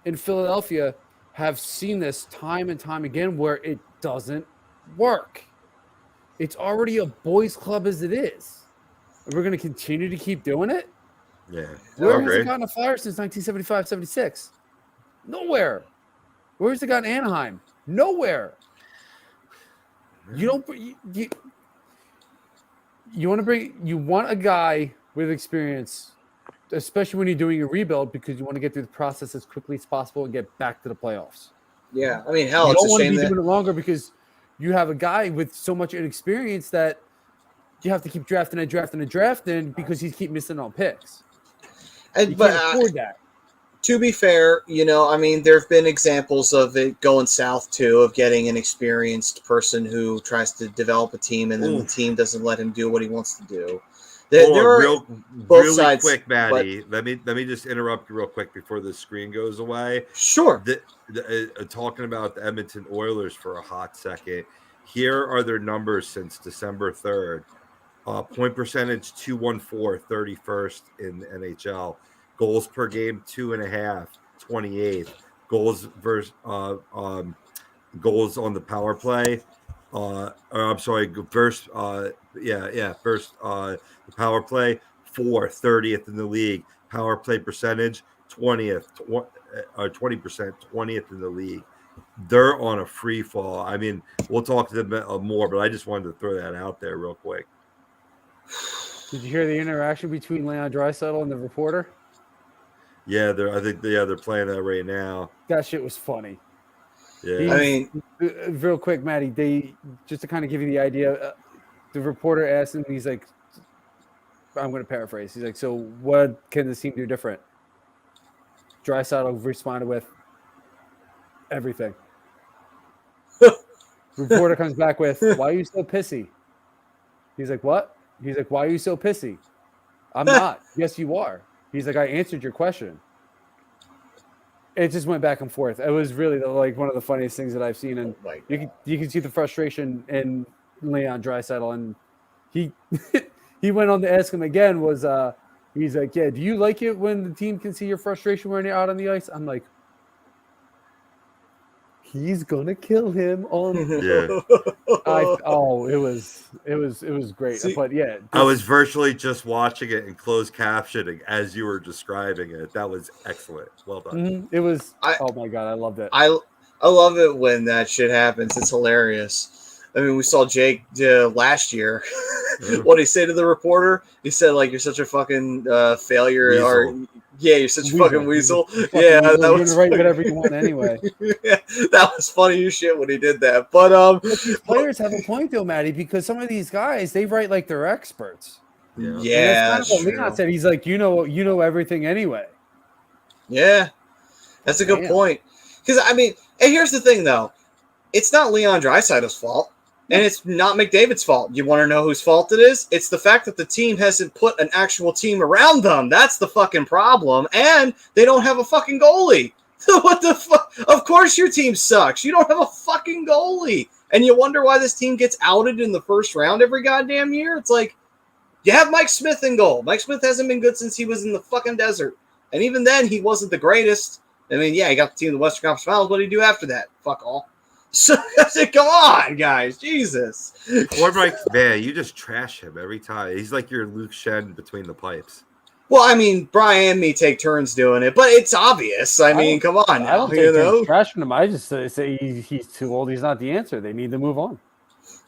in Philadelphia have seen this time and time again where it doesn't work. It's already a boys' club as it is. We're going to continue to keep doing it? Yeah. Where has it gotten a Flyer since 1975-76? Nowhere. Where's it gotten Anaheim? Nowhere. You want a guy with experience, especially when you're doing a rebuild, because you want to get through the process as quickly as possible and get back to the playoffs. Yeah, I mean, hell, you it's don't a want shame to be that doing it longer because you have a guy with so much inexperience that you have to keep drafting because he's keep missing on picks. You can't afford that. To be fair, I mean, there have been examples of it going south too, of getting an experienced person who tries to develop a team and then the team doesn't let him do what he wants to do. There are both sides. Quick, Maddie. Let me just interrupt you real quick before the screen goes away. Sure. Talking about the Edmonton Oilers for a hot second. Here are their numbers since December 3rd. Point percentage 214, 31st in the NHL. Goals per game 2.5, 28th. Goals versus goals on the power play. First the power play 30th in the league. Power play percentage 20th, 20%, 20th in the league. They're on a free fall. I mean, we'll talk to them more, but I just wanted to throw that out there real quick. Did you hear the interaction between Leon Draisaitl and the reporter? Yeah, they're playing that right now. That shit was funny. Yeah, I mean, real quick, Maddie. They just to kind of give you the idea. The reporter asked him. He's like, "I'm going to paraphrase." He's like, "So what can this team do different?" Draisaitl responded with, "Everything." Reporter comes back with, "Why are you so pissy?" He's like, "What?" He's like, "Why are you so pissy?" "I'm not." "Yes, you are." He's like, "I answered your question." It just went back and forth. It was really one of the funniest things that I've seen, and you can see the frustration in Leon Draisaitl, and he went on to ask him again. He's like, "Yeah, do you like it when the team can see your frustration when you're out on the ice?" I'm like, he's gonna kill him on. Yeah. It was great. See, but yeah, I was virtually just watching it in closed captioning as you were describing it. That was excellent. Well done. It was. Oh my god, I loved it. I love it when that shit happens. It's hilarious. I mean, we saw Jake last year. What did he say to the reporter? He said, like, "You're such a fucking failure," Weasel. or "Yeah, you're such a fucking weasel." Fucking Yeah, weasel. that You're was gonna write whatever you want anyway. Yeah, that was funny as shit when he did that. But these players have a point though, Maddie, because some of these guys they write like they're experts. yeah, And that's kind of what true. Leon said. He's like, you know everything anyway. Yeah, that's a good point. Because I mean, and here's the thing though, it's not Leon Draisaitl's fault. And it's not McDavid's fault. You want to know whose fault it is? It's the fact that the team hasn't put an actual team around them. That's the fucking problem. And they don't have a fucking goalie. What the fuck? Of course your team sucks. You don't have a fucking goalie. And you wonder why this team gets outed in the first round every goddamn year? It's like, you have Mike Smith in goal. Mike Smith hasn't been good since he was in the fucking desert. And even then, he wasn't the greatest. I mean, yeah, he got the team in the Western Conference Finals. What did he do after that? Fuck all. So I said, come on, guys. Jesus. Or Mike, man, you just trash him every time. He's like your Luke Shen between the pipes. Well, I mean, Brian and me take turns doing it, but it's obvious. I mean, come on I now, don't you take turns know. trashing him. I just say he's too old. He's not the answer. They need to move on.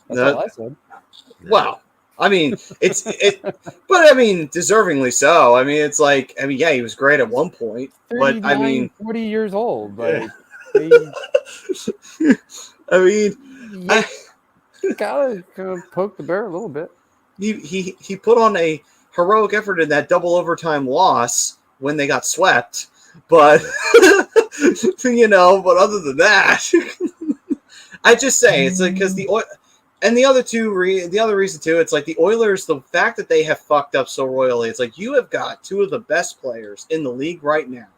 That's No, all I said. well, I mean, but I mean, deservingly so. I mean, it's like, I mean, yeah, he was great at one point, but I 39, mean, 40 years old. Yeah. Like, they, I mean, you gotta kind of poke the bear a little bit. he put on a heroic effort in that double overtime loss when they got swept, but you know, but other than that, I just say it's like because and the other reason too, it's like the Oilers, the fact that they have fucked up so royally, it's like you have got two of the best players in the league right now,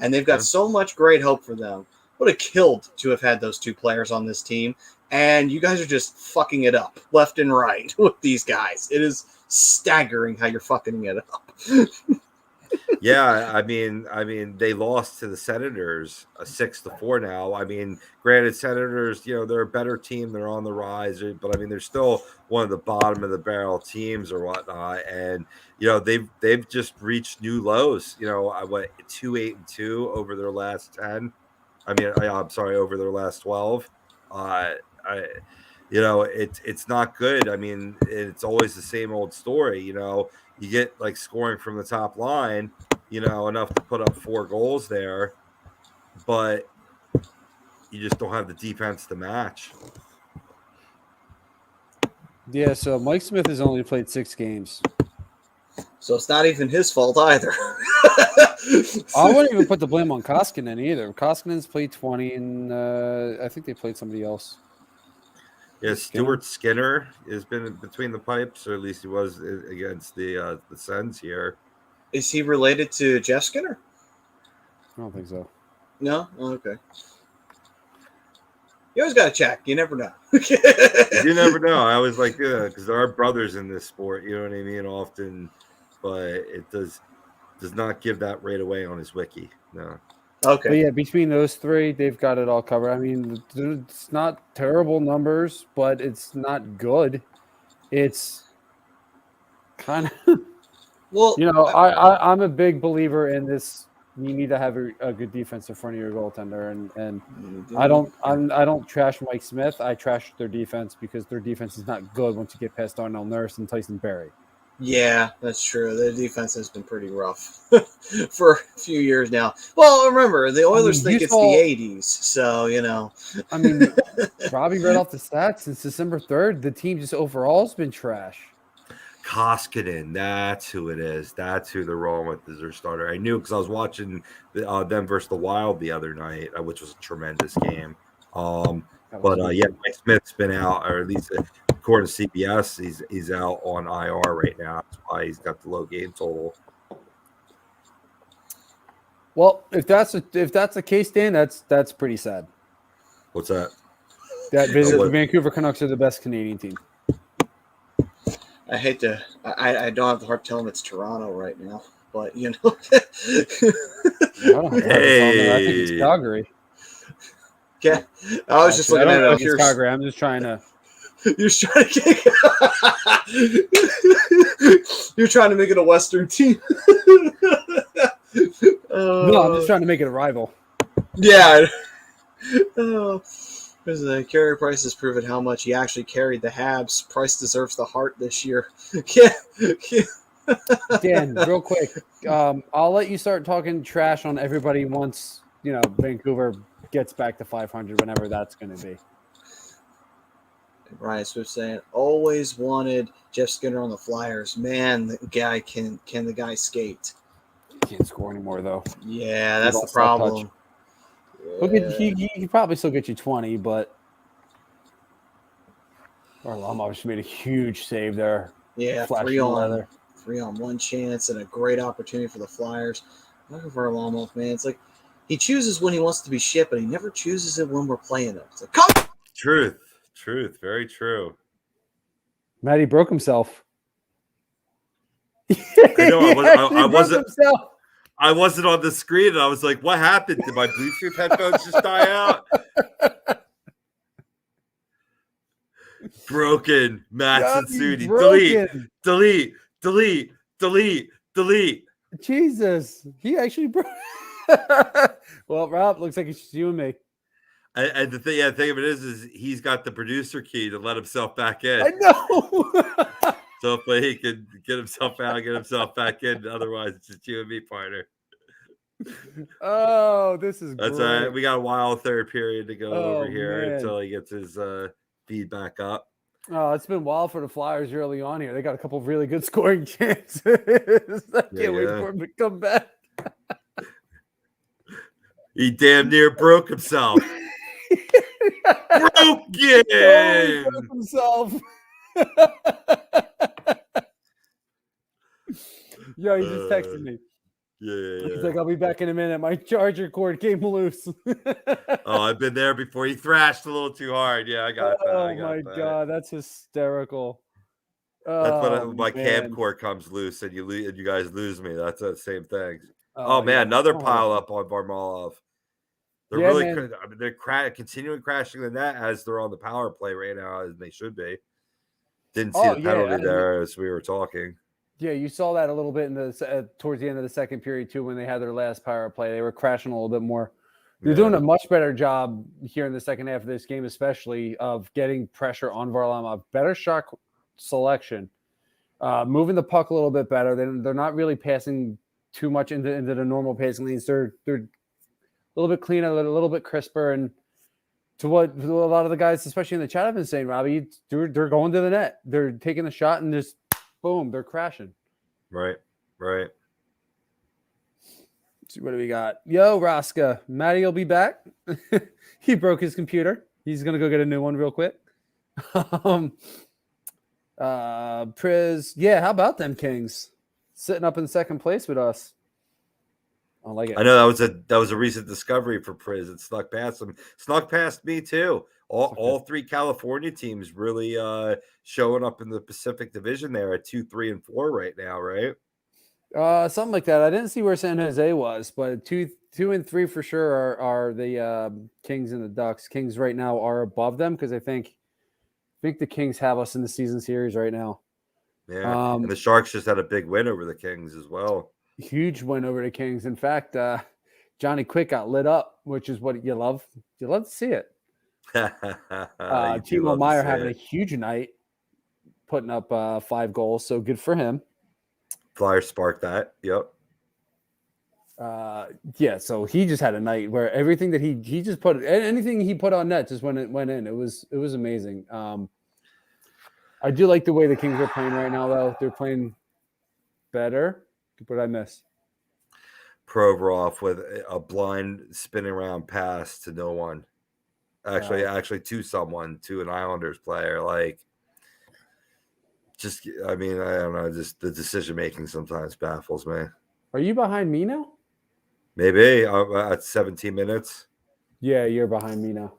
and they've got so much great hope for them. Would have killed to have had those two players on this team, and you guys are just fucking it up left and right with these guys. It is staggering how you're fucking it up. Yeah, I mean, they lost to the Senators 6-4 now. I mean, granted, Senators, they're a better team. They're on the rise, but I mean, they're still one of the bottom of the barrel teams or whatnot. And they've just reached new lows. I went 2-8-2 over their last 10. I mean, I'm sorry, over their last 12. It's not good. I mean, it's always the same old story. You get like scoring from the top line, enough to put up 4 goals there, but you just don't have the defense to match. Yeah, so Mike Smith has only played 6 games. So it's not even his fault either. I wouldn't even put the blame on Koskinen either. Koskinen's played 20, and I think they played somebody else. Yeah, Stuart Skinner has been between the pipes, or at least he was against the Sens here. Is he related to Jeff Skinner? I don't think so. No? Oh, okay. You always got to check. You never know. You never know. I always like, because there are brothers in this sport, you know what I mean, often, but it does not give that right away on his wiki. No. Okay. But yeah, between those 3, they've got it all covered. I mean, it's not terrible numbers, but it's not good. It's kind of, well, I'm a big believer in this. You need to have a good defense in front of your goaltender, and I don't trash Mike Smith. I trash their defense because their defense is not good once you get past Darnell Nurse and Tyson Berry. Yeah, that's true. Their defense has been pretty rough for a few years now. Well, remember, the Oilers think it's the 80s, so, I mean, Robbie read off the stats since December 3rd. The team just overall has been trash. Koskinen, that's who it is. That's who they're rolling with as their starter. I knew because I was watching them versus the Wild the other night, which was a tremendous game. But Mike Smith's been out, or at least according to CBS, he's out on IR right now. That's why he's got the low game total. Well, if that's the case, Dan, that's pretty sad. What's that? That the Vancouver Canucks are the best Canadian team. I hate to. I don't have the heart to tell them it's Toronto right now, but I don't have I think it's Calgary. Yeah, I was just looking at it. It's Calgary. I'm just trying to. You're trying to You're trying to make it a Western team. No, I'm just trying to make it a rival. Yeah. Because the carrier Price has proven how much he actually carried the Habs. Price deserves the Hart this year. Yeah. Dan, real quick, I'll let you start talking trash on everybody once Vancouver gets back to 500, whenever that's going to be. Ryan Swift saying, always wanted Jeff Skinner on the Flyers. Man, the guy can the guy skate? Can't score anymore though. Yeah, that's the problem. Yeah. He probably still get you 20, but Varlamov just made a huge save there. Yeah, 3-on-1 chance and a great opportunity for the Flyers. Look at Varlamov, man. It's like he chooses when he wants to be shit, but he never chooses it when we're playing it. It's like, come! Truth, very true. Matty broke himself. I know. I wasn't on the screen, and I was like, "What happened? Did my Bluetooth headphones just die out?" Broken, Matt Sudi. Delete. Jesus, he actually broke. Well, Rob, looks like it's just you and me. And the thing of it is he's got the producer key to let himself back in. I know. So hopefully he can get himself out, get himself back in. Otherwise, it's just you and me, partner. Oh, this is That's great. all right. We got a wild third period to go over here man. until he gets his feed back up. Oh, it's been wild for the Flyers early on here. They got a couple of really good scoring chances. I can't wait for him to come back. He damn near broke himself. Broken! Totally broke himself. Yo, he just texted me. Yeah. He's like, I'll be back in a minute. My charger cord came loose. Oh, I've been there before. He thrashed a little too hard. Yeah, I got that. Oh my god, that's hysterical. That's when my cam cord comes loose and you guys lose me. That's the same thing. Oh man, yeah. another pile up on Varlamov. They're they're continuing crashing the net as they're on the power play right now, as they should be. Didn't see the penalty there as we were talking. Yeah, you saw that a little bit in the towards the end of the second period too, when they had their last power play. They were crashing a little bit more. They're doing a much better job here in the second half of this game, especially of getting pressure on Varlamov. Better shot selection, moving the puck a little bit better. They're not really passing too much into the normal passing lanes. They're a little bit cleaner, a little bit crisper, and to what a lot of the guys, especially in the chat, have been saying, Robbie, they're going to the net. They're taking the shot and just boom, they're crashing. Right. Let's see, what do we got? Yo, Raska, Matty will be back. He broke his computer. He's gonna go get a new one real quick. Priz, yeah, how about them Kings sitting up in second place with us? I like it. I know that was a recent discovery for Priz. It snuck past him, snuck past me too. All three California teams really showing up in the Pacific Division there at 2, 3, and 4 right now, right? Something like that. I didn't see where San Jose was, but 2, 2, and 3 for sure are the Kings and the Ducks. Kings right now are above them because I think the Kings have us in the season series right now. Yeah, and the Sharks just had a big win over the Kings as well. Huge win over the Kings. In fact, Johnny Quick got lit up, which is what you love. You love to see it. Timo Meyer having a huge night, putting up 5 goals. So good for him. Flyers sparked that. Yep. Yeah. So he just had a night where everything that he just put, anything he put on net just went in. It was amazing. I do like the way the Kings are playing right now, though. They're playing better. What did I miss? Provorov with a blind spinning around pass to no one. Actually to an Islanders player. Like, I don't know. Just the decision making sometimes baffles me. Are you behind me now? Maybe at 17 minutes. Yeah, you're behind me now.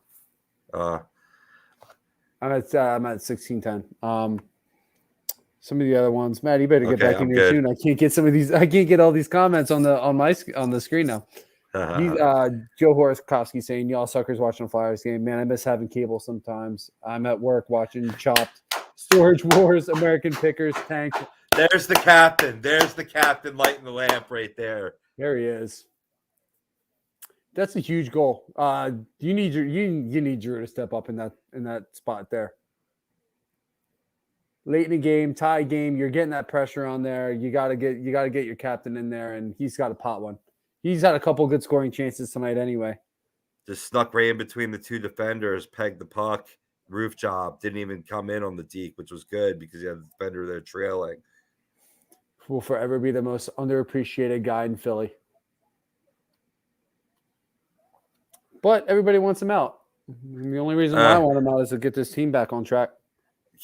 I'm at 16:10. Some of the other ones, Matt, you better get back in your tune. I can't get some of these. I can't get all these comments on the screen now. Joe Horaskowski saying, y'all suckers watching a Flyers game. Man, I miss having cable sometimes. I'm at work watching Chopped, Storage Wars, American Pickers, Tank. There's the captain. There's the captain lighting the lamp right there. There he is. That's a huge goal. You need Drew to step up in that spot there. Late in the game, tie game, you're getting that pressure on there. You gotta get your captain in there, and he's got to pot one. He's had a couple good scoring chances tonight anyway. Just snuck right in between the two defenders, pegged the puck, roof job. Didn't even come in on the deke, which was good because you had the defender there trailing. Will forever be the most underappreciated guy in Philly. But everybody wants him out. The only reason why I want him out is to get this team back on track.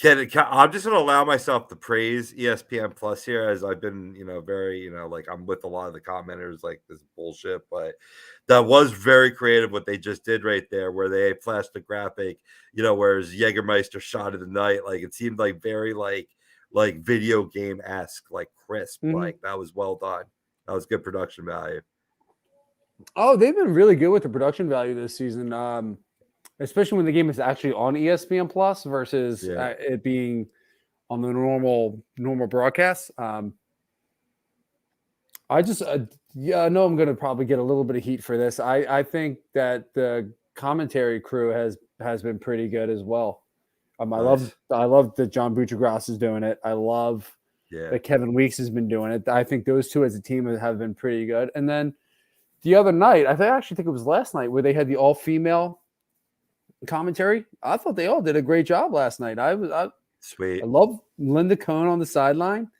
I'm just going to allow myself to praise ESPN Plus here, as I've been, very, like I'm with a lot of the commenters, like this bullshit, but that was very creative what they just did right there, where they flashed the graphic, whereas Jägermeister shot of the night, like it seemed like very like video game-esque, like crisp, like that was well done. That was good production value. Oh, they've been really good with the production value this season. Especially when the game is actually on ESPN Plus versus it being on the normal broadcast. I know I'm going to probably get a little bit of heat for this. I think that the commentary crew has been pretty good as well. Nice. I love that John Buccigross is doing it. I love Yeah. that Kevin Weeks has been doing it. I think those two as a team have been pretty good. And then the other night, actually think it was last night where they had the all female commentary. I thought they all did a great job last night. I Sweet. love Linda Cohn on the sideline.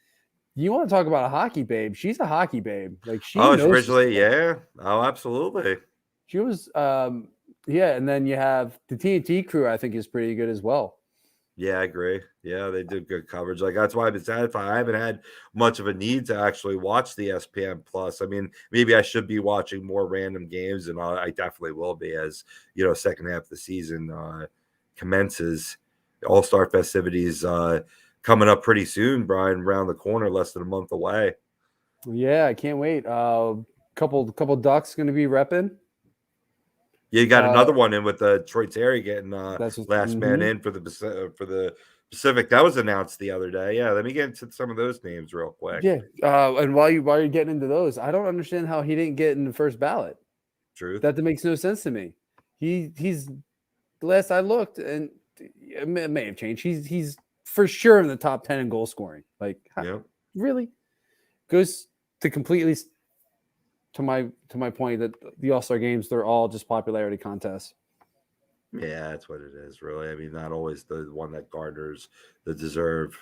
You want to talk about a hockey babe? She's a hockey babe. Like she Oh, it's knows. originally, yeah. Oh, absolutely. She was, yeah. And then you have the TNT crew. I think is pretty good as well. Yeah, I agree. Yeah, they did good coverage. Like that's why I've been satisfied. I haven't had much of a need to actually watch the SPN Plus. I mean, maybe I should be watching more random games, and I definitely will be as second half of the season commences. All-Star festivities coming up pretty soon, Brian. Around the corner, less than a month away. Yeah, I can't wait. Couple Ducks going to be repping. Yeah, you got another one in with Troy Terry getting last man in for the Pacific. That was announced the other day. Yeah, let me get into some of those names real quick. Yeah, and while you're getting into those, I don't understand how he didn't get in the first ballot. Truth. That makes no sense to me. He's the last I looked, and it may have changed. He's for sure in the top 10 in goal scoring. Like, really goes to completely to my point that the All-Star games, they're all just popularity contests. Yeah, that's what it is, really. I mean, not always the one that garners the deserved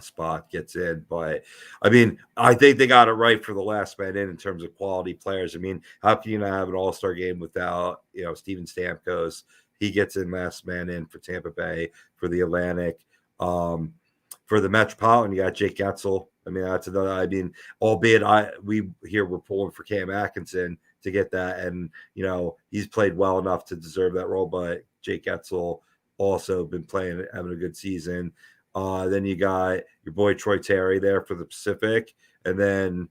spot gets in, but I mean, I think they got it right for the last man in terms of quality players. I mean, how can you not have an All-Star game without Steven Stamkos? He gets in last man in for Tampa Bay, for the Atlantic, for the Metropolitan. You got Jake Getzel. I mean, that's another. I mean, albeit we're pulling for Cam Atkinson to get that, and he's played well enough to deserve that role. But Jake Getzel also been playing, having a good season. Then you got your boy Troy Terry there for the Pacific, and then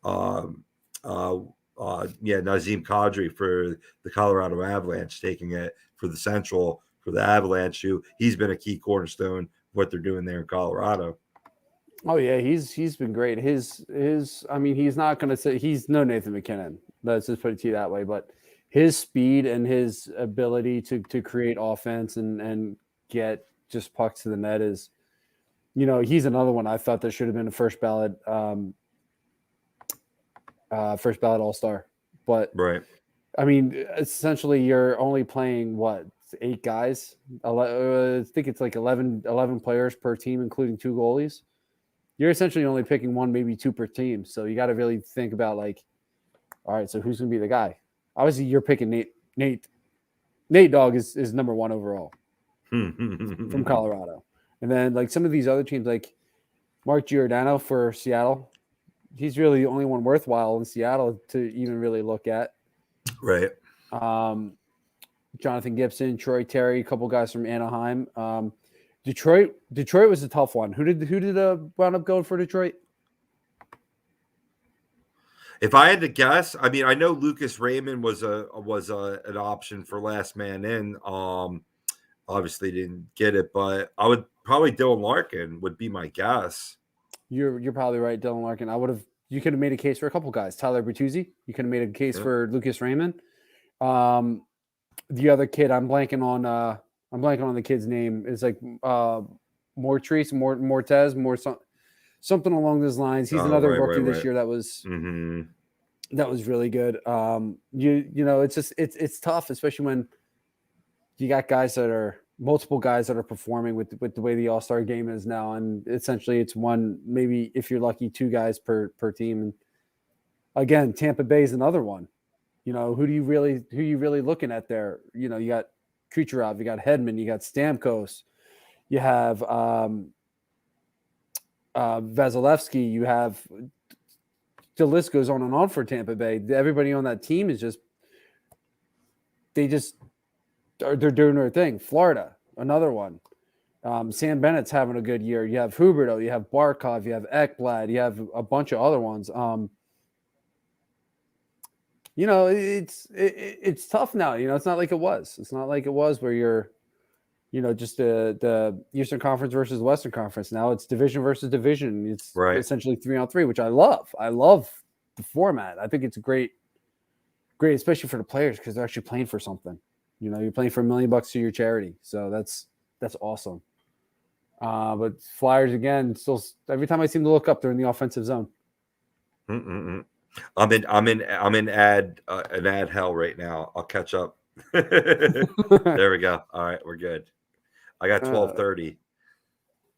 Nazem Kadri for the Colorado Avalanche, taking it for the Central for the Avalanche. He's been a key cornerstone of what they're doing there in Colorado. Oh yeah, he's been great. I mean, he's not going to say he's no Nathan McKinnon. Let's just put it to you that way. But his speed and his ability to create offense and get just pucks to the net is, he's another one I thought that should have been a first ballot All-Star. But right, I mean, essentially, you're only playing 8 guys. I think it's like 11 players per team, including 2 goalies. You're essentially only picking 1, maybe 2 per team. So you got to really think about all right, so who's going to be the guy? Obviously, you're picking Nate. Nate Dogg is number 1 overall from Colorado. And then some of these other teams, like Mark Giordano for Seattle, he's really the only one worthwhile in Seattle to even really look at. Right. Jonathan Gibson, Troy Terry, a couple guys from Anaheim. Detroit was a tough one. Who did wound up going for Detroit? If I had to guess, I mean, I know Lucas Raymond was an option for last man in. Obviously didn't get it, but I would probably Dylan Larkin would be my guess. You're probably right, Dylan Larkin. You could have made a case for a couple guys. Tyler Bertuzzi. You could have made a case for Lucas Raymond. The other kid, I'm blanking on the kid's name. It's like Mortez, something along those lines. He's another rookie this year that was that was really good. It's tough, especially when you got multiple guys that are performing with the way the All-Star game is now, and essentially it's one, maybe if you're lucky, 2 guys per team. And again, Tampa Bay is another one. Who you really looking at there? You got Kucherov, you got Hedman, you got Stamkos, you have Vasilevsky, you have the list goes on and on for Tampa Bay. Everybody on that team is they're doing their thing. Florida, another one. Sam Bennett's having a good year. You have Huberdeau, you have Barkov, you have Ekblad, you have a bunch of other ones. It's tough now. It's not like it was. It's not like it was where you're, just the Eastern Conference versus the Western Conference. Now it's division versus division. It's essentially 3-on-3, which I love. I love the format. I think it's great, especially for the players because they're actually playing for something. You know, you're playing for $1 million to your charity, so that's awesome. But Flyers again, still every time I seem to look up, they're in the offensive zone. I'm in an ad hell right now. I'll catch up. There we go. All right, we're good. I got 12:30.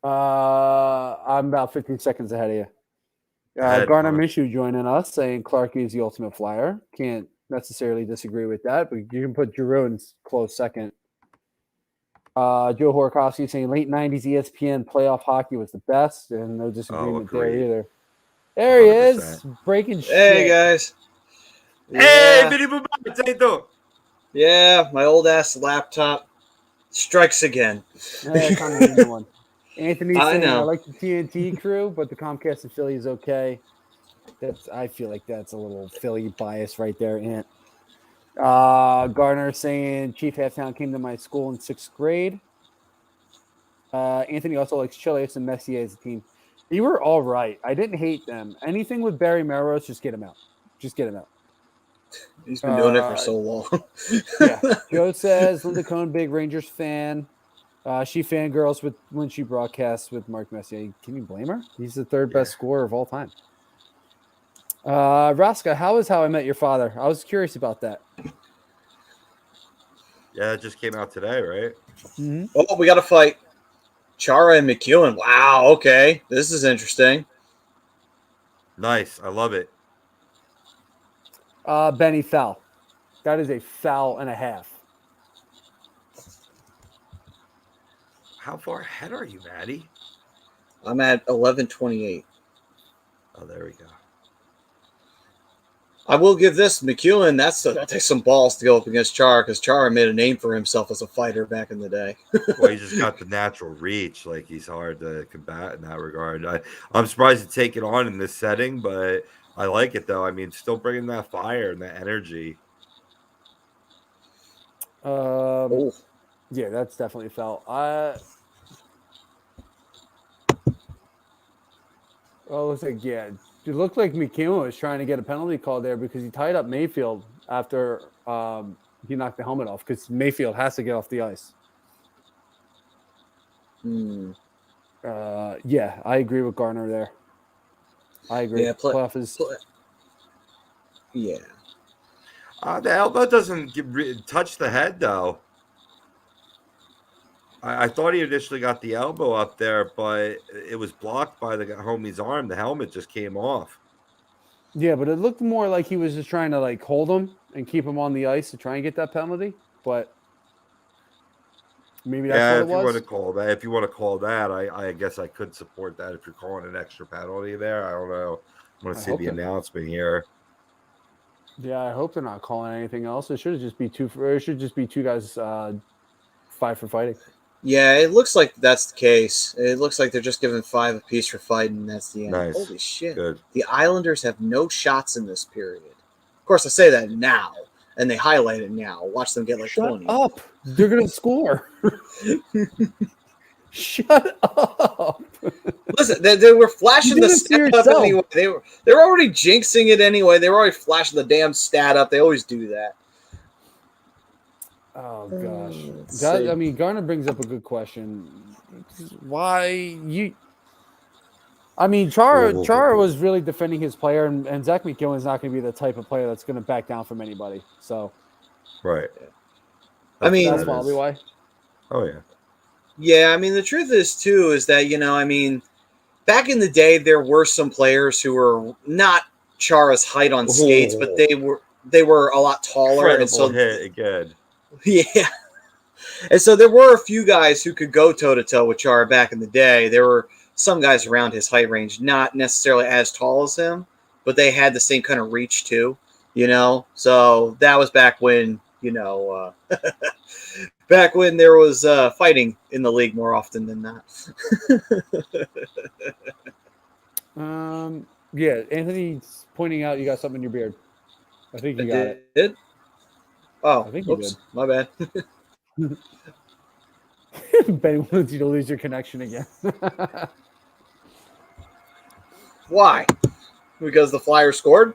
I'm about 15 seconds ahead of you. Garner Minshew joining us, saying Clark is the ultimate Flyer. Can't necessarily disagree with that, but you can put Giroux in close second. Joe Horkowski saying late 90s ESPN playoff hockey was the best, and no disagreement there either. There he 100%. Is, breaking shit. Hey, guys. Hey, Vinny Booba. Yeah, my old-ass laptop strikes again. Kind of a new one. Anthony saying, I know. like the TNT crew, but the Comcast in Philly is okay. I feel like that's a little Philly bias right there, Ant. Garner saying Chief Halftown came to my school in 6th grade. Anthony also likes Chilius and Messier as a team. You were all right. I didn't hate them. Anything with Barry Melrose, just get him out. Just get him out. He's been doing it for so long. Yeah. Joe says Linda Cohn, big Rangers fan. She fangirls when she broadcasts with Mark Messier. Can you blame her? He's the third best scorer of all time. Raska, how I Met Your Father? I was curious about that. Yeah, it just came out today, right? Mm-hmm. Oh, we got to fight Chara and McEwen. Wow, okay. This is interesting. Nice. I love it. Benny, foul. That is a foul and a half. How far ahead are you, Maddie? I'm at 11:28. Oh, there we go. I will give this McEwen. That takes some balls to go up against Chara because Chara made a name for himself as a fighter back in the day. Well, he just got the natural reach. Like, he's hard to combat in that regard. I'm surprised to take it on in this setting, but I like it, though. I mean, still bringing that fire and that energy. Yeah, that's definitely foul. Looks like, yeah. It looked like McEwen was trying to get a penalty call there because he tied up Mayfield after he knocked the helmet off because Mayfield has to get off the ice. Yeah, I agree with Garner there. I agree. Yeah, yeah. The elbow doesn't touch the head, though. I thought he initially got the elbow up there, but it was blocked by the homie's arm. The helmet just came off. Yeah, but it looked more like he was just trying to like hold him and keep him on the ice to try and get that penalty. But maybe that's what it was. If you want to call that, I guess I could support that if you're calling an extra penalty there. I don't know. I want to see the announcement here. Yeah, I hope they're not calling anything else. It should just be two guys 5 for fighting. Yeah, it looks like that's the case. It looks like they're just giving 5 apiece for fighting, and that's the end. Nice. Holy shit. Good. The Islanders have no shots in this period. Of course, I say that now, and they highlight it now. Watch them get like 20. Shut up. They're going to score. Shut up. Listen, they were flashing the stat up anyway. They were already jinxing it anyway. They were already flashing the damn stat up. They always do that. Oh gosh, Garner brings up a good question. Why you? I mean, Chara was really defending his player, and Zach McEwen's not going to be the type of player that's going to back down from anybody. So, right. That's probably why. Oh yeah. Yeah, I mean, the truth is too is that back in the day there were some players who were not Chara's height on skates, but they were a lot taller, Incredible and so hit again. Yeah. And so there were a few guys who could go toe-to-toe with Chara back in the day. There were some guys around his height range, not necessarily as tall as him, but they had the same kind of reach too, So that was back when, back when there was fighting in the league more often than not. Yeah, Anthony's pointing out you got something in your beard. I think you got it. Oh, I think you did. My bad. Ben wants you to lose your connection again. Why? Because the Flyers scored?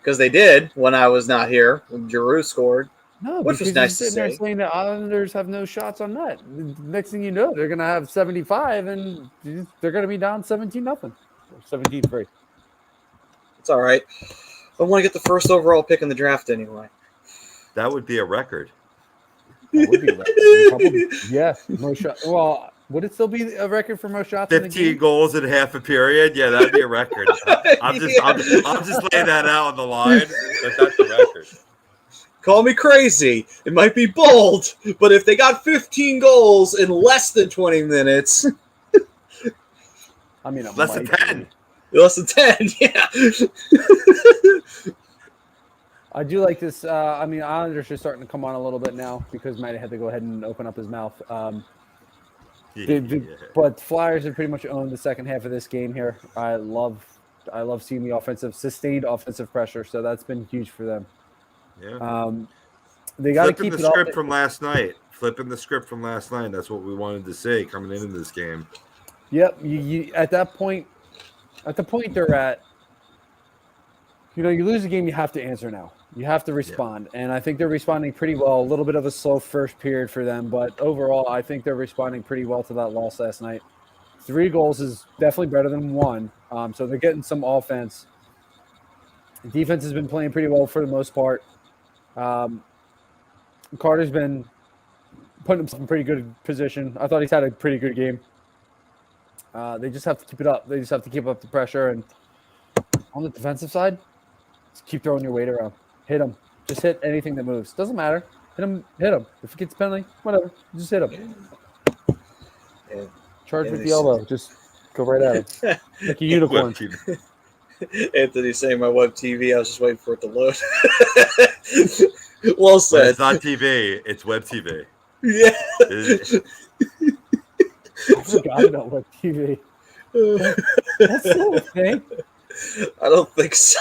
because they did when I was not here when Giroux scored. No, Which was because nice to you're sitting there see. saying the Islanders have no shots on net. Next thing you know, they're going to have 75, and they're going to be down 17-0, 17-3. It's all right. I want to get the first overall pick in the draft anyway. That would be a record. That would be a record. Probably, yeah, most shots. Well, would it still be a record for most shots in the 15 game? goals in half a period. Yeah, that'd be a record. I'm just laying that out on the line. But that's a record. Call me crazy. It might be bold, but if they got 15 goals in less than 20 minutes, I mean, it Less than might 10. be. less than 10, yeah. I do like this. I mean, Islanders are starting to come on a little bit now because Matty had to go ahead and open up his mouth. But Flyers have pretty much owned the second half of this game here. I love seeing the sustained offensive pressure. So that's been huge for them. Yeah. They got to Flipping keep the it script up. from last night. Flipping the script from last night. That's what we wanted to see coming into this game. Yep. You at that point, at the point they're at, you lose a game, you have to answer now. You have to respond. And I think they're responding pretty well. A little bit of a slow first period for them, but overall, I think they're responding pretty well to that loss last night. 3 goals is definitely better than 1. So they're getting some offense. The defense has been playing pretty well for the most part. Carter's been putting himself in pretty good position. I thought he's had a pretty good game. They just have to keep it up. They just have to keep up the pressure. And on the defensive side, just keep throwing your weight around. Hit him. Just hit anything that moves. Doesn't matter. Hit him. Hit him. If it gets a penalty, whatever. Just hit him. Yeah. Charge with the elbow. Just go right at him. Like a unicorn. Anthony's saying my web TV. I was just waiting for it to load. Well But said. it's not TV. It's web TV. Yeah. I forgot about web TV. That's still a thing. I don't think so.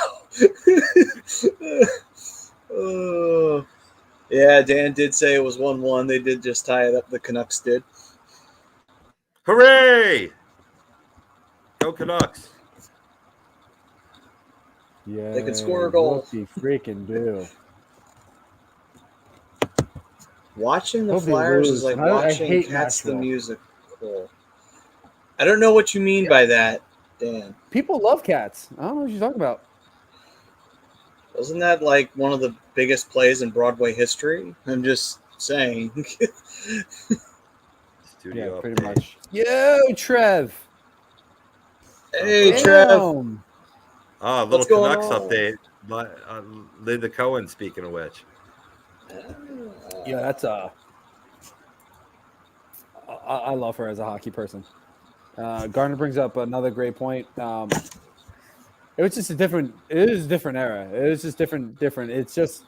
Yeah, Dan did say it was 1-1. They did just tie it up. The Canucks did. Hooray! Go Canucks. Yeah. They can score a goal. What they freaking do. Watching the Hope they Flyers lose. is like I watching hate Cats the Nashville. Musical. I don't know what you mean by that, Dan. People love cats. I don't know what you're talking about. Wasn't that like one of the biggest plays in Broadway history? I'm just saying. Studio Yeah, pretty update. much. Yo, Trev. Hey, Trev. Damn. Ah, a little What's going Canucks on? update. Linda Cohen, speaking of which. Yeah, that's I love her as a hockey person. Garner brings up another great point. It was just it is a different era. It was just different. It's just,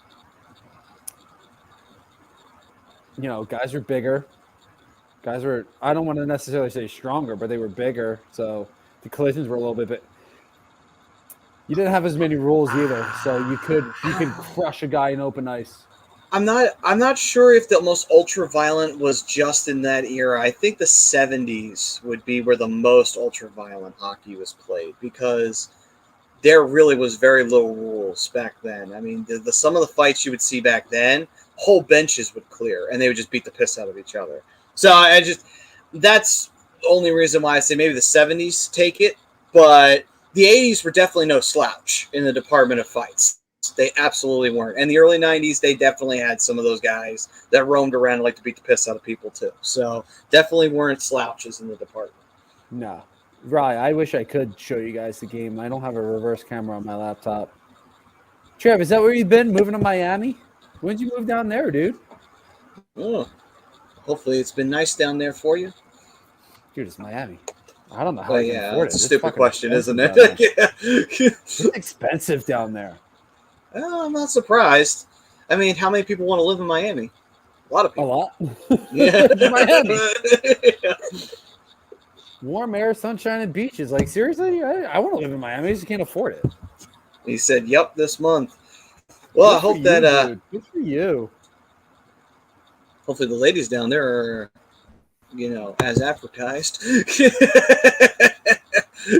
guys were bigger. Guys were, I don't want to necessarily say stronger, but they were bigger. So the collisions were a little bit. You didn't have as many rules either, so you could crush a guy in open ice. I'm not sure if the most ultra violent was just in that era. I think the 70s would be where the most ultra violent hockey was played, because there really was very little rules back then. I mean, the some of the fights you would see back then, whole benches would clear and they would just beat the piss out of each other. So that's the only reason why I say maybe the 70s take it, but the 80s were definitely no slouch in the department of fights. They absolutely weren't. And the early 90s, they definitely had some of those guys that roamed around and liked to beat the piss out of people too. So definitely weren't slouches in the department. No. Right, I wish I could show you guys the game. I don't have a reverse camera on my laptop. Trev, is that where you've been, moving to Miami? When did you move down there, dude? Oh, hopefully it's been nice down there for you. Dude, it's Miami. I don't know how Oh, I can yeah, afford it's it. a It's stupid fucking question, isn't it? expensive down there. Yeah. It's expensive down there. Well, I'm not surprised. I mean, how many people want to live in Miami? A lot of A people. lot. Yeah. Miami. Yeah. Warm air, sunshine, and beaches. Like, seriously? I want to live in Miami. I just can't afford it. He said, "Yep, this month." Well, I Good for hope you, that dude. Good for you. hopefully the ladies down there are, as advertised.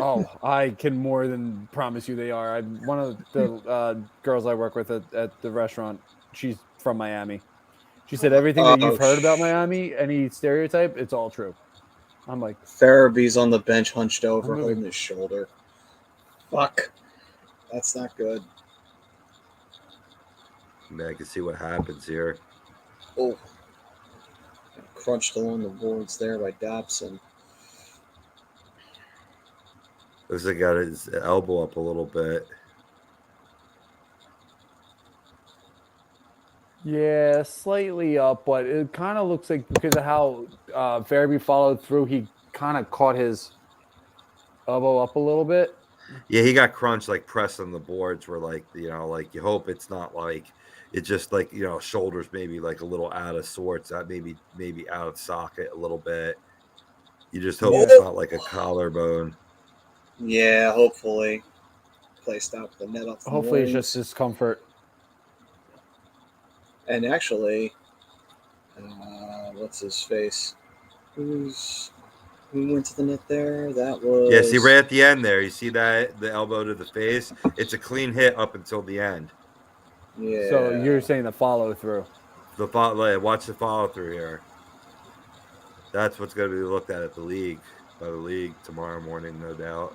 Oh, I can more than promise you they are. One of the girls I work with at the restaurant, she's from Miami. She said everything that you've heard about Miami, any stereotype, it's all true. I'm like, Farabee's on the bench, hunched over, I'm holding his shoulder. Fuck. That's not good. Man, I can see what happens here. Oh. Crunched along the boards there by Dobson. Looks like he got his elbow up a little bit. yeah, slightly up, but it kind of looks like because of how Farabee followed through, he kind of caught his elbow up a little bit. Yeah, he got crunched, like pressed on the boards where, like, you know, like you hope it's not like it's just like, you know, shoulders maybe like a little out of sorts, maybe out of socket a little bit. You just hope it's not like a collarbone. Yeah, hopefully. Placed out the net off the Hopefully wings. it's just discomfort. And actually, what's his face? Who went to the net there? That was... Yeah, see right at the end there, you see that, the elbow to the face? It's a clean hit up until the end. Yeah. So you're saying the follow through. Watch the follow through here. That's what's going to be looked at by the league tomorrow morning, no doubt.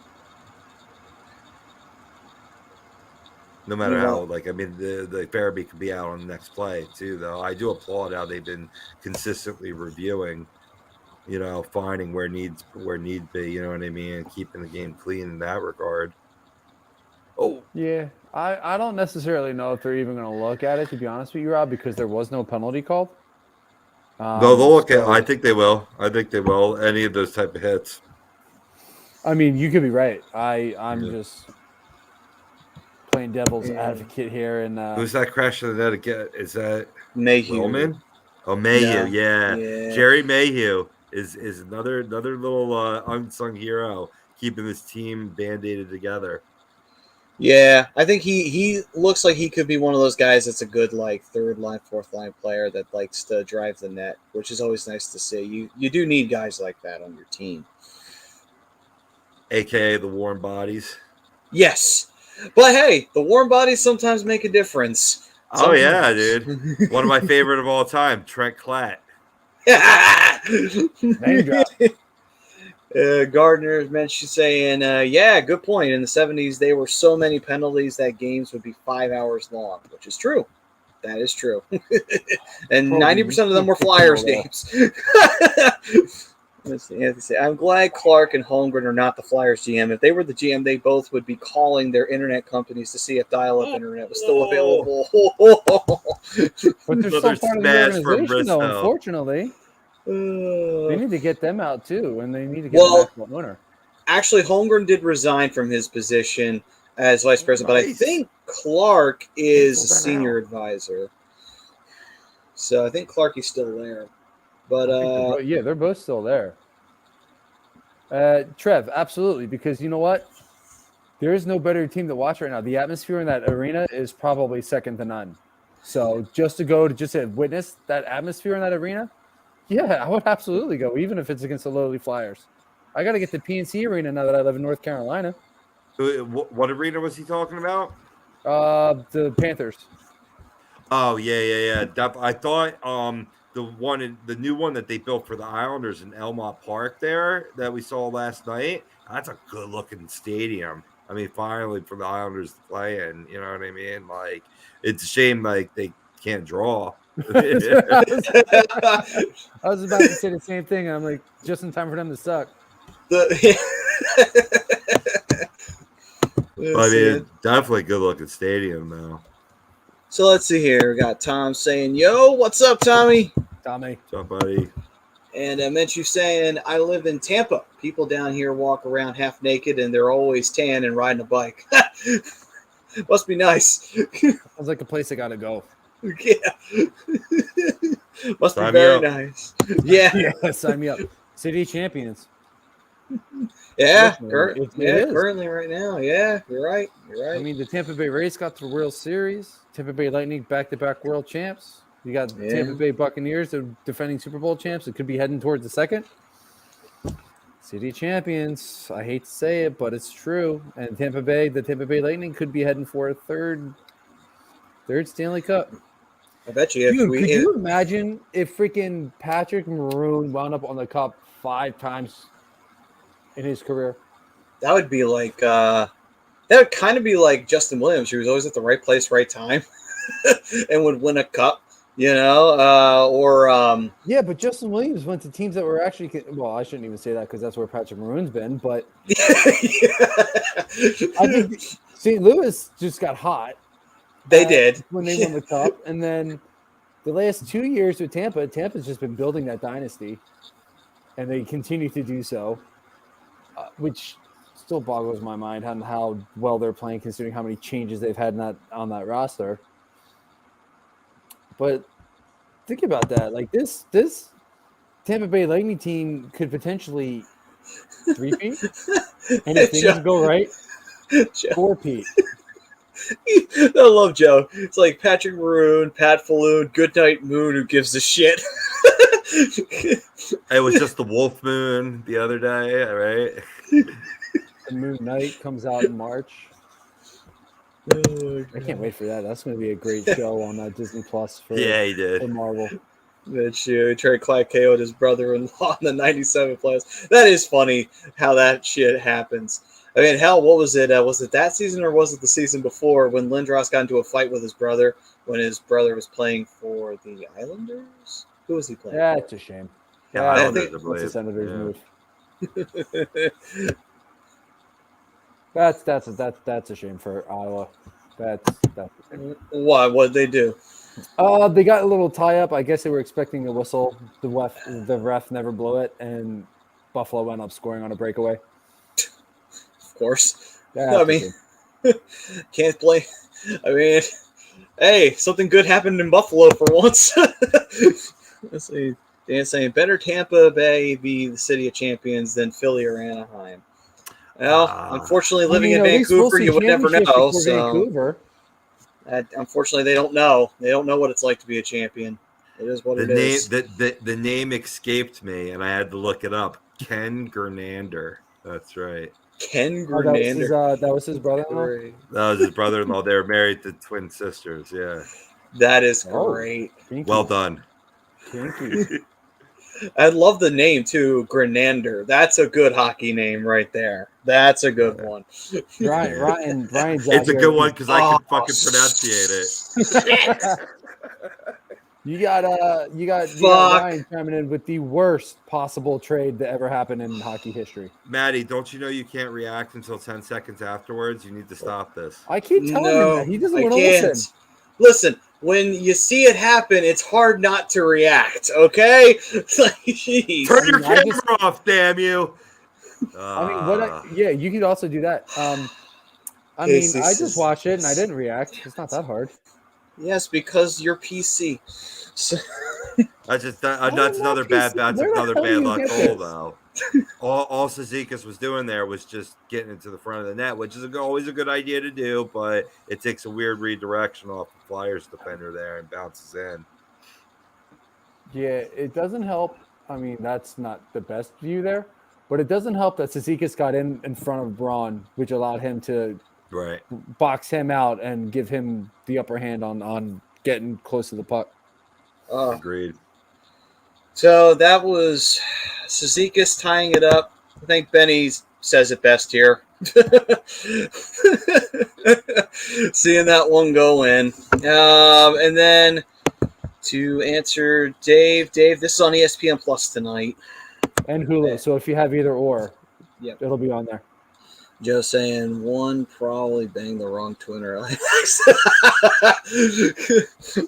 No matter how, like, I mean, the Farabee could be out on the next play too, though. I do applaud how they've been consistently reviewing, you know, finding where need be, you know what I mean, and keeping the game clean in that regard. Oh, yeah. I don't necessarily know if they're even going to look at it, to be honest with you, Rob, because there was no penalty called. No, they'll look at. I think they will. Any of those type of hits. I mean, you could be right. I'm just playing devil's advocate here, and who's that crash to the net again? Is that Mayhew? Roman? Oh, Mayhew, Yeah. Jerry Mayhew is another little unsung hero, keeping this team band-aided together. Yeah, I think he looks like he could be one of those guys that's a good, like, third line, fourth line player that likes to drive the net, which is always nice to see. You do need guys like that on your team. AKA the warm bodies. Yes. But hey, the warm bodies sometimes make a difference. Oh, yeah, dude. One of my favorite of all time, Trent Klatt. name drop. Gardner mentioned saying, yeah, good point. In the 70s, there were so many penalties that games would be 5 hours long, which is true. That is true. And 90% of them were Flyers games. Let's see. I'm glad Clark and Holmgren are not the Flyers GM. If they were the GM, they both would be calling their internet companies to see if dial-up internet was still available. But they're still part of the organization, though, unfortunately. They need to get them out, too, and they need to get an actual owner. Actually, Holmgren did resign from his position as vice president, but I think Clark is a senior advisor. So I think Clark is still there. But yeah, they're both still there. Trev, absolutely, because you know what? There is no better team to watch right now. The atmosphere in that arena is probably second to none. So just to witness that atmosphere in that arena, yeah, I would absolutely go, even if it's against the lowly Flyers. I got to get the PNC Arena now that I live in North Carolina. What arena was he talking about? The Panthers. Oh, yeah. I thought the new one that they built for the Islanders in Elmont Park there that we saw last night, that's a good looking stadium. I mean, finally for the Islanders to play in, you know what I mean? Like, it's a shame like they can't draw. I was about to say the same thing. I'm like, just in time for them to suck. I mean, definitely a good looking stadium though. So let's see here. We got Tom saying, yo, what's up, Tommy? Tommy. What's up, buddy? And Menchu saying, I live in Tampa. People down here walk around half naked and they're always tan and riding a bike. Must be nice. Sounds like a place I got to go. Yeah. Must Sign be very nice. Yeah. Sign me up. City champions. Yeah. It Currently right now. Yeah, you're right. I mean, the Tampa Bay Rays got to the World Series. Tampa Bay Lightning back-to-back world champs. You got Tampa Bay Buccaneers, the defending Super Bowl champs. It could be heading towards the second. City champions. I hate to say it, but it's true. And the Tampa Bay Lightning could be heading for a third Stanley Cup. I bet you Dude, could you imagine if freaking Patrick Maroon wound up on the cup 5 times in his career? That would be like that would kind of be like Justin Williams. He was always at the right place, right time, and would win a cup. Yeah, but Justin Williams went to teams that were actually, well, I shouldn't even say that because that's where Patrick Maroon's been, but I think St. Louis just got hot. They did when they won the cup, and then the last 2 years with Tampa's just been building that dynasty, and they continue to do so, which still boggles my mind on how well they're playing, considering how many changes they've had on that roster. But think about that. Like this Tampa Bay Lightning team could potentially three-peat, and if things go right, four-peat. I love Joe. It's like Patrick Maroon, Pat Falloon, Goodnight Moon, who gives a shit. It was just the Wolf Moon the other day, right? The Moon Knight comes out in March. I can't wait for that. That's going to be a great show on Disney Plus for Marvel. That you Trey Clark KO'd his brother-in-law in the 97 playoffs. That is funny how that shit happens. I mean, hell, what was it? Was it that season or was it the season before when Lindros got into a fight with his brother when his brother was playing for the Islanders? Who was he playing for? It's a shame. Yeah, Islanders, that's the Senators move. That's a shame for Iowa. That's a shame. Why? What'd they do? They got a little tie up. I guess they were expecting a whistle. The ref never blew it, and Buffalo went up scoring on a breakaway. Of course. Yeah, I mean, can't blame. I mean, hey, something good happened in Buffalo for once. Let's see. Dan saying better Tampa Bay be the city of champions than Philly or Anaheim. Well, unfortunately, living in Vancouver, you would never know. So, Vancouver. Unfortunately, they don't know. They don't know what it's like to be a champion. It is what it is. The name escaped me, and I had to look it up. Ken Gernander. That's right. Ken Gernander. That was his brother-in-law? That was his brother-in-law. They were married to twin sisters. Yeah. That is great. Well done. Kinky. I love the name too, Grenander. That's a good hockey name right there. That's a good one. Ryan's it's a good one because I can fucking pronunciate it. You got Ryan coming in with the worst possible trade that ever happened in hockey history. Maddie, don't you know you can't react until 10 seconds afterwards? You need to stop this. I keep telling him that. He doesn't want to listen. Listen, when you see it happen, it's hard not to react, okay? Jeez. Turn your camera off, damn you. You could also do that. I just watched it and I didn't react. It's not that hard. Yes, because you're PC. So. That's another bad luck goal, though. All Cizikas was doing there was just getting into the front of the net, which is always a good idea to do, but it takes a weird redirection off the Flyers defender there and bounces in. Yeah, it doesn't help. I mean, that's not the best view there, but it doesn't help that Cizikas got in front of Braun, which allowed him to box him out and give him the upper hand on getting close to the puck. Agreed. So that was Cizikas tying it up. I think Benny says it best here. Seeing that one go in. And then to answer Dave, this is on ESPN Plus tonight. And Hulu. So if you have either or, it'll be on there. Joe saying one probably banged the wrong twinner.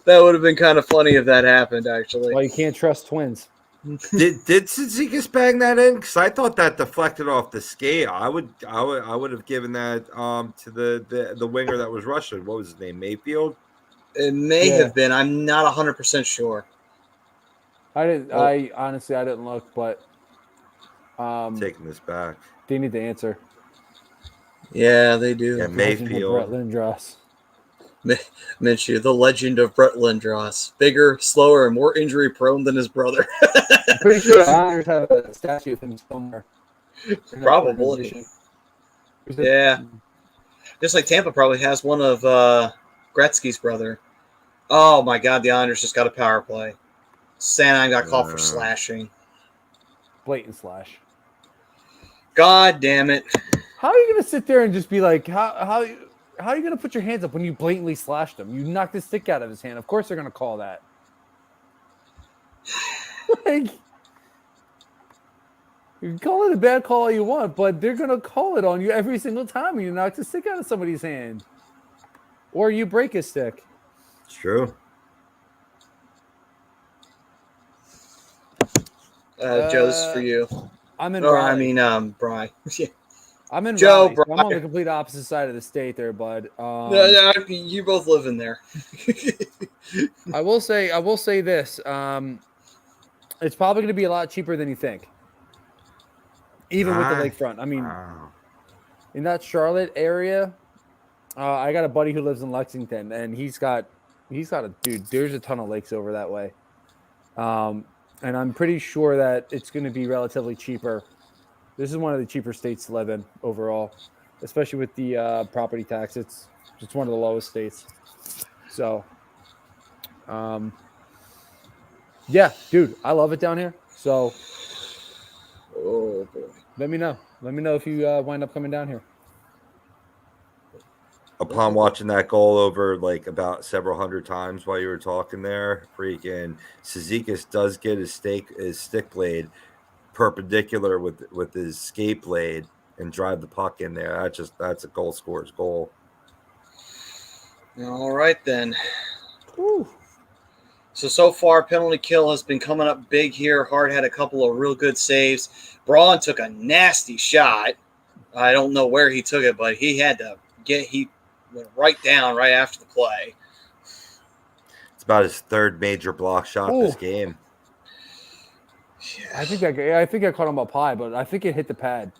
That would have been kind of funny if that happened, actually. Well, you can't trust twins. Did Cizikas bang that in? Because I thought that deflected off the skate. I would have given that to the winger that was Russian. What was his name? Mayfield? It may have been. I'm not 100% sure. I honestly didn't look, but taking this back. They need the answer. Yeah, they do. Yeah, Mayfield. Brett Lindros. Minshew, the legend of Brett Lindros. Bigger, slower, and more injury-prone than his brother. I'm pretty sure the Islanders have a statue of him somewhere. Probably. Yeah. Just like Tampa probably has one of Gretzky's brother. Oh my God, the Islanders just got a power play. Sanheim got called for slashing. Blatant slash. God damn it. How are you going to sit there and just be like, how are you going to put your hands up when you blatantly slashed him? You knocked the stick out of his hand. Of course they're going to call that. Like, you can call it a bad call all you want, but they're going to call it on you every single time you knock the stick out of somebody's hand. Or you break a stick. It's true. Joe, this is for you. I'm in Or, Raleigh. I mean, Bry. Yeah. I'm in Joe, Raleigh, so I'm on the complete opposite side of the state there, bud. No, you both live in there. I will say this. It's probably going to be a lot cheaper than you think. Even with the lakefront. I mean, in that Charlotte area, I got a buddy who lives in Lexington, and he's got a dude. There's a ton of lakes over that way, and I'm pretty sure that it's going to be relatively cheaper. This is one of the cheaper states to live in overall, especially with the property tax. It's one of the lowest states. So, yeah, dude, I love it down here. So, oh boy, let me know. Let me know if you wind up coming down here. Upon watching that goal over like about several hundred times while you were talking there, freaking Cizikas does get his stick blade perpendicular with his skate blade and drive the puck in there. That's a goal scorer's goal. All right then. Whew. So far, penalty kill has been coming up big here. Hart had a couple of real good saves. Braun took a nasty shot. I don't know where he took it, but he had to he went right down right after the play. It's about his third major block shot this game. Yeah. I think I caught him up high, but I think it hit the pad.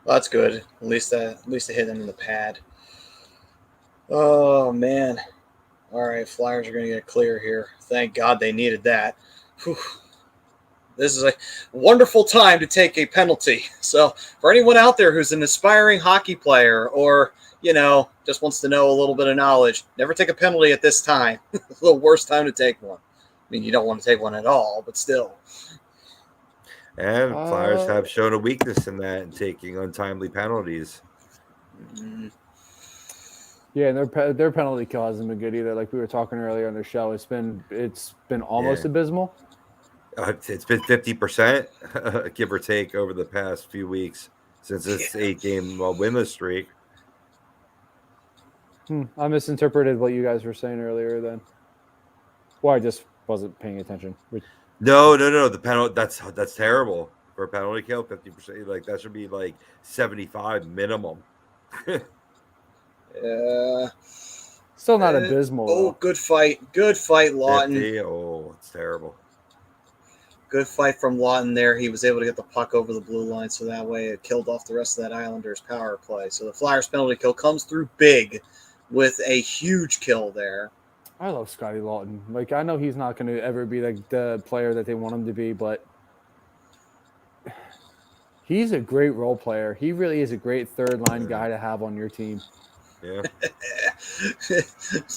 Well, that's good. At least it hit him in the pad. Oh man. All right, Flyers are going to get clear here. Thank God they needed that. Whew. This is a wonderful time to take a penalty. So for anyone out there who's an aspiring hockey player or, just wants to know a little bit of knowledge, never take a penalty at this time. It's the worst time to take one. I mean, you don't want to take one at all, but still. And Flyers have shown a weakness in that in taking untimely penalties. Mm-hmm. Yeah, and their penalty kill hasn't been good either. Like we were talking earlier on the show, it's been almost abysmal. It's been 50%, give or take, over the past few weeks since this 8-game winless streak. I misinterpreted what you guys were saying earlier. Then, well, I just wasn't paying attention. No. The penalty that's terrible for a penalty kill. 50%, like that should be like 75 minimum. Yeah. Still not abysmal. Oh, though. good fight, Laughton. 50, it's terrible. Good fight from Laughton there. He was able to get the puck over the blue line, so that way it killed off the rest of that Islanders power play. So the Flyers penalty kill comes through big with a huge kill there. I love Scotty Laughton. Like, I know he's not going to ever be like the player that they want him to be, but he's a great role player. He really is a great third-line guy to have on your team. Yeah.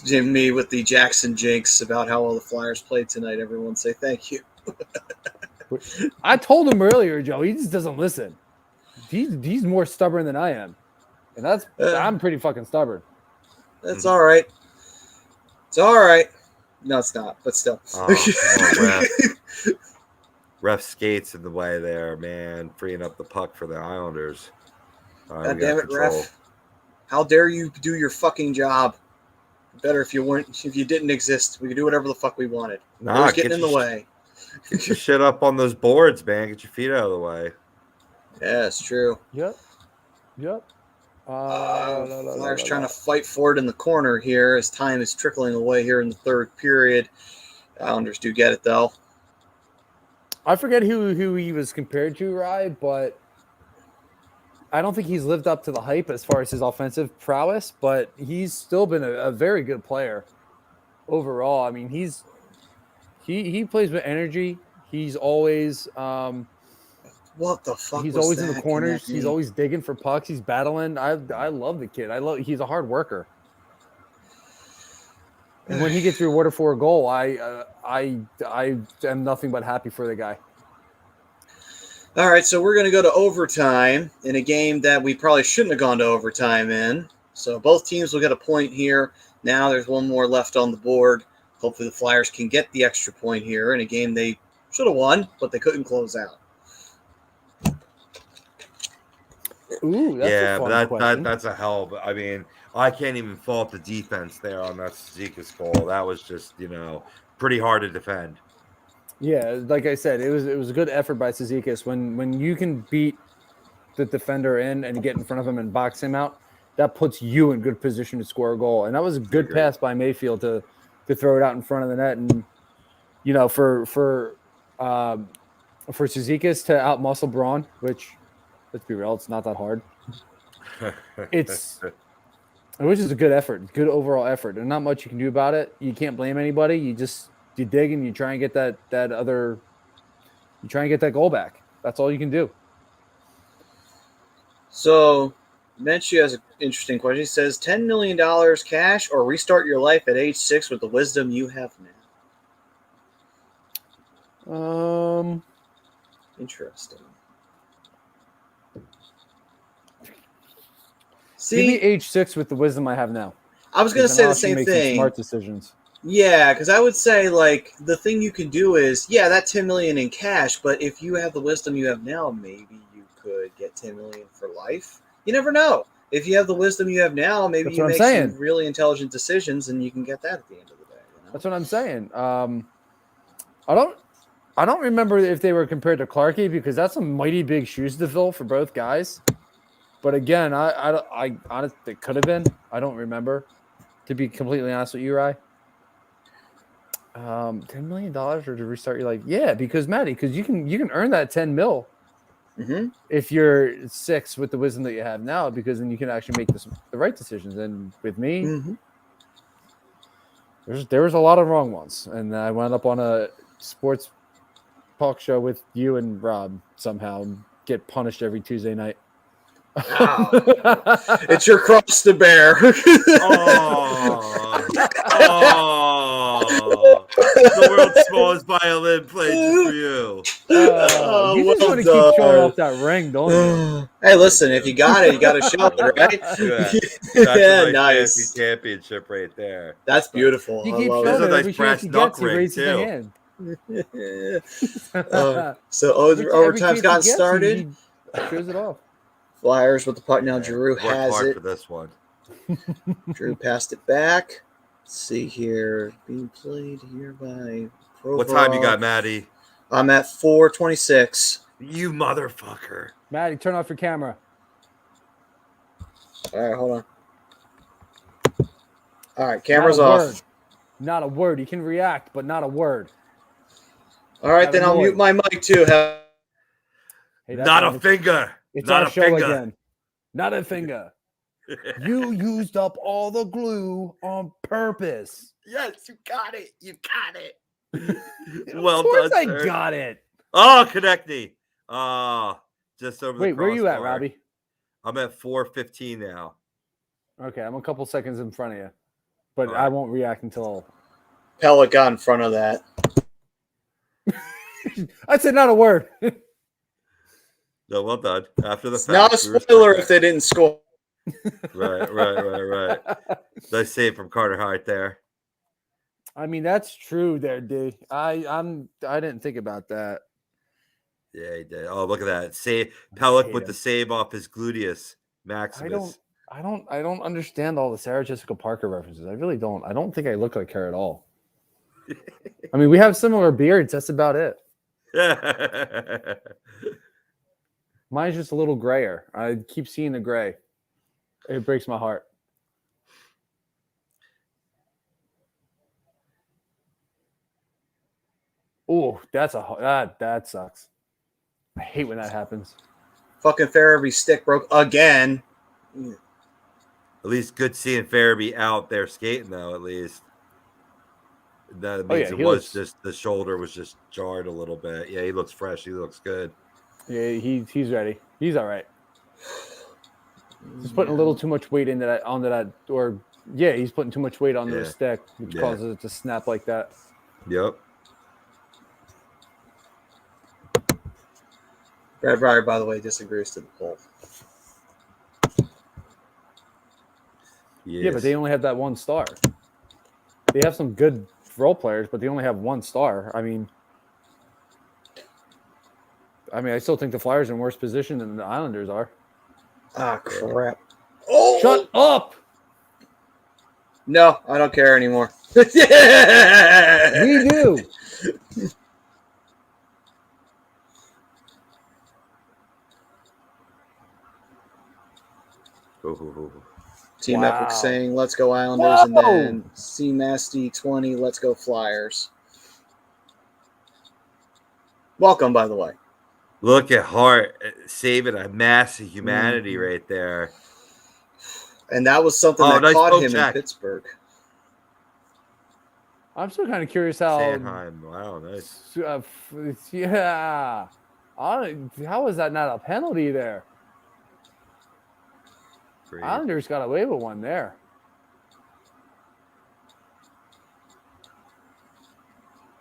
Jimmy with the Jackson jinx about how well the Flyers played tonight. Everyone say thank you. I told him earlier, Joe. He just doesn't listen. He's more stubborn than I am, and I'm pretty fucking stubborn. That's all right. It's all right. No, it's not, but still. Ref skates in the way there, man, freeing up the puck for the Islanders. God damn it, ref! How dare you do your fucking job? Better if you didn't exist. We could do whatever the fuck we wanted. Nah, Who's getting in the way? Get your shit up on those boards, man. Get your feet out of the way. Yeah, it's true. Yep. Flyers trying to fight for it in the corner here as time is trickling away here in the third period. Islanders do get it, though. I forget who he was compared to, Rye, but I don't think he's lived up to the hype as far as his offensive prowess, but he's still been a very good player overall. I mean, he plays with energy. He's always What the fuck? He's was always in the that, corners. Konecny? He's always digging for pucks. He's battling. I love the kid. He's a hard worker. And when he gets rewarded for a goal, I am nothing but happy for the guy. All right, so we're going to go to overtime in a game that we probably shouldn't have gone to overtime in. So both teams will get a point here. Now there's one more left on the board. Hopefully the Flyers can get the extra point here in a game they should have won, but they couldn't close out. Ooh, that's a fun question. That's a hell of I mean, I can't even fault the defense there on that Cizikas goal. That was just, pretty hard to defend. Yeah, like I said, it was a good effort by Cizikas. When you can beat the defender in and get in front of him and box him out, that puts you in good position to score a goal. And that was a good pass by Mayfield to throw it out in front of the net. And for Cizikas to outmuscle Braun, which, let's be real, it's not that hard. Which is a good effort, good overall effort, and not much you can do about it. You can't blame anybody. You dig and you try and get that goal back. That's all you can do. So, Menchie has an interesting question. He says, $10 million cash or restart your life at age 6 with the wisdom you have now? Interesting. See, give me age 6 with the wisdom I have now. I was going to say the same thing. Smart decisions. Yeah, because I would say, like, the thing you can do is, that $10 million in cash, but if you have the wisdom you have now, maybe you could get $10 million for life. You never know. If you have the wisdom you have now, maybe you make some really intelligent decisions, and you can get that at the end of the day. That's what I'm saying. I don't remember if they were compared to Clarkey, because that's some mighty big shoes to fill for both guys. But again, I honestly, it could have been. I don't remember, to be completely honest with you, Rye. $10 million or to restart your life? Yeah, because you can earn that 10 mil if you're 6 with the wisdom that you have now, because then you can actually make the right decisions. And with me, there was a lot of wrong ones, and I wound up on a sports talk show with you and Rob somehow and get punished every Tuesday night. Wow. It's your cross to bear. The world's smallest violin played just for you. You just want to keep showing off that ring, don't you? Hey, listen, if you got it, you got to show it, right? That's nice championship right there. That's beautiful. You keep I love showing it. it. Every chance he gets, he raises the hand. So overtime's gotten started. He shows it off. Flyers with the puck now. Giroux has hard it. For this one. Giroux passed it back. Let's see here. Being played here by Provorov. What time you got, Maddie? I'm at 4:26. You motherfucker. Maddie, turn off your camera. All right, hold on. All right, camera's off. Not a word. You can react, but not a word. All right, then I'll mute my mic too. Hey, not a finger. It's not our a show finger. again. Not a finger. You used up all the glue on purpose. Yes, you got it. You got it. Well, of course done, I got it. Oh, Konecny. Just over. Wait, where are you at, Robbie? I'm at 4:15 now. Okay, I'm a couple seconds in front of you, but I won't react until Pella got in front of that. I said not a word. No, well done. After the fact, not a spoiler if they didn't score. Right. Nice save from Carter Hart there. I mean, that's true there, dude. I didn't think about that. Yeah, he did. Oh, look at that. Save Pellick with the save off his gluteus maximus. I don't understand all the Sarah Jessica Parker references. I really don't. I don't think I look like her at all. I mean, we have similar beards. That's about it. Mine's just a little grayer. I keep seeing the gray. It breaks my heart. Oh, that sucks. I hate when that happens. Fucking Farabee stick broke again. At least good seeing Farabee out there skating though. At least that means the shoulder was just jarred a little bit. Yeah, he looks fresh. He looks good. Yeah, he's ready. He's all right. He's putting a little too much weight into that he's putting too much weight onto the stick, which causes it to snap like that. Yep. Brad Breyer, by the way, disagrees to the poll. Yes. Yeah, but they only have that one star. They have some good role players, but they only have one star. I mean, I still think the Flyers are in worse position than the Islanders are. Ah, crap. Oh! Shut up! No, I don't care anymore. We do. Team Epic saying, let's go Islanders, and then C-Masty 20, let's go Flyers. Welcome, by the way. Look at Hart saving a mass of humanity right there. And that was something that nice caught him check in Pittsburgh. I'm still kind of curious how. Sanheim. Wow, nice. Yeah. How is that not a penalty there? Great. Islanders got away with one there.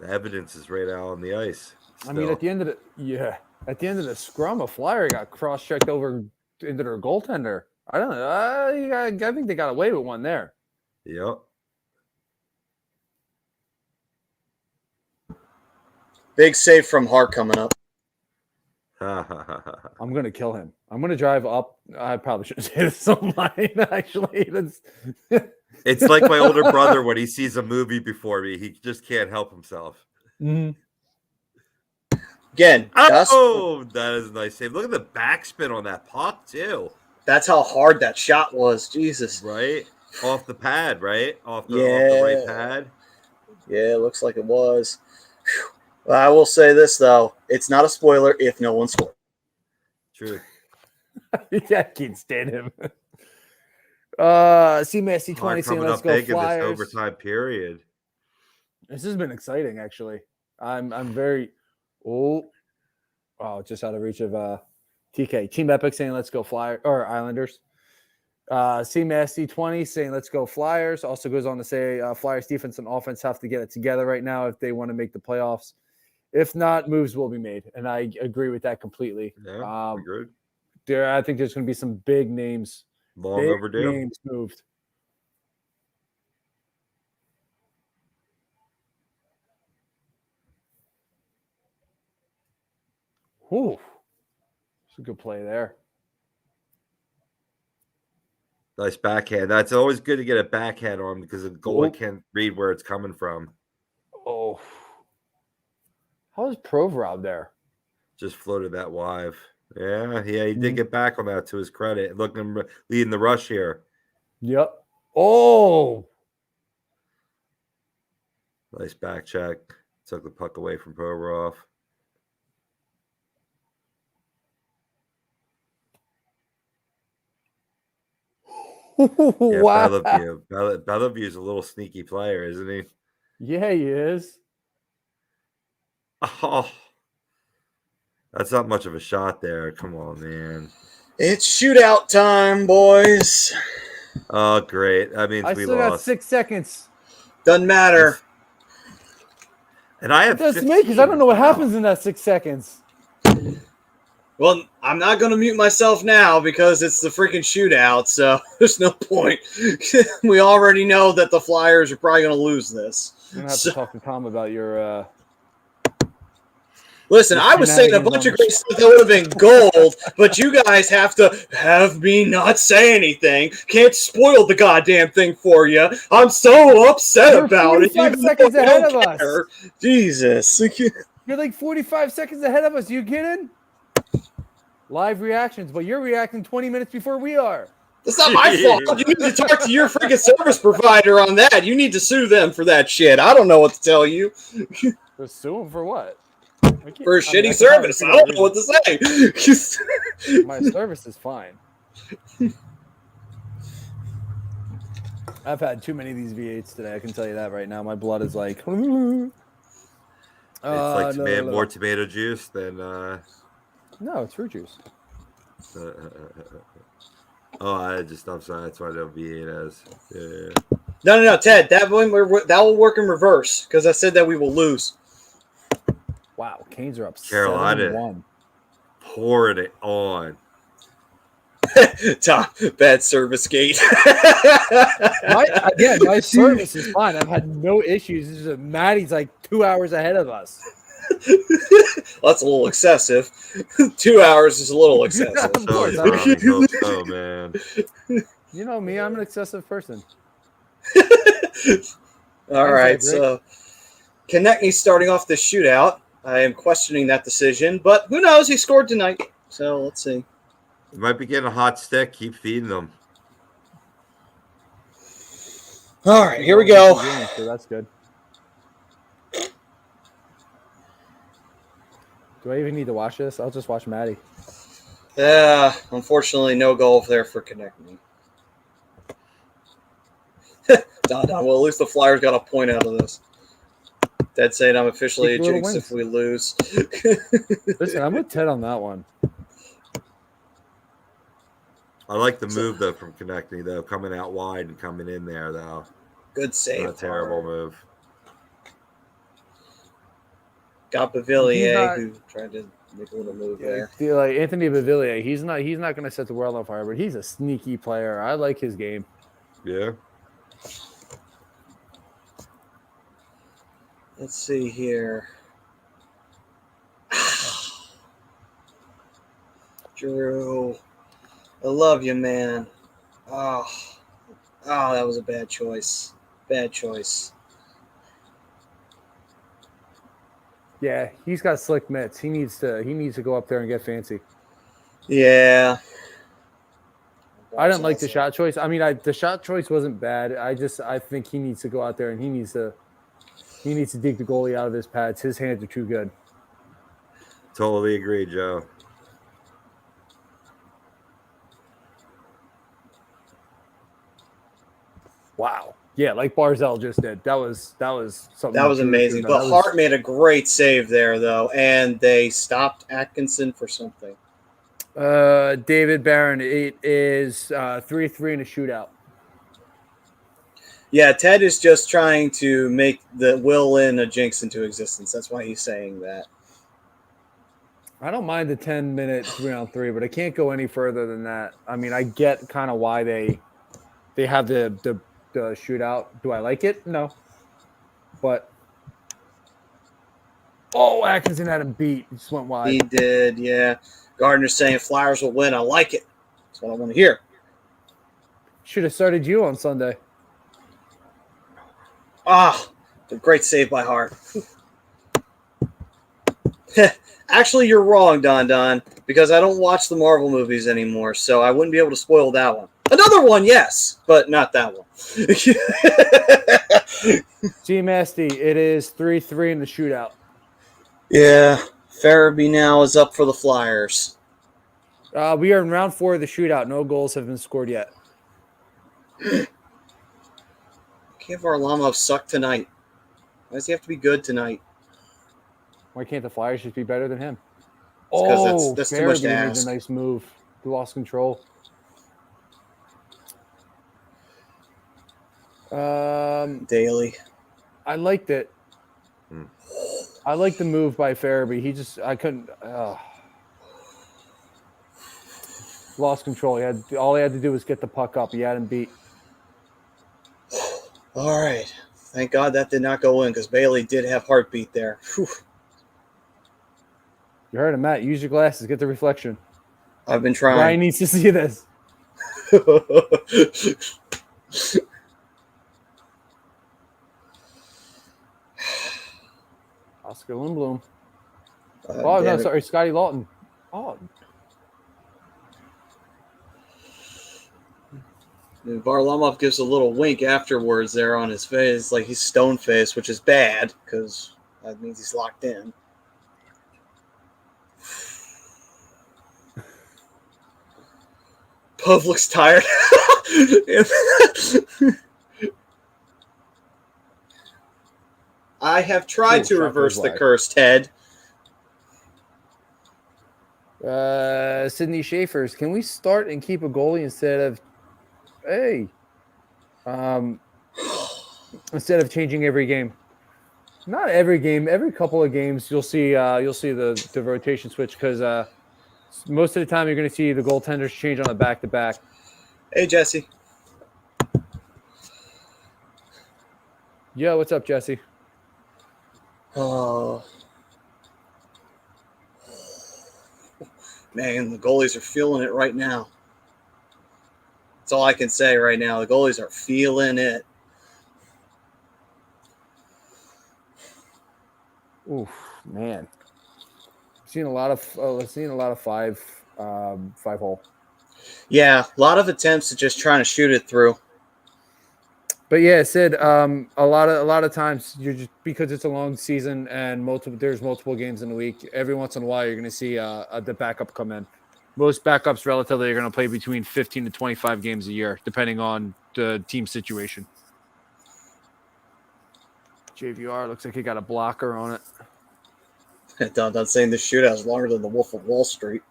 The evidence is right out on the ice. I mean, at the end of the scrum, a Flyer got cross-checked over into their goaltender. I don't know. I think they got away with one there. Yep. Big save from Hart coming up. I'm going to kill him. I'm going to drive up. I probably shouldn't say this online, actually. It's like my older brother when he sees a movie before me. He just can't help himself. Mm-hmm. Again, that is a nice save. Look at the backspin on that puck, too. That's how hard that shot was. Jesus. Right? Off the pad, right? Off the right pad. Yeah, it looks like it was. Whew. Well, I will say this, though. It's not a spoiler if no one scores. True. Yeah, I can't stand him. C-Massey 20 saying, let's go Flyers. In this overtime period. This has been exciting, actually. I'm very... just out of reach of TK. Team Epic saying, let's go Flyers, or Islanders. C-Massey 20 saying, let's go Flyers. Also goes on to say, Flyers defense and offense have to get it together right now if they want to make the playoffs. If not, moves will be made. And I agree with that completely. Yeah, agreed. I think there's going to be some big names. Overdue. Names moved. Whew. It's a good play there. Nice backhand. That's always good to get a backhand on because the goalie can't read where it's coming from. Oh. How was Provorov there? Just floated that wide. Yeah, he did get back on that to his credit. Look at him leading the rush here. Yep. Oh. Nice back check. Took the puck away from Provorov. Yeah, wow. Bellevue's a little sneaky player, isn't he? Yeah, he is. Oh, that's not much of a shot there. Come on, man. It's shootout time, boys. Oh, great. That means we still lost. got 6 seconds. Doesn't matter. And I have. That's me because I don't know what happens in that 6 seconds. Well, I'm not going to mute myself now because it's the freaking shootout, so there's no point. We already know that the Flyers are probably going to lose this. I'm going to have to talk to Tom about your... Listen, I was saying a bunch of great stuff that would have been gold, but you guys have to have me not say anything. Can't spoil the goddamn thing for you. I'm so upset about it. You're 45 seconds ahead of us. Jesus. You're like 45 seconds ahead of us. You kidding? Live reactions, but you're reacting 20 minutes before we are. That's not my fault. You need to talk to your freaking service provider on that. You need to sue them for that shit. I don't know what to tell you. Sue them for what? For a shitty service. I don't know what to say. My service is fine. I've had too many of these V8s today. I can tell you that right now. My blood is like... It's like more tomato juice than... No, it's fruit juice. I'm sorry. That's why they'll be 8 as. Yeah. No, Ted. That will work in reverse because I said that we will lose. Wow, Canes are up Carolina 7-1. pouring it on. Tom, bad service gate. My service is fine. I've had no issues. It's just Maddie's like 2 hours ahead of us. That's a little excessive. 2 hours is a little excessive. Of course, So I hope so, man. You know me, I'm an excessive person. All right, so Konecny's starting off this shootout. I am questioning that decision, but who knows? He scored tonight, so let's see. You might be getting a hot stick. Keep feeding them. All right, here we go. So that's good. Do I even need to watch this? I'll just watch Maddie. Yeah, unfortunately, no goal there for Konecny. Well, at least the Flyers got a point out of this. Dead saying I'm officially a jinx if we lose. Listen, I'm with Ted on that one. I like the move, though, from Konecny, though, coming out wide and coming in there, though. Good save. Not a terrible move. Got Beauvillier, who tried to make a little move there. Like Anthony Beauvillier, he's not going to set the world on fire, but he's a sneaky player. I like his game. Yeah. Let's see here. Giroux, I love you, man. Oh, that was a bad choice. Bad choice. Yeah, he's got slick mitts. He needs to go up there and get fancy. Yeah. I didn't like the shot choice. I mean, the shot choice wasn't bad. I think he needs to go out there and he needs to dig the goalie out of his pads. His hands are too good. Totally agree, Joe. Wow. Yeah, like Barzell just did. That was something. That was amazing. But Hart made a great save there, though, and they stopped Atkinson for something. David Barron, it is 3-3 in a shootout. Yeah, Ted is just trying to make the will in a jinx into existence. That's why he's saying that. I don't mind the 10-minute 3-on-3, but I can't go any further than that. I mean, I get kind of why they have the shootout. Do I like it? No. But Atkinson had him beat. He just went wide. He did, yeah. Gardner's saying Flyers will win. I like it. That's what I want to hear. Should have started you on Sunday. A great save by Hart. Actually, you're wrong, Don, because I don't watch the Marvel movies anymore, so I wouldn't be able to spoil that one. Another one, yes, but not that one. G Masty, it is 3-3 in the shootout. Yeah, Farabee now is up for the Flyers. We are in round 4 of the shootout. No goals have been scored yet. Can't Varlamov suck tonight? Why does he have to be good tonight? Why can't the Flyers just be better than him? Because that's too much to made ask. a nice move. He lost control. Daily. I liked it. I like the move by Farabee. I couldn't. Lost control. All he had to do was get the puck up. He had him beat. All right. Thank God that did not go in because Bailey did have heartbeat there. Whew. You heard him, Matt. Use your glasses. Get the reflection. I've been trying. Brian needs to see this. Oscar Lindblom. Sorry, Scotty Laughton. And Varlamov gives a little wink afterwards there on his face, like he's stone-faced, which is bad because that means he's locked in. Pov looks tired. I have tried to reverse the curse, Ted. Sydney Schaefer's. Can we start and keep a goalie instead of changing every game? Not every game. Every couple of games, you'll see the rotation switch because most of the time you're going to see the goaltenders change on a back-to-back. Hey, Jesse. Yo, what's up, Jesse? Oh. Man, the goalies are feeling it right now. That's all I can say right now. The goalies are feeling it. Oof, man. Seeing a lot of five hole. Yeah, a lot of attempts at just trying to shoot it through. But yeah, Sid, a lot of times you're just because it's a long season and there's multiple games in a week. Every once in a while, you're going to see the backup come in. Most backups relatively are going to play between 15 to 25 games a year, depending on the team situation. JVR looks like he got a blocker on it. Don saying this shootout is longer than The Wolf of Wall Street.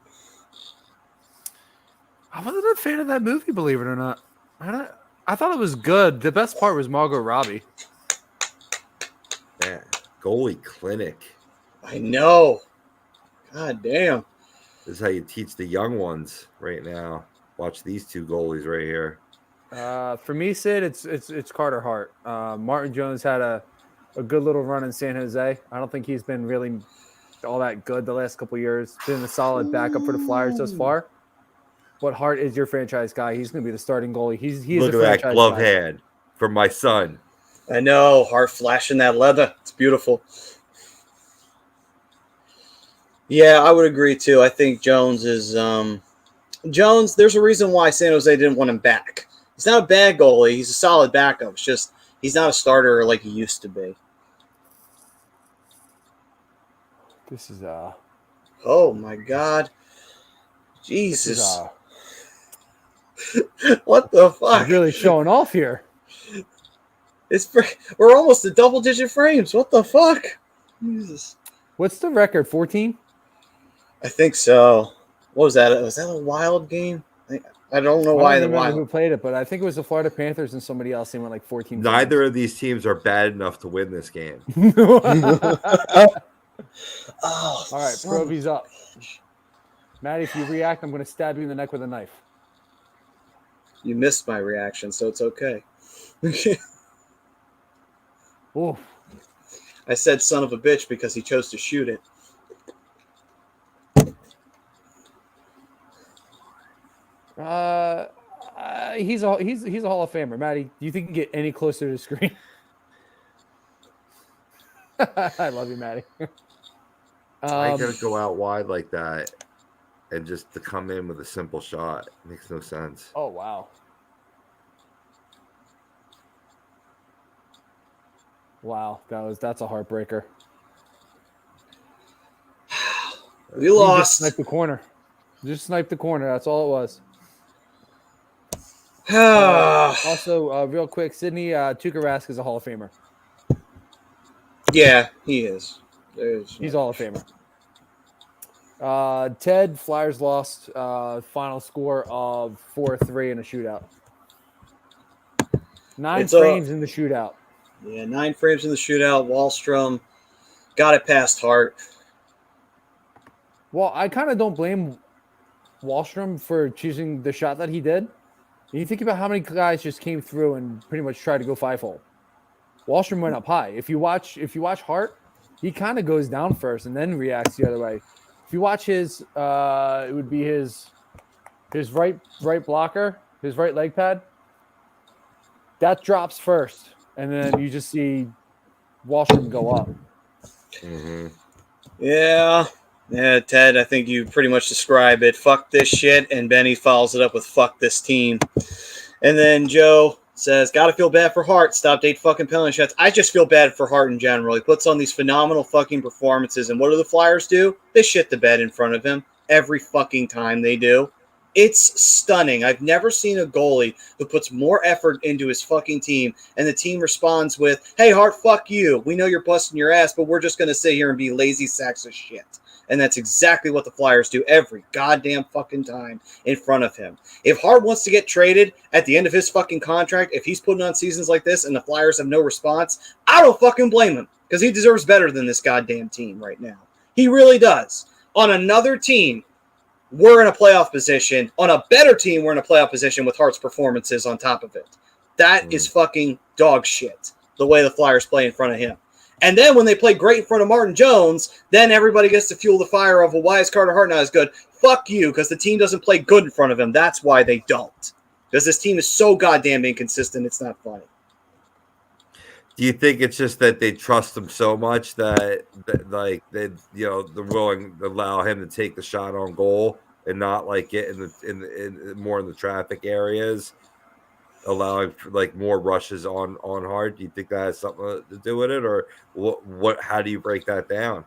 I wasn't a fan of that movie, believe it or not. I thought it was good. The best part was Margot Robbie. Man, goalie clinic. I know. God damn. This is how you teach the young ones right now. Watch these two goalies right here. For me, Sid, it's Carter Hart. Martin Jones had a good little run in San Jose. I don't think he's been really all that good the last couple of years. Been a solid backup for the Flyers thus far. But Hart is your franchise guy. He's going to be the starting goalie. He's Look a at that glove guy. hand from my son. I know. Hart flashing that leather. It's beautiful. Yeah, I would agree too. I think Jones is Jones. There's a reason why San Jose didn't want him back. He's not a bad goalie. He's a solid backup. It's just he's not a starter like he used to be. This is Oh my God, Jesus! What the fuck? He's really showing off here. We're almost at double-digit frames. What the fuck? Jesus. What's the record? 14? I think so. What was that? Was that a Wild game? I don't know why I don't the remember Wild. who played it, but I think it was the Florida Panthers and somebody else. They went like 14. Neither of these teams are bad enough to win this game. Oh, all right, Proby's up. Maddie, if you react, I'm going to stab you in the neck with a knife. You missed my reaction, so it's okay. Ooh. I said "son of a bitch" because he chose to shoot it. He's a Hall of Famer. Maddie, do you think you can get any closer to the screen? I love you, Maddie. I gotta go out wide like that, and just to come in with a simple shot makes no sense. Oh wow. Wow, that's a heartbreaker. We lost. Just sniped the corner. Just sniped the corner. That's all it was. Also, real quick, Sydney Tuukka Rask is a Hall of Famer. Yeah, he is. He's a Hall of Famer. Ted, Flyers lost. Final score of 4-3 in a shootout. 9 frames in the shootout. Yeah, 9 frames in the shootout. Wahlstrom got it past Hart. Well, I kind of don't blame Wahlstrom for choosing the shot that he did. You think about how many guys just came through and pretty much tried to go 5-hole. Wahlstrom went up high. If you watch Hart, he kind of goes down first and then reacts the other way. If you watch his, it would be his right blocker, his right leg pad. That drops first, and then you just see Wahlstrom go up. Mm-hmm. Yeah, Ted, I think you pretty much describe it. Fuck this shit, and Benny follows it up with fuck this team. And then Joe says, gotta feel bad for Hart. Stopped 8 fucking penalty shots. I just feel bad for Hart in general. He puts on these phenomenal fucking performances, and what do the Flyers do? They shit the bed in front of him every fucking time they do. It's stunning. I've never seen a goalie who puts more effort into his fucking team, and the team responds with, hey, Hart, fuck you. We know you're busting your ass, but we're just going to sit here and be lazy sacks of shit. And that's exactly what the Flyers do every goddamn fucking time in front of him. If Hart wants to get traded at the end of his fucking contract, if he's putting on seasons like this and the Flyers have no response, I don't fucking blame him, because he deserves better than this goddamn team right now. He really does. On another team, we're in a playoff position. On a better team, we're in a playoff position with Hart's performances on top of it. That is fucking dog shit, the way the Flyers play in front of him. And then when they play great in front of Martin Jones, then everybody gets to fuel the fire of, well, why is Carter Hart not as good? Fuck you, because the team doesn't play good in front of him. That's why they don't. Because this team is so goddamn inconsistent, it's not funny. Do you think it's just that they trust him so much that like they, they're willing to allow him to take the shot on goal and not like get in more in the traffic areas, allowing like more rushes on Hart? Do you think that has something to do with it, or what? How do you break that down?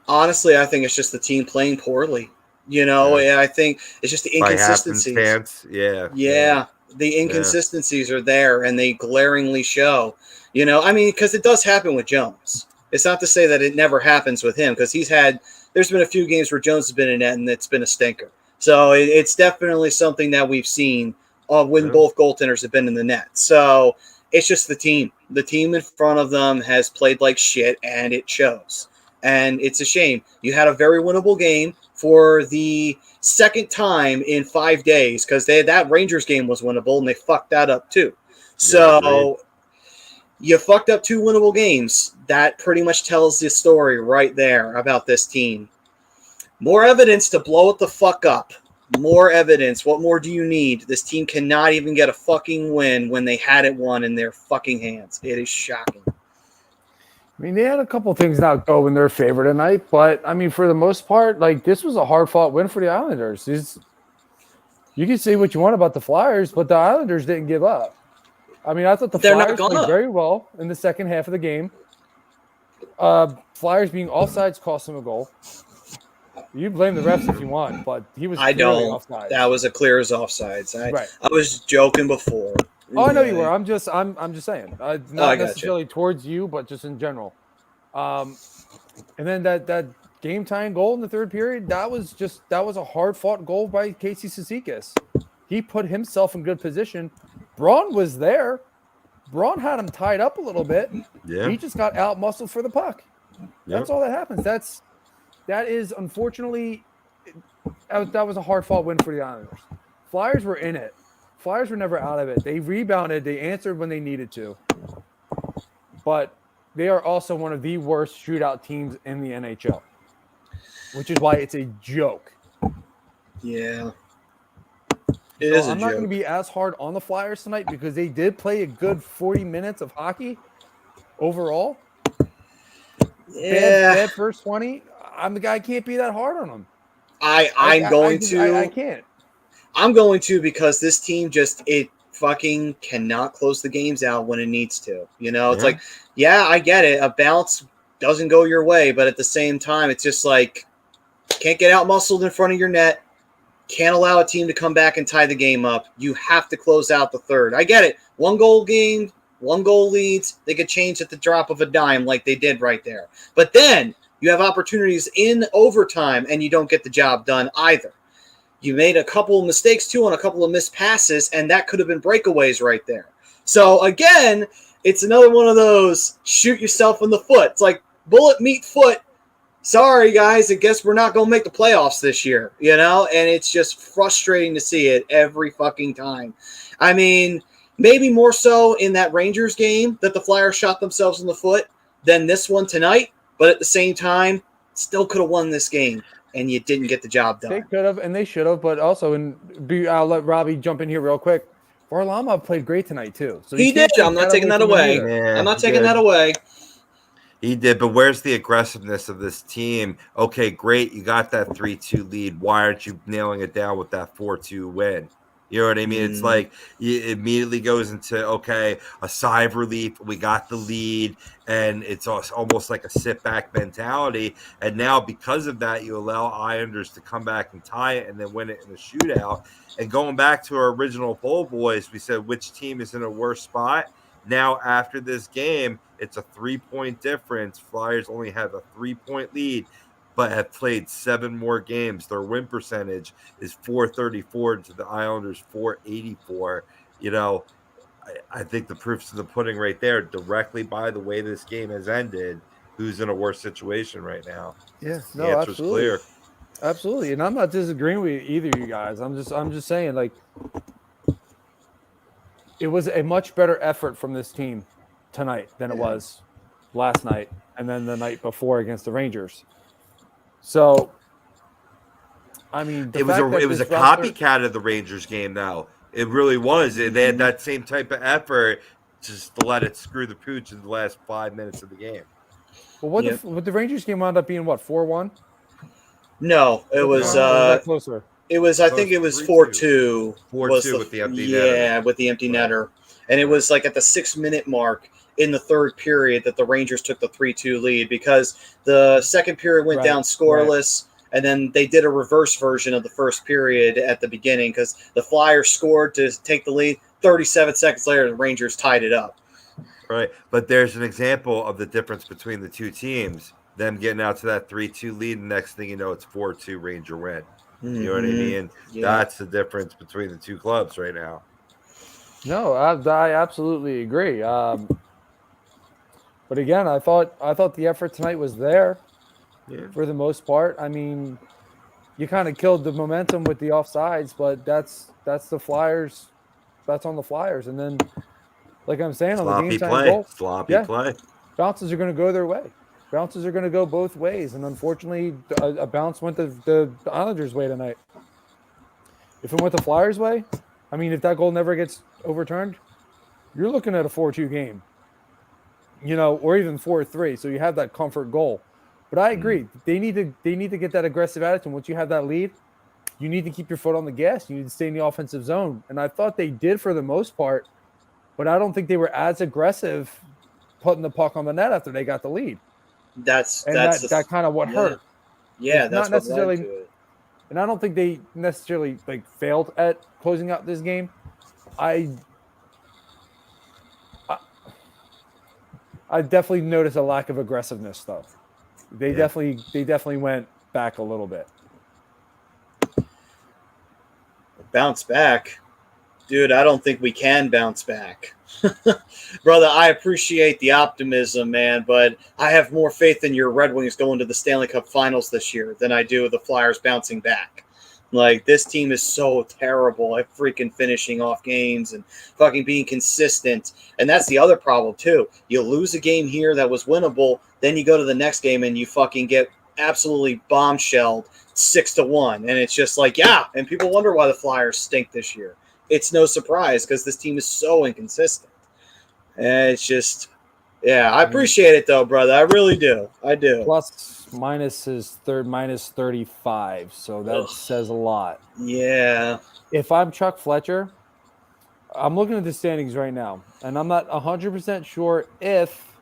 Honestly, I think it's just the team playing poorly. I think it's just the inconsistencies. Yeah. The inconsistencies are there, and they glaringly show. Because it does happen with Jones. It's not to say that it never happens with him, because there's been a few games where Jones has been in net, and it's been a stinker. So it's definitely something that we've seen when both goaltenders have been in the net. So it's just the team. The team in front of them has played like shit, and it shows. And it's a shame. You had a very winnable game for the second time in 5 days, because that Rangers game was winnable, and they fucked that up too. So you fucked up 2 winnable games. That pretty much tells the story right there about this team. More evidence to blow it the fuck up. More evidence. What more do you need? This team cannot even get a fucking win when they had it won in their fucking hands. It is shocking. They had a couple things not go in their favor tonight, but for the most part, this was a hard-fought win for the Islanders. You can say what you want about the Flyers, but the Islanders didn't give up. I thought the Flyers played very well in the second half of the game. Flyers being offsides cost them a goal. You blame the refs if you want, but he was clearly offsides. That was a clear as offsides. I was joking before. Oh, I know you were. I'm just saying. Not necessarily towards you, but just in general. And then that game tying goal in the third period, that was a hard fought goal by Casey Cizikas. He put himself in good position. Braun was there. Braun had him tied up a little bit. Yeah. He just got out muscled for the puck. That's all that happens. That is unfortunately that was a hard fought win for the Islanders. Flyers were in it. Flyers were never out of it. They rebounded. They answered when they needed to. But they are also one of the worst shootout teams in the NHL, which is why it's a joke. Yeah. I'm not going to be as hard on the Flyers tonight, because they did play a good 40 minutes of hockey overall. Yeah. Bad first 20. I can't be that hard on them. I can't. I'm going to, because this team it fucking cannot close the games out when it needs to. It's like, I get it. A bounce doesn't go your way, but at the same time, it's just like, can't get out muscled in front of your net. Can't allow a team to come back and tie the game up. You have to close out the third. I get it. 1 goal game, 1 goal leads. They could change at the drop of a dime like they did right there. But then you have opportunities in overtime, and you don't get the job done either. You made a couple of mistakes, too, on a couple of missed passes, and that could have been breakaways right there. So, again, it's another one of those shoot yourself in the foot. It's like bullet meat foot. Sorry, guys, I guess we're not going to make the playoffs this year, and it's just frustrating to see it every fucking time. Maybe more so in that Rangers game that the Flyers shot themselves in the foot than this one tonight, but at the same time, still could have won this game. And you didn't get the job done. They could have, and they should have, but also, I'll let Robbie jump in here real quick. Varlamov played great tonight, too. So he did. I'm not taking that away. I'm not taking that away. He did, but where's the aggressiveness of this team? Okay, great. You got that 3-2 lead. Why aren't you nailing it down with that 4-2 win? You know what I mean? It's like it immediately goes into, okay, a sigh of relief. We got the lead, and it's almost like a sit-back mentality. And now because of that, you allow Islanders to come back and tie it and then win it in a shootout. And going back to our original poll, boys, we said which team is in a worse spot. Now, after this game, it's a 3-point difference. Flyers only have a 3-point lead. but have played 7 more games. Their win percentage is 434 to the Islanders 484. You know, I think the proof's in the pudding right there, directly by the way this game has ended. Who's in a worse situation right now? Yeah, The no, answer's absolutely. clear. Absolutely. And I'm not disagreeing with either of you guys. I'm just saying, like, it was a much better effort from this team tonight than it was last night and then the night before against the Rangers. So, I mean, It was a copycat of the Rangers game, though. It really was. They had that same type of effort, just to let it screw the pooch in the last 5 minutes of the game. Well, what the Rangers game wound up being, what, 4-1? No, it was closer. It was, I think it was 4-2. 4-2 with the empty netter. Yeah, with the empty netter. And it was like at the 6-minute mark in the third period that the Rangers took the 3-2 lead, because the second period went down scoreless, and then they did a reverse version of the first period at the beginning because the Flyers scored to take the lead. 37 seconds later, the Rangers tied it up. Right, but there's an example of the difference between the two teams. Them getting out to that 3-2 lead, and next thing you know, it's 4-2 Ranger win. You know what I mean? Yeah. That's the difference between the two clubs right now. No, I absolutely agree. But again, I thought the effort tonight was there for the most part. I mean, you kind of killed the momentum with the offsides, but that's the Flyers. That's on the Flyers. And then, like I'm saying, on the game time goal, sloppy play. Bounces are going to go their way. Bounces are going to go both ways, and unfortunately, a bounce went the Islanders' way tonight. If it went the Flyers' way, I mean, if that goal never gets overturned, you're looking at a 4-2 game, or even 4-3. So you have that comfort goal. But I agree, they need to get that aggressive attitude. Once you have that lead, you need to keep your foot on the gas. You need to stay in the offensive zone, and I thought they did for the most part, but I don't think they were as aggressive putting the puck on the net after they got the lead. That's kind of what hurt. Yeah, it's that's not necessarily. What led to it. And I don't think they necessarily failed at closing out this game. I definitely noticed a lack of aggressiveness, though. They definitely went back a little bit. Bounce back, dude. I don't think we can bounce back. Brother, I appreciate the optimism, man, but I have more faith in your Red Wings going to the Stanley Cup Finals this year than I do the Flyers bouncing back. Like, this team is so terrible at freaking finishing off games and fucking being consistent. And that's the other problem, too. You lose a game here that was winnable, then you go to the next game and you fucking get absolutely bombshelled 6-1. And it's just like, and people wonder why the Flyers stink this year. It's no surprise because this team is so inconsistent. And it's just, I appreciate it, though, brother. I really do. I do. Plus minus is minus 35, so that says a lot. Yeah. If I'm Chuck Fletcher, I'm looking at the standings right now, and I'm not 100% sure if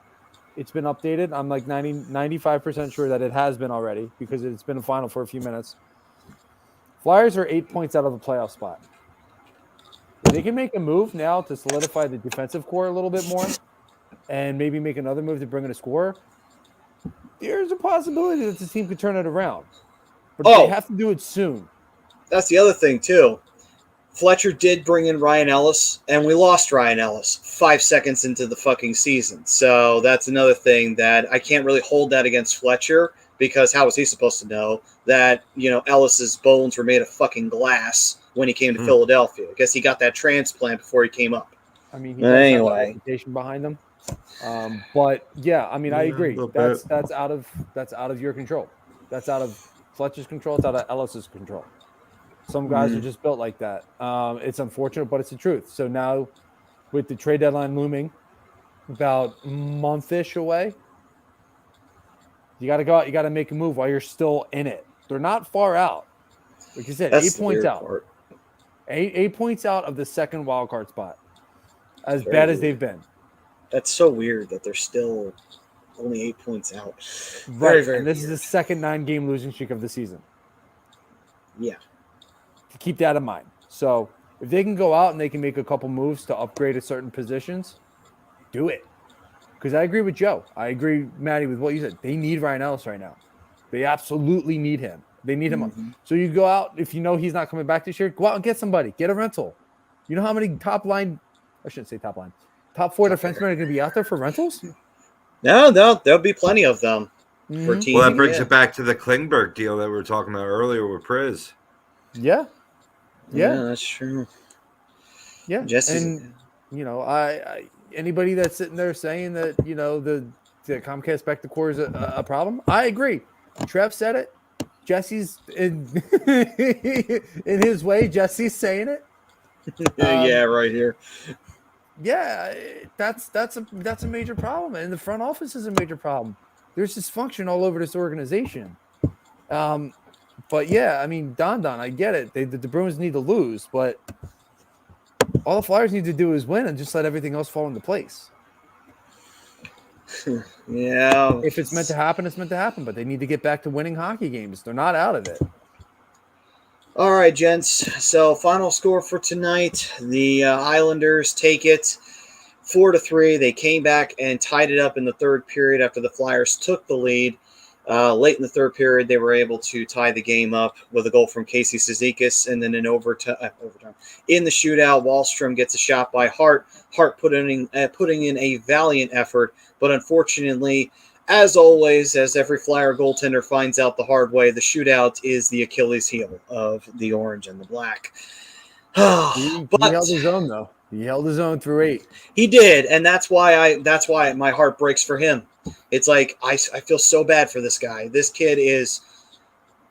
it's been updated. I'm like 95% sure that it has been already because it's been a final for a few minutes. Flyers are 8 points out of the playoff spot. They can make a move now to solidify the defensive core a little bit more and maybe make another move to bring in a scorer. There's a possibility that the team could turn it around. But they have to do it soon. That's the other thing, too. Fletcher did bring in Ryan Ellis, and we lost Ryan Ellis 5 seconds into the fucking season. So that's another thing that I can't really hold that against Fletcher because how was he supposed to know that, Ellis's bones were made of fucking glass when he came to Philadelphia? I guess he got that transplant before he came up. I mean, he does have a reputation behind him. But yeah, I mean, I agree. That's out of your control. That's out of Fletcher's control. It's out of Ellis's control. Some guys are just built like that. It's unfortunate, but it's the truth. So now, with the trade deadline looming, about a month-ish away, you got to go out. You got to make a move while you're still in it. They're not far out. Like you said, That's 8 points out. Part. 8 points out of the second wild card spot. As bad as they've been. That's so weird that they're still only 8 points out. Right, and this is the second 9-game losing streak of the season. Yeah. Keep that in mind. So if they can go out and they can make a couple moves to upgrade at certain positions, do it. Because I agree with Joe. I agree, Maddie, with what you said. They need Ryan Ellis right now. They absolutely need him. They need him. Mhm. So you go out, if you know he's not coming back this year, go out and get somebody. Get a rental. You know how many top 4 defensemen are going to be out there for rentals? No, there'll be plenty of them for Mhm. teaming. Well, that brings it back to the Klingberg deal that we were talking about earlier with Priz. Yeah. Yeah, that's true. Yeah. Jesse's, And, you know, I anybody that's sitting there saying that, you know, the Comcast Spectre Core is a problem, I agree. Trev said it. Jesse's in his way. Jesse's saying it. yeah, right here. Yeah, that's a major problem, and the front office is a major problem. There's dysfunction all over this organization. But yeah, I mean, Don, I get it. The Bruins need to lose, but all the Flyers need to do is win and just let everything else fall into place. Yeah. If it's meant to happen, it's meant to happen. But they need to get back to winning hockey games. They're not out of it. All right, gents. So final score for tonight: the Islanders take it 4-3. They came back and tied it up in the third period after the Flyers took the lead. Late in the third period, they were able to tie the game up with a goal from Casey Cizikas, and then in overtime. In the shootout, Wahlstrom gets a shot by Hart. Hart putting in a valiant effort, but unfortunately, as always, as every Flyer goaltender finds out the hard way, the shootout is the Achilles heel of the orange and the black. He held his own, though. He held his own through 8. He did, and that's why my heart breaks for him. It's like I feel so bad for this guy. This kid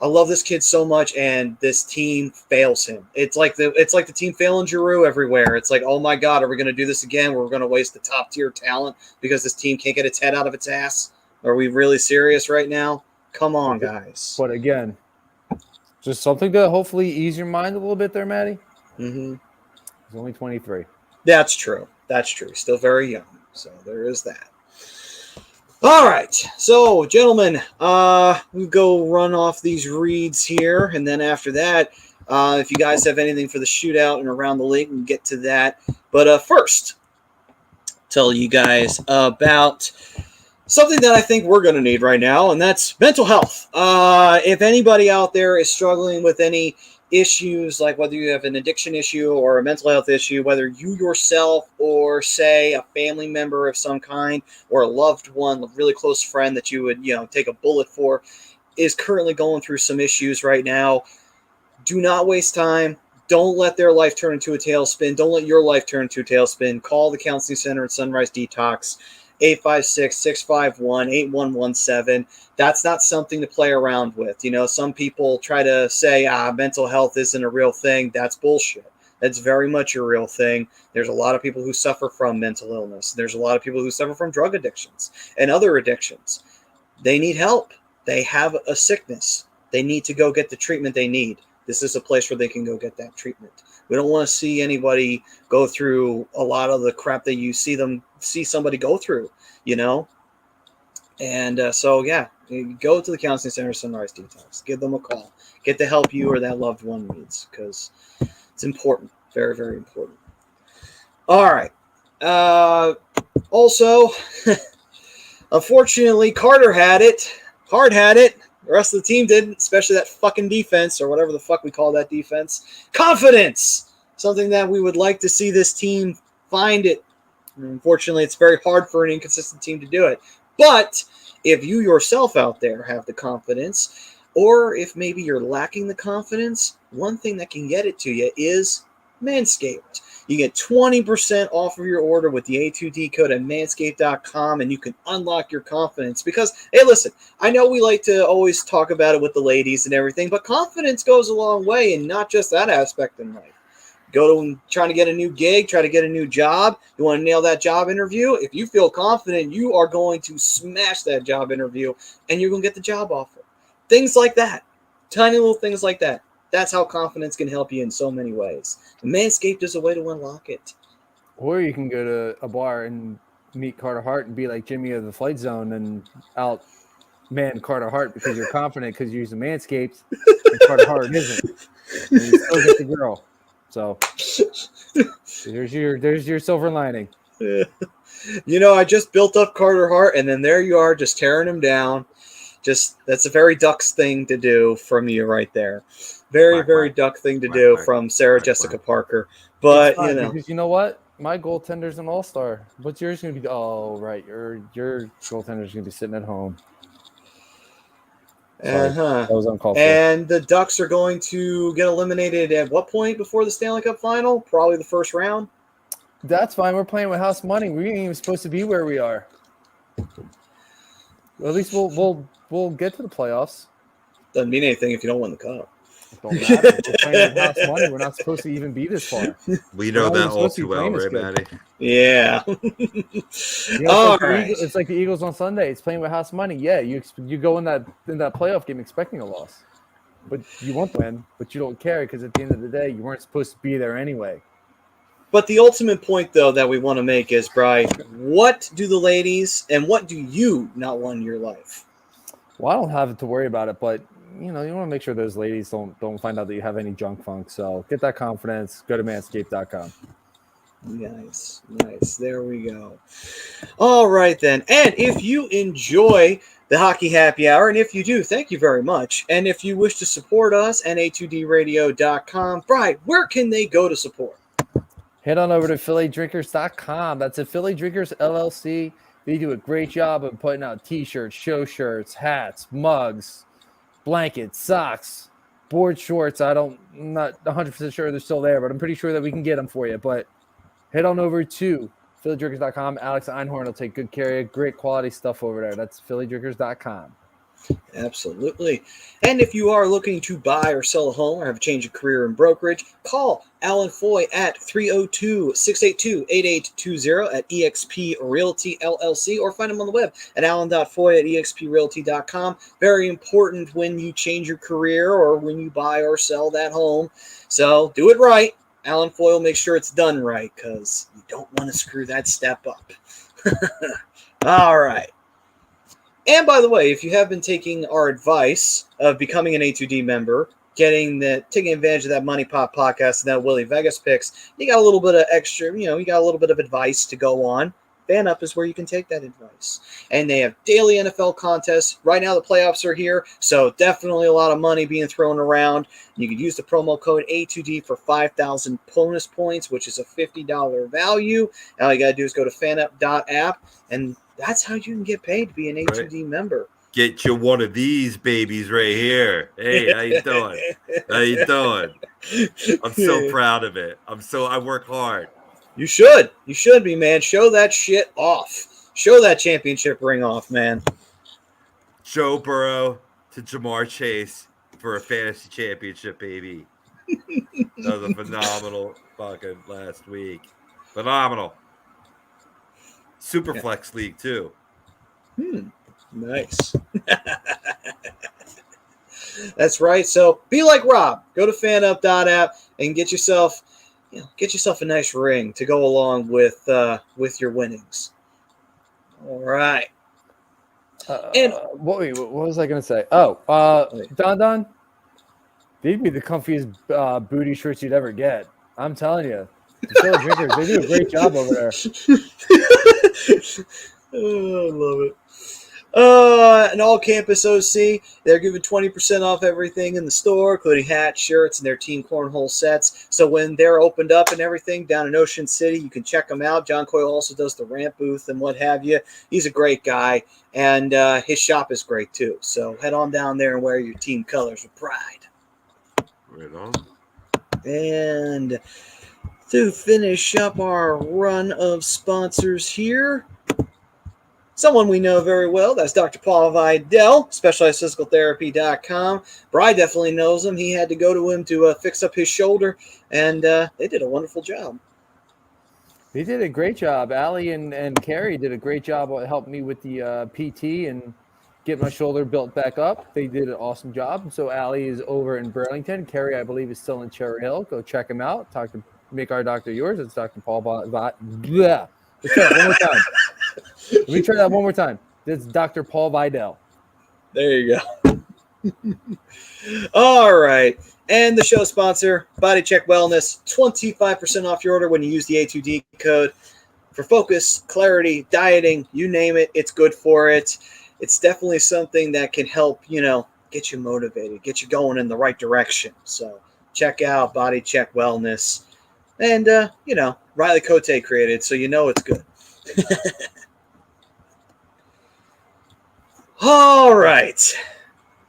I love this kid so much, and this team fails him. It's like the team failing Giroux everywhere. It's like, oh my God, are we going to do this again? We're going to waste the top tier talent because this team can't get its head out of its ass. Are we really serious right now? Come on, guys. But again, just something to hopefully ease your mind a little bit there, Maddie. Mm-hmm. He's only 23. That's true. He's still very young. So there is that. All right. So, gentlemen, we'll go run off these reads here. And then after that, if you guys have anything for the shootout and around the league, we'll get to that. But first, tell you guys about something that I think we're going to need right now, and that's mental health. If anybody out there is struggling with any issues, like whether you have an addiction issue or a mental health issue, whether you yourself or, say, a family member of some kind or a loved one, a really close friend that you would, take a bullet for, is currently going through some issues right now, do not waste time. Don't let their life turn into a tailspin. Don't let your life turn into a tailspin. Call the Counseling Center at Sunrise Detox. 856-651-8117. That's not something to play around with. Some people try to say, mental health isn't a real thing. That's bullshit. That's very much a real thing. There's a lot of people who suffer from mental illness. There's a lot of people who suffer from drug addictions and other addictions. They need help. They have a sickness. They need to go get the treatment they need. This is a place where they can go get that treatment. We don't want to see anybody go through a lot of the crap that you see somebody go through, And so, yeah, go to the Counseling Center Sunrise Detox. Give them a call. Get the help you or that loved one needs, because it's important. Very, very important. All right. Also, unfortunately, Carter had it. Hart had it. The rest of the team didn't, especially that fucking defense, or whatever the fuck we call that defense. Confidence! Something that we would like to see this team find it. Unfortunately, it's very hard for an inconsistent team to do it. But if you yourself out there have the confidence, or if maybe you're lacking the confidence, one thing that can get it to you is Manscaped. You get 20% off of your order with the A2D code at manscaped.com, and you can unlock your confidence. Because, hey, listen, I know we like to always talk about it with the ladies and everything, but confidence goes a long way, and not just that aspect in life. Go to trying to get a new gig, try to get a new job. You want to nail that job interview? If you feel confident, you are going to smash that job interview, and you're going to get the job offer. Things like that. Tiny little things like that. That's how confidence can help you in so many ways. Manscaped is a way to unlock it. Or you can go to a bar and meet Carter Hart and be like Jimmy of the Flight Zone and man Carter Hart because you're confident because you're using Manscaped and Carter Hart isn't. And you still get the girl. So there's your silver lining. I just built up Carter Hart, and then there you are just tearing him down. That's a very Ducks thing to do from you right there. Very, very Duck thing to do from Sarah Jessica Parker. But, It's fine, because you know what? My goaltender's an all-star. What's yours going to be? Oh, right. Your goaltender's going to be sitting at home. Sorry, that was uncalled for. And the Ducks are going to get eliminated at what point before the Stanley Cup final? Probably the first round. That's fine. We're playing with house money. We ain't even supposed to be where we are. At least we'll get to the playoffs. Doesn't mean anything if you don't win the cup. Don't matter. We're playing with house money. We're not supposed to even be this far. We know that all too well, right, Maddie? Yeah. It's like the Eagles on Sunday. It's playing with house money. Yeah, you go in that playoff game expecting a loss, but you want to win, but you don't care because at the end of the day, you weren't supposed to be there anyway. But the ultimate point, though, that we want to make is, Bri, what do the ladies and what do you not want in your life? Well, I don't have to worry about it, but you want to make sure those ladies don't find out that you have any junk funk. So get that confidence. Go to manscaped.com. Nice. There we go. All right, then. And if you enjoy the Hockey Happy Hour, and if you do, thank you very much. And if you wish to support us, na2dradio.com. Bri, where can they go to support? Head on over to phillydrinkers.com. That's a Philly Drinkers LLC. They do a great job of putting out t-shirts, show shirts, hats, mugs, blankets, socks, board shorts. I'm not 100% sure they're still there, but I'm pretty sure that we can get them for you. But head on over to phillydrinkers.com. Alex Einhorn will take good care of you. Great quality stuff over there. That's phillydrinkers.com. Absolutely. And if you are looking to buy or sell a home or have a change of career in brokerage, call Alan Foy at 302-682-8820 at eXp Realty LLC, or find him on the web at alan.foy at exprealty.com. Very important when you change your career or when you buy or sell that home. So do it right. Alan Foy will make sure it's done right, because you don't want to screw that step up. All right. And by the way, if you have been taking our advice of becoming an A2D member, taking advantage of that Money Pop podcast and that Willie Vegas picks, you got a little bit of extra, you got a little bit of advice to go on. Fan Up is where you can take that advice. And they have daily NFL contests. Right now the playoffs are here, so definitely a lot of money being thrown around. You can use the promo code A2D for 5,000 bonus points, which is a $50 value. All you got to do is go to fanup.app, and that's how you can get paid to be an A2D member. Get you one of these babies right here. Hey, how you doing? How you doing? I'm so proud of it. I work hard. You should. You should be, man. Show that shit off. Show that championship ring off, man. Joe Burrow to Jamar Chase for a fantasy championship, baby. That was a phenomenal fucking last week. Phenomenal. Superflex League, too. Nice. That's right. So be like Rob. Go to fanup.app and get yourself a nice ring to go along with your winnings. All right. And what was I going to say? Don, they'd be the comfiest booty shirts you'd ever get. I'm telling you. The Philly Drinkers, they do a great job over there. Oh, I love it. And all campus OC, they're giving 20% off everything in the store, including hats, shirts, and their team cornhole sets. So when they're opened up and everything down in Ocean City, you can check them out. John Coyle also does the ramp booth and what have you. He's a great guy, and his shop is great too. So head on down there and wear your team colors with pride. Right on. And to finish up our run of sponsors here, someone we know very well, that's Dr. Paul Vidal, specializedphysicaltherapy.com. Bri definitely knows him. He had to go to him to fix up his shoulder, and they did a wonderful job. They did a great job. Allie and Carrie did a great job helping me with the PT and get my shoulder built back up. They did an awesome job. So Allie is over in Burlington. Carrie, I believe, is still in Cherry Hill. Go check him out. Make our doctor yours. It's Dr. Paul Vidal. Let's try it one more time. Let me try that one more time. This is Dr. Paul Vidal. There you go. All right. And the show sponsor, Body Check Wellness, 25% off your order when you use the A2D code. For focus, clarity, dieting, you name it, it's good for it. it's definitely something that can help, get you motivated, get you going in the right direction. So check out Body Check Wellness. And, Riley Cote created, so it's good. All right.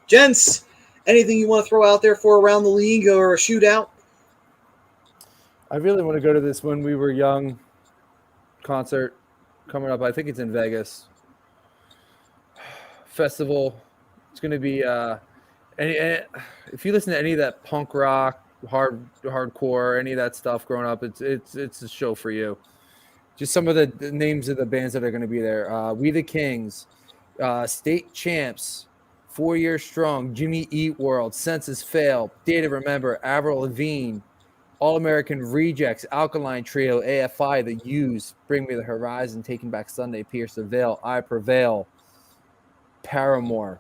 Gents, anything you want to throw out there for around the league or a shootout? I really want to go to this When We Were Young concert coming up. I think it's in Vegas. Festival. It's going to be if you listen to any of that punk rock, hardcore, any of that stuff growing up, it's a show for you. Just some of the names of the bands that are going to be there. We the Kings, State Champs, 4 Years Strong, Jimmy Eat World, Census Fail, Day to Remember, Avril Lavigne, All American Rejects, Alkaline Trio, AFI, The Used, Bring Me the Horizon, Taking Back Sunday, Pierce the Veil, I Prevail, Paramore,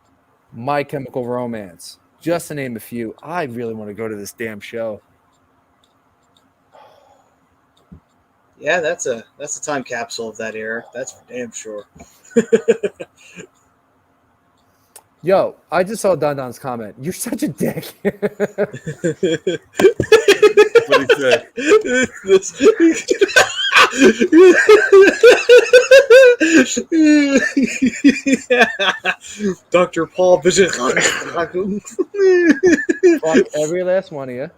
My Chemical Romance, just to name a few. I really want to go to this damn show. Yeah, that's a time capsule of that era. That's for damn sure. Yo, I just saw Don Don's comment. You're such a dick. What did he say? Dr. Paul Vision. Fuck every last one of you.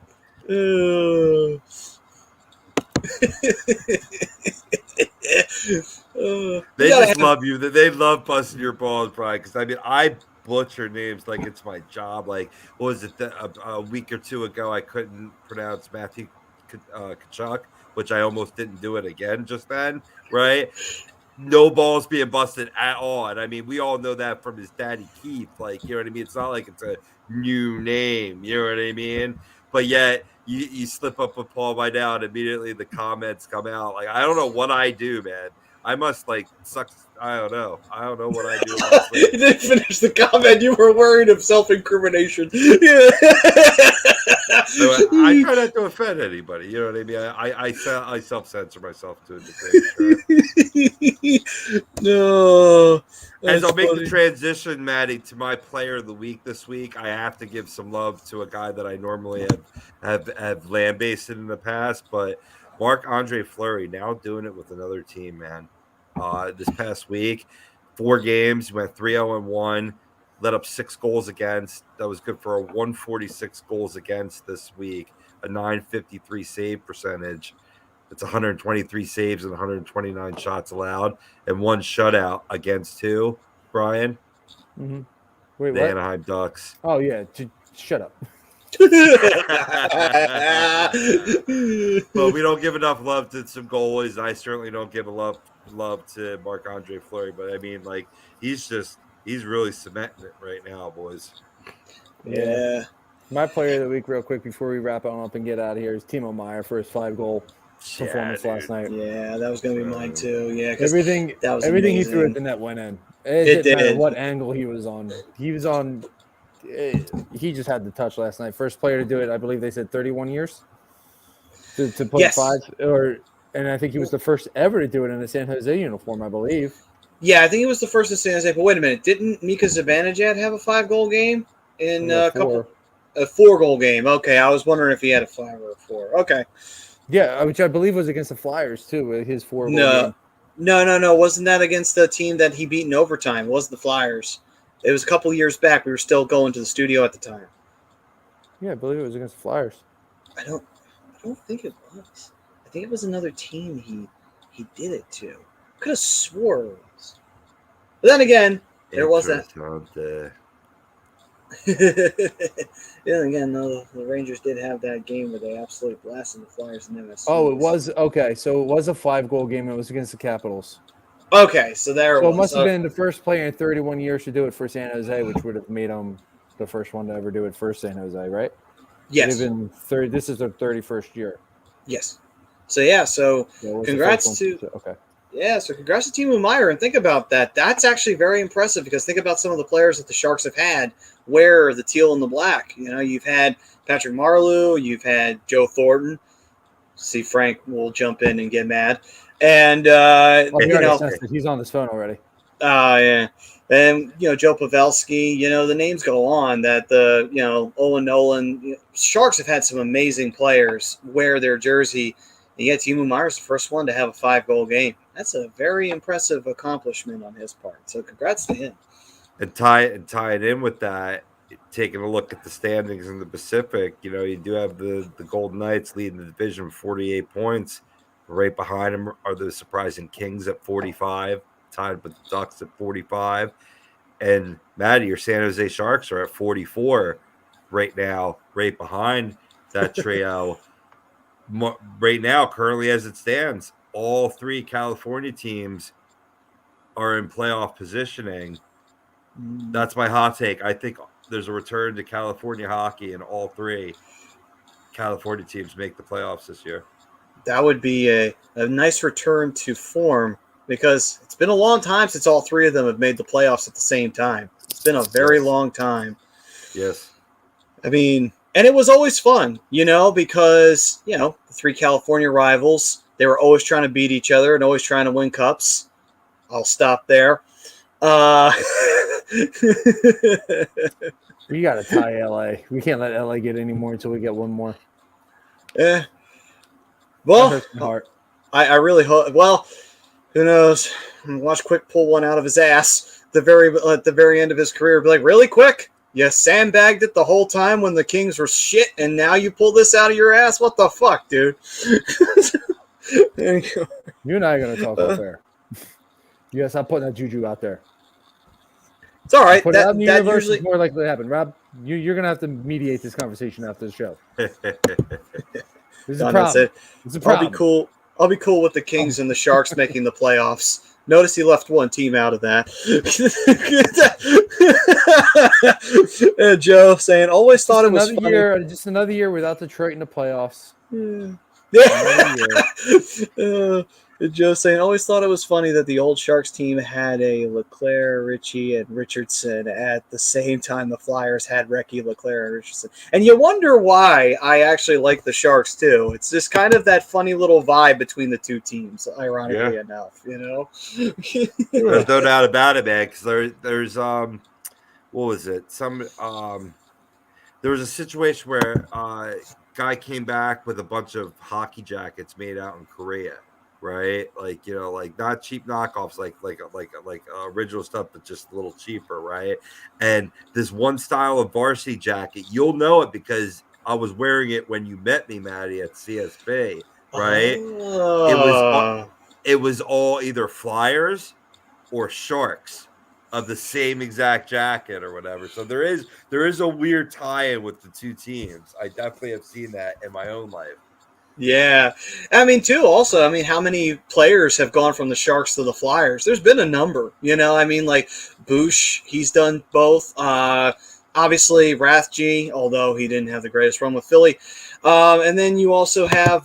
They just love you. They love busting your balls, Brian. Because I butcher names like it's my job. Like, what was it? A week or two ago, I couldn't pronounce Matthew Kachuk, which I almost didn't do it again just then. Right? No balls being busted at all. And we all know that from his daddy Keith. Like, you know what I mean? It's not like it's a new name. You know what I mean? But yet you slip up with Paul by now, and immediately the comments come out. Like, I don't know what I do, man. I must suck. I don't know. I don't know what I do. You didn't finish the comment. You were worried of self-incrimination. Yeah. So I try not to offend anybody. You know what I mean? I self-censor myself to a degree. No. As I'll make the transition, Maddie, to my player of the week this week, I have to give some love to a guy that I normally have land-based in the past, but Marc-Andre Fleury now doing it with another team, man. This past week, 4 games, he went 3-0-1, let up 6 goals against. That was good for a 146 goals against this week, a 953 save percentage. It's 123 saves and 129 shots allowed, and 1 shutout against who, Brian? Mm-hmm. Wait, the what? Anaheim Ducks. Oh, yeah. Shut up. Well, we don't give enough love to some goalies. I certainly don't give love to Marc-Andre Fleury, but he's really cementing it right now, boys. Yeah. My player of the week, real quick, before we wrap on up and get out of here, is Timo Meier for his 5-goal performance last night. Yeah, that was going to be mine too. Yeah, everything he threw at the net went in. It didn't matter what angle he was on. He just had the touch last night. First player to do it, I believe they said 31 years to put 5, and I think he was the first ever to do it in a San Jose uniform, I believe. Yeah, I think he was the first in San Jose. But wait a minute, didn't Mika Zibanejad have a 5-goal game in a 4-goal game? Okay, I was wondering if he had a 5 or a 4. Okay. Yeah, which I believe was against the Flyers too. His 4-goal game. No. Wasn't that against the team that he beat in overtime? It wasn't the Flyers. It was a couple years back. We were still going to the studio at the time. Yeah, I believe it was against the Flyers. I don't think it was. I think it was another team he did it to. Could have swore it was. But then again, there was that. Then again, though, the Rangers did have that game where they absolutely blasted the Flyers and MSC. Oh, it was okay. So it was a 5-goal game. It was against the Capitals. Okay, so there it was. So it must have been the first player in 31 years to do it for San Jose, which would have made him the first one to ever do it for San Jose, right? Yes. This is their 31st year. Yes. So congrats to congrats to Timo Meier, and think about that. That's actually very impressive because think about some of the players that the Sharks have had wear the teal and the black. You know, you've had Patrick Marleau, you've had Joe Thornton. See, Frank will jump in and get mad. And he's on his phone already. Yeah. And, Joe Pavelski, the names go on that Owen Nolan, Sharks have had some amazing players wear their jersey. And yet Timo Meier's the first one to have a 5-goal game. That's a very impressive accomplishment on his part. So congrats to him. And tie it in with that, taking a look at the standings in the Pacific, you do have the Golden Knights leading the division with 48 points. Right behind them are the surprising Kings at 45, tied with the Ducks at 45. And Maddie, your San Jose Sharks are at 44 right now, right behind that trio. Right now, currently as it stands, all 3 California teams are in playoff positioning. That's my hot take. I think there's a return to California hockey, and all 3 California teams make the playoffs this year. That would be a nice return to form, because it's been a long time since all 3 of them have made the playoffs at the same time. It's been a very long time. Yes. I mean, and it was always fun, because, the 3 California rivals, they were always trying to beat each other and always trying to win cups. I'll stop there. We got to tie LA. We can't let LA get any more until we get one more. Yeah. Well, I really hope. Well, who knows? Watch Quick pull one out of his ass at the very end of his career. Be like, really, Quick? You sandbagged it the whole time when the Kings were shit, and now you pull this out of your ass? What the fuck, dude? There you go. You and I are going to talk off air. You guys, I'm putting that juju out there. It's all right. Put it out in the universe usually is more likely to happen. Rob, you're going to have to mediate this conversation after the show. This is a problem. It's a problem. I'll be cool with the Kings and the Sharks making the playoffs. Notice he left one team out of that. And Joe saying, always thought it was funny. Just another year without Detroit in the playoffs. Yeah. Joe saying, always thought it was funny that the old Sharks team had a Leclerc, Ritchie, and Richardson at the same time the Flyers had Recchi, Leclerc, and Richardson. And you wonder why I actually like the Sharks, too. It's just kind of that funny little vibe between the 2 teams, ironically enough, There's no doubt about it, man, because there's what was it? There was a situation where a guy came back with a bunch of hockey jackets made out in Korea. Right, like not cheap knockoffs, like original stuff, but just a little cheaper, right? And this one style of varsity jacket, you'll know it because I was wearing it when you met me, Maddie, at CSB, right? Oh. It was all either Flyers or Sharks of the same exact jacket or whatever. So there is a weird tie-in with the 2 teams. I definitely have seen that in my own life. Yeah. I mean, too, also, how many players have gone from the Sharks to the Flyers? There's been a number, like Bush, he's done both. Obviously, Rathje, although he didn't have the greatest run with Philly. And then you also have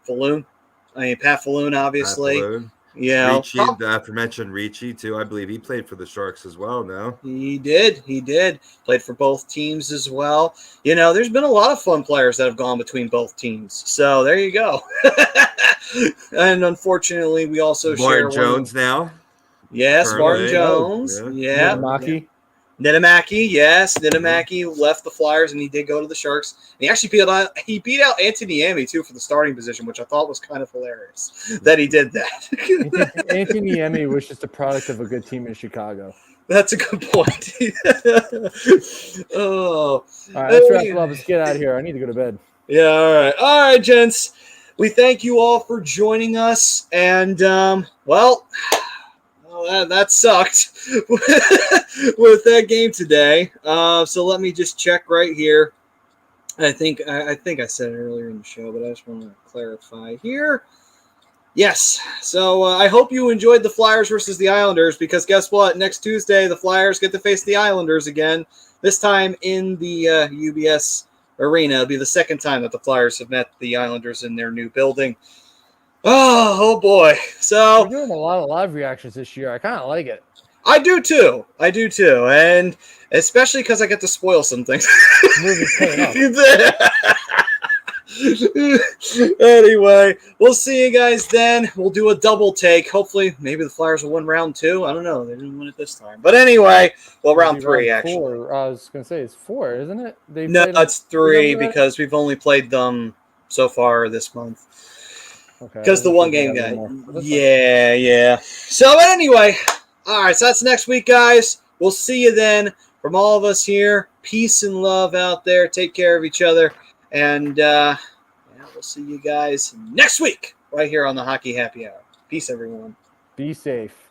Falloon. Pat Falloon, obviously. Pat Falloon. Yeah. Ricci, the aforementioned Ricci, too. I believe he played for the Sharks as well, no? He did. Played for both teams as well. There's been a lot of fun players that have gone between both teams. So there you go. And unfortunately, we also Martin Jones now. Yes, Martin Jones. Yeah. Niedermaki, yes. Niedermaki left the Flyers, and he did go to the Sharks. And he actually beat out Anthony Niemi, too, for the starting position, which I thought was kind of hilarious that he did that. Anthony Niemi was just a product of a good team in Chicago. That's a good point. All right, let's wrap it up. Let's get out of here. I need to go to bed. Yeah, all right. All right, gents. We thank you all for joining us. And, that sucked with that game today. So let me just check right here. I think I said it earlier in the show, but I just want to clarify here. Yes. So I hope you enjoyed the Flyers versus the Islanders, because guess what? Next Tuesday, the Flyers get to face the Islanders again, this time in the UBS Arena. It'll be the second time that the Flyers have met the Islanders in their new building. Oh boy. So we're doing a lot of live reactions this year. I kind of like it. I do too. And especially because I get to spoil some things. Movie's paying off. Anyway, we'll see you guys then. We'll do a double take. Hopefully, maybe the Flyers will win round 2. I don't know. They didn't win it this time. But anyway, well, round Maybe 3, actually. 4. I was going to say it's 4, isn't it? They No, played them it's 3 already? because we've only played them so far this month. Okay. Because the I one think they game got guy. one more. That's Yeah. So, but anyway, all right. So that's next week, guys. We'll see you then. From all of us here, peace and love out there. Take care of each other. And we'll see you guys next week right here on the Hockey Happy Hour. Peace, everyone. Be safe.